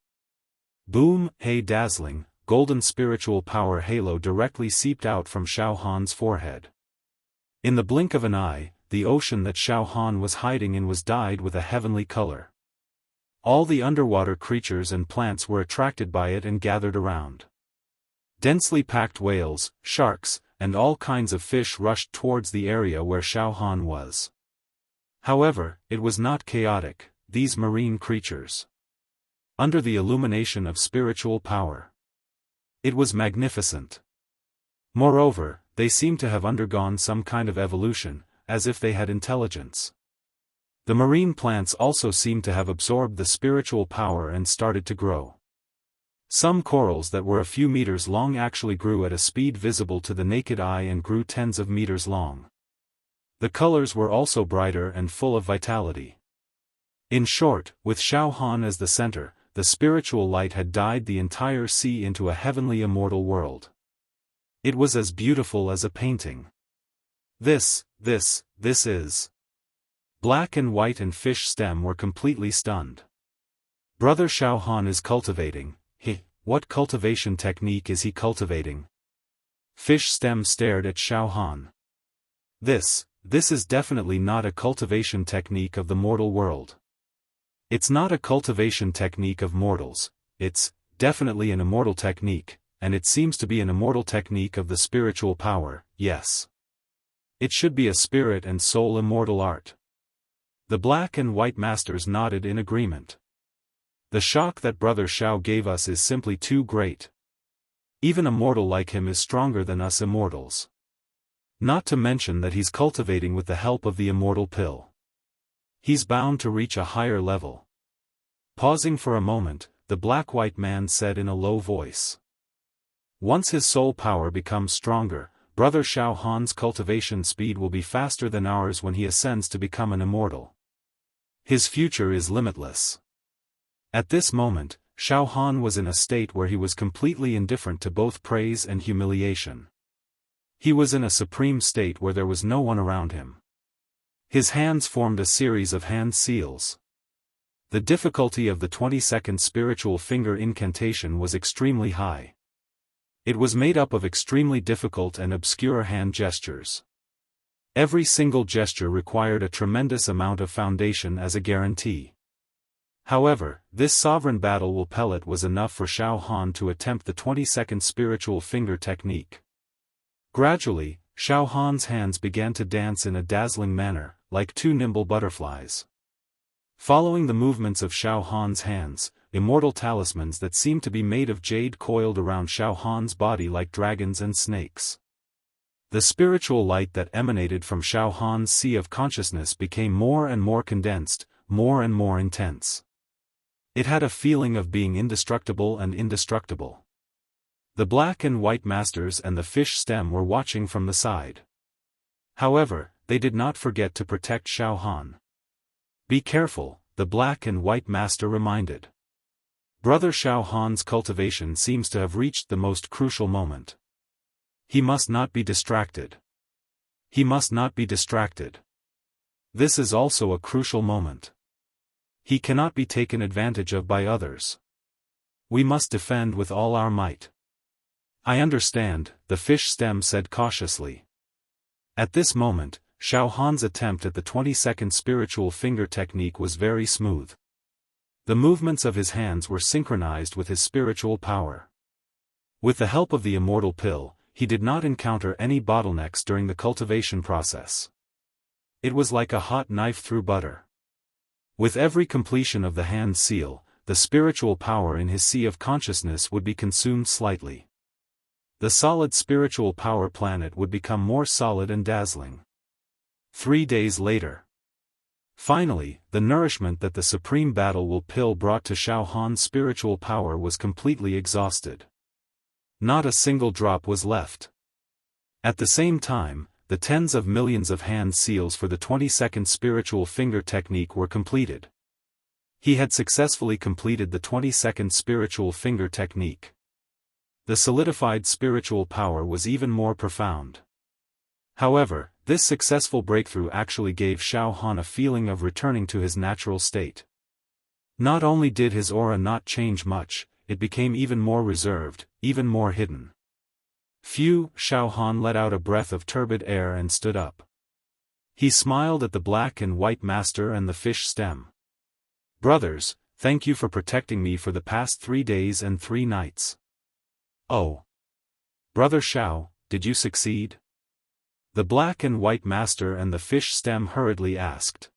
Boom, hey, dazzling, golden spiritual power halo directly seeped out from Xiaohan's forehead. In the blink of an eye, the ocean that Xiaohan was hiding in was dyed with a heavenly color. All the underwater creatures and plants were attracted by it and gathered around. Densely packed whales, sharks, and all kinds of fish rushed towards the area where Xiaohan was. However, it was not chaotic, these marine creatures. Under the illumination of spiritual power. It was magnificent. Moreover, they seemed to have undergone some kind of evolution, as if they had intelligence. The marine plants also seemed to have absorbed the spiritual power and started to grow. Some corals that were a few meters long actually grew at a speed visible to the naked eye and grew tens of meters long. The colors were also brighter and full of vitality. In short, with Xiaohan as the center, the spiritual light had dyed the entire sea into a heavenly immortal world. It was as beautiful as a painting. This is. Black and white and fish stem were completely stunned. Brother Xiaohan is cultivating. What cultivation technique is he cultivating? Fish stem stared at Xiaohan. This is definitely not a cultivation technique of the mortal world. It's not a cultivation technique of mortals, it's definitely an immortal technique, and it seems to be an immortal technique of the spiritual power, yes. It should be a spirit and soul immortal art. The black and white masters nodded in agreement. The shock that Brother Xiao gave us is simply too great. Even a mortal like him is stronger than us immortals. Not to mention that he's cultivating with the help of the immortal pill. He's bound to reach a higher level. Pausing for a moment, the black-white man said in a low voice. Once his soul power becomes stronger, Brother Xiaohan's cultivation speed will be faster than ours when he ascends to become an immortal. His future is limitless. At this moment, Xiaohan was in a state where he was completely indifferent to both praise and humiliation. He was in a supreme state where there was no one around him. His hands formed a series of hand seals. The difficulty of the 20-second spiritual finger incantation was extremely high. It was made up of extremely difficult and obscure hand gestures. Every single gesture required a tremendous amount of foundation as a guarantee. However, this sovereign battle pellet was enough for Xiaohan to attempt the 20-second spiritual finger technique. Gradually, Xiaohan's hands began to dance in a dazzling manner, like two nimble butterflies. Following the movements of Xiaohan's hands, immortal talismans that seemed to be made of jade coiled around Xiaohan's body like dragons and snakes. The spiritual light that emanated from Xiaohan's sea of consciousness became more and more condensed, more and more intense. It had a feeling of being indestructible and indestructible. The black and white masters and the fish stem were watching from the side. However, they did not forget to protect Xiaohan. Be careful, the black and white master reminded. Brother Xiaohan's cultivation seems to have reached the most crucial moment. He must not be distracted. He must not be distracted. This is also a crucial moment. He cannot be taken advantage of by others. We must defend with all our might. I understand, the fish stem said cautiously. At this moment, Xiaofan's attempt at the 20-second spiritual finger technique was very smooth. The movements of his hands were synchronized with his spiritual power. With the help of the immortal pill, he did not encounter any bottlenecks during the cultivation process. It was like a hot knife through butter. With every completion of the hand seal, the spiritual power in his sea of consciousness would be consumed slightly. The solid spiritual power planet would become more solid and dazzling. 3 days later. Finally, the nourishment that the supreme battle will pill brought to Xiaofan's spiritual power was completely exhausted. Not a single drop was left. At the same time, the tens of millions of hand seals for the 20-second spiritual finger technique were completed. He had successfully completed the 20-second spiritual finger technique. The solidified spiritual power was even more profound. However, this successful breakthrough actually gave Xiaofan a feeling of returning to his natural state. Not only did his aura not change much, it became even more reserved, even more hidden. Phew! Xiaofan let out a breath of turbid air and stood up. He smiled at the black and white master and the fish stem. Brothers, thank you for protecting me for the past 3 days and 3 nights. Oh! Brother Xiao, did you succeed? The black and white master and the fish stem hurriedly asked.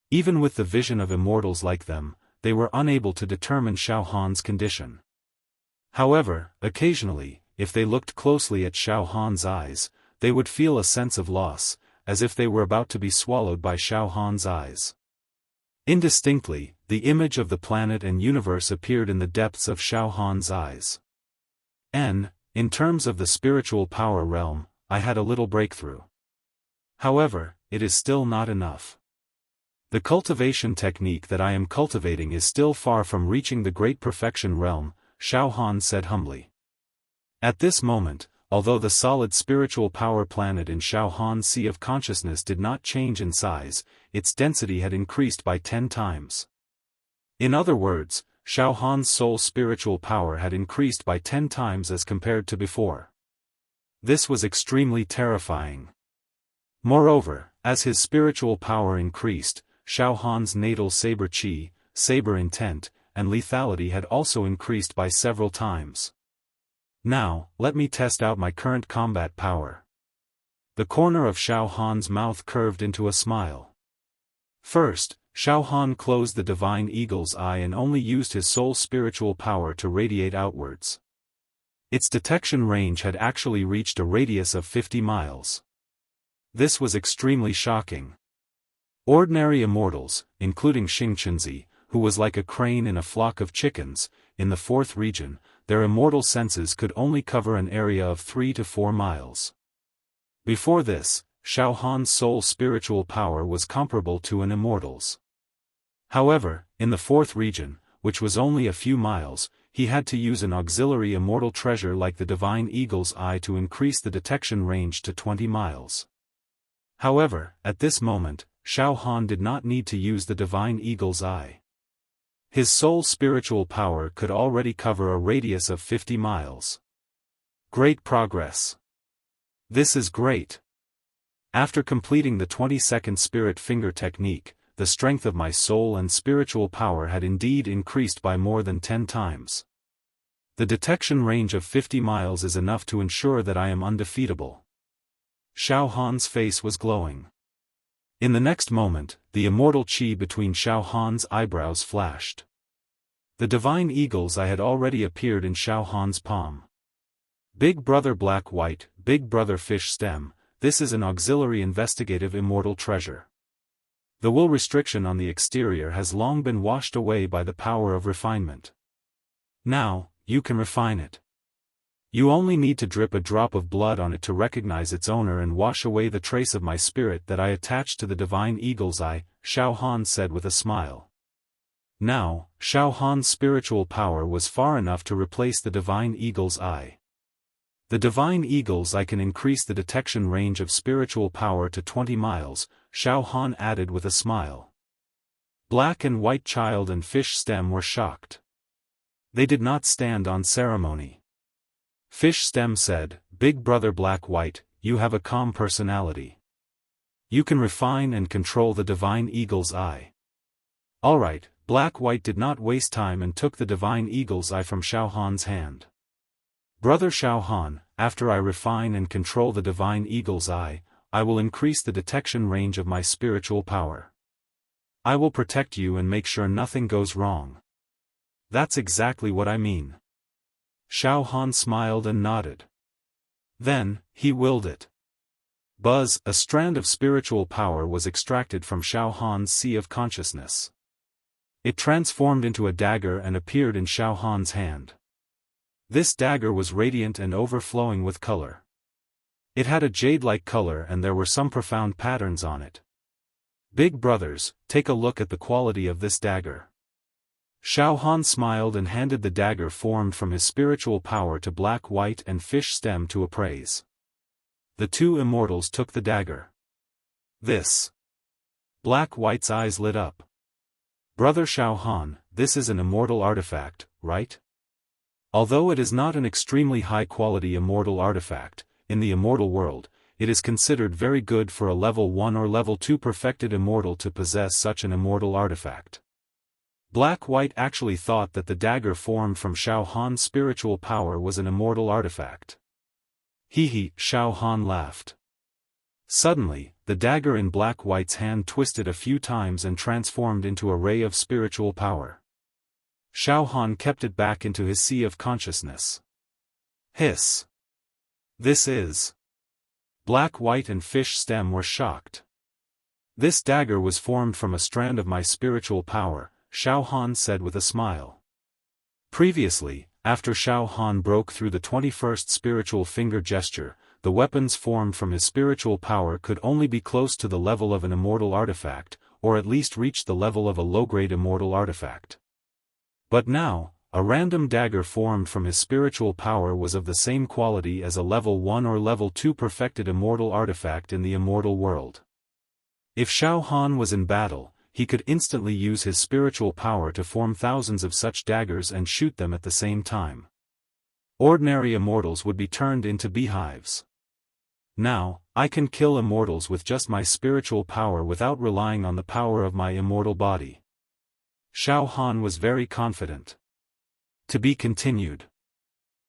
Even with the vision of immortals like them, they were unable to determine Xiaofan's condition. However, occasionally, if they looked closely at Xiaofan's eyes, they would feel a sense of loss, as if they were about to be swallowed by Xiaofan's eyes. Indistinctly, the image of the planet and universe appeared in the depths of Xiaofan's eyes. In terms of the spiritual power realm, I had a little breakthrough. However, it is still not enough. The cultivation technique that I am cultivating is still far from reaching the great perfection realm, Xiaofan said humbly. At this moment, although the solid spiritual power planet in Xiaofan's sea of consciousness did not change in size, its density had increased by 10 times. In other words, Xiaofan's soul spiritual power had increased by 10 times as compared to before. This was extremely terrifying. Moreover, as his spiritual power increased, Xiaofan's natal saber qi, saber intent, and lethality had also increased by several times. Now, let me test out my current combat power. The corner of Xiaofan's mouth curved into a smile. First, Xiaofan closed the divine eagle's eye and only used his soul spiritual power to radiate outwards. Its detection range had actually reached a radius of 50 miles. This was extremely shocking. Ordinary immortals, including Xingqunzi, who was like a crane in a flock of chickens, in the 4th region, their immortal senses could only cover an area of 3 to 4 miles. Before this, Xiaofan's soul spiritual power was comparable to an immortal's. However, in the 4th region, which was only a few miles, he had to use an auxiliary immortal treasure like the divine eagle's eye to increase the detection range to 20 miles. However, at this moment, Xiaofan did not need to use the divine eagle's eye. His soul spiritual power could already cover a radius of 50 miles. Great progress. This is great. After completing the 20-second spirit finger technique, the strength of my soul and spiritual power had indeed increased by more than 10 times. The detection range of 50 miles is enough to ensure that I am undefeatable. Xiaofan's face was glowing. In the next moment, the immortal qi between Xiaofan's eyebrows flashed. The divine eagle's eye had already appeared in Xiaofan's palm. Big brother black-white, big brother fish stem, this is an auxiliary investigative immortal treasure. The will restriction on the exterior has long been washed away by the power of refinement. Now, you can refine it. You only need to drip a drop of blood on it to recognize its owner and wash away the trace of my spirit that I attached to the divine eagle's eye, Xiaofan said with a smile. Now, Xiaofan's spiritual power was far enough to replace the divine eagle's eye. The divine eagle's eye can increase the detection range of spiritual power to 20 miles, Xiaofan added with a smile. Black and white child and fish stem were shocked. They did not stand on ceremony. Fish Stem said, "Big brother Black White, you have a calm personality. You can refine and control the Divine Eagle's Eye." Alright, Black White did not waste time and took the Divine Eagle's Eye from Xiaofan's hand. "Brother Xiaofan, after I refine and control the Divine Eagle's Eye, I will increase the detection range of my spiritual power. I will protect you and make sure nothing goes wrong." "That's exactly what I mean." Xiaofan smiled and nodded. Then, he willed it. Buzz, a strand of spiritual power was extracted from Xiaofan's sea of consciousness. It transformed into a dagger and appeared in Xiaofan's hand. This dagger was radiant and overflowing with color. It had a jade-like color and there were some profound patterns on it. "Big brothers, take a look at the quality of this dagger." Xiaofan smiled and handed the dagger formed from his spiritual power to Black White and Fish Stem to appraise. The two immortals took the dagger. "This." Black White's eyes lit up. "Brother Xiaofan, this is an immortal artifact, right?" Although it is not an extremely high-quality immortal artifact, in the immortal world, it is considered very good for a level 1 or level 2 perfected immortal to possess such an immortal artifact. Black White actually thought that the dagger formed from Xiaofan's spiritual power was an immortal artifact. Hee, Xiaofan laughed. Suddenly, the dagger in Black White's hand twisted a few times and transformed into a ray of spiritual power. Xiaofan kept it back into his sea of consciousness. Hiss. "This is..." Black White and Fish Stem were shocked. "This dagger was formed from a strand of my spiritual power," Xiaofan said with a smile. Previously, after Xiaofan broke through the 21st spiritual finger gesture, the weapons formed from his spiritual power could only be close to the level of an immortal artifact, or at least reach the level of a low-grade immortal artifact. But now, a random dagger formed from his spiritual power was of the same quality as a level 1 or level 2 perfected immortal artifact in the immortal world. If Xiaofan was in battle, he could instantly use his spiritual power to form thousands of such daggers and shoot them at the same time. Ordinary immortals would be turned into beehives. Now, I can kill immortals with just my spiritual power without relying on the power of my immortal body. Xiaofan was very confident. To be continued.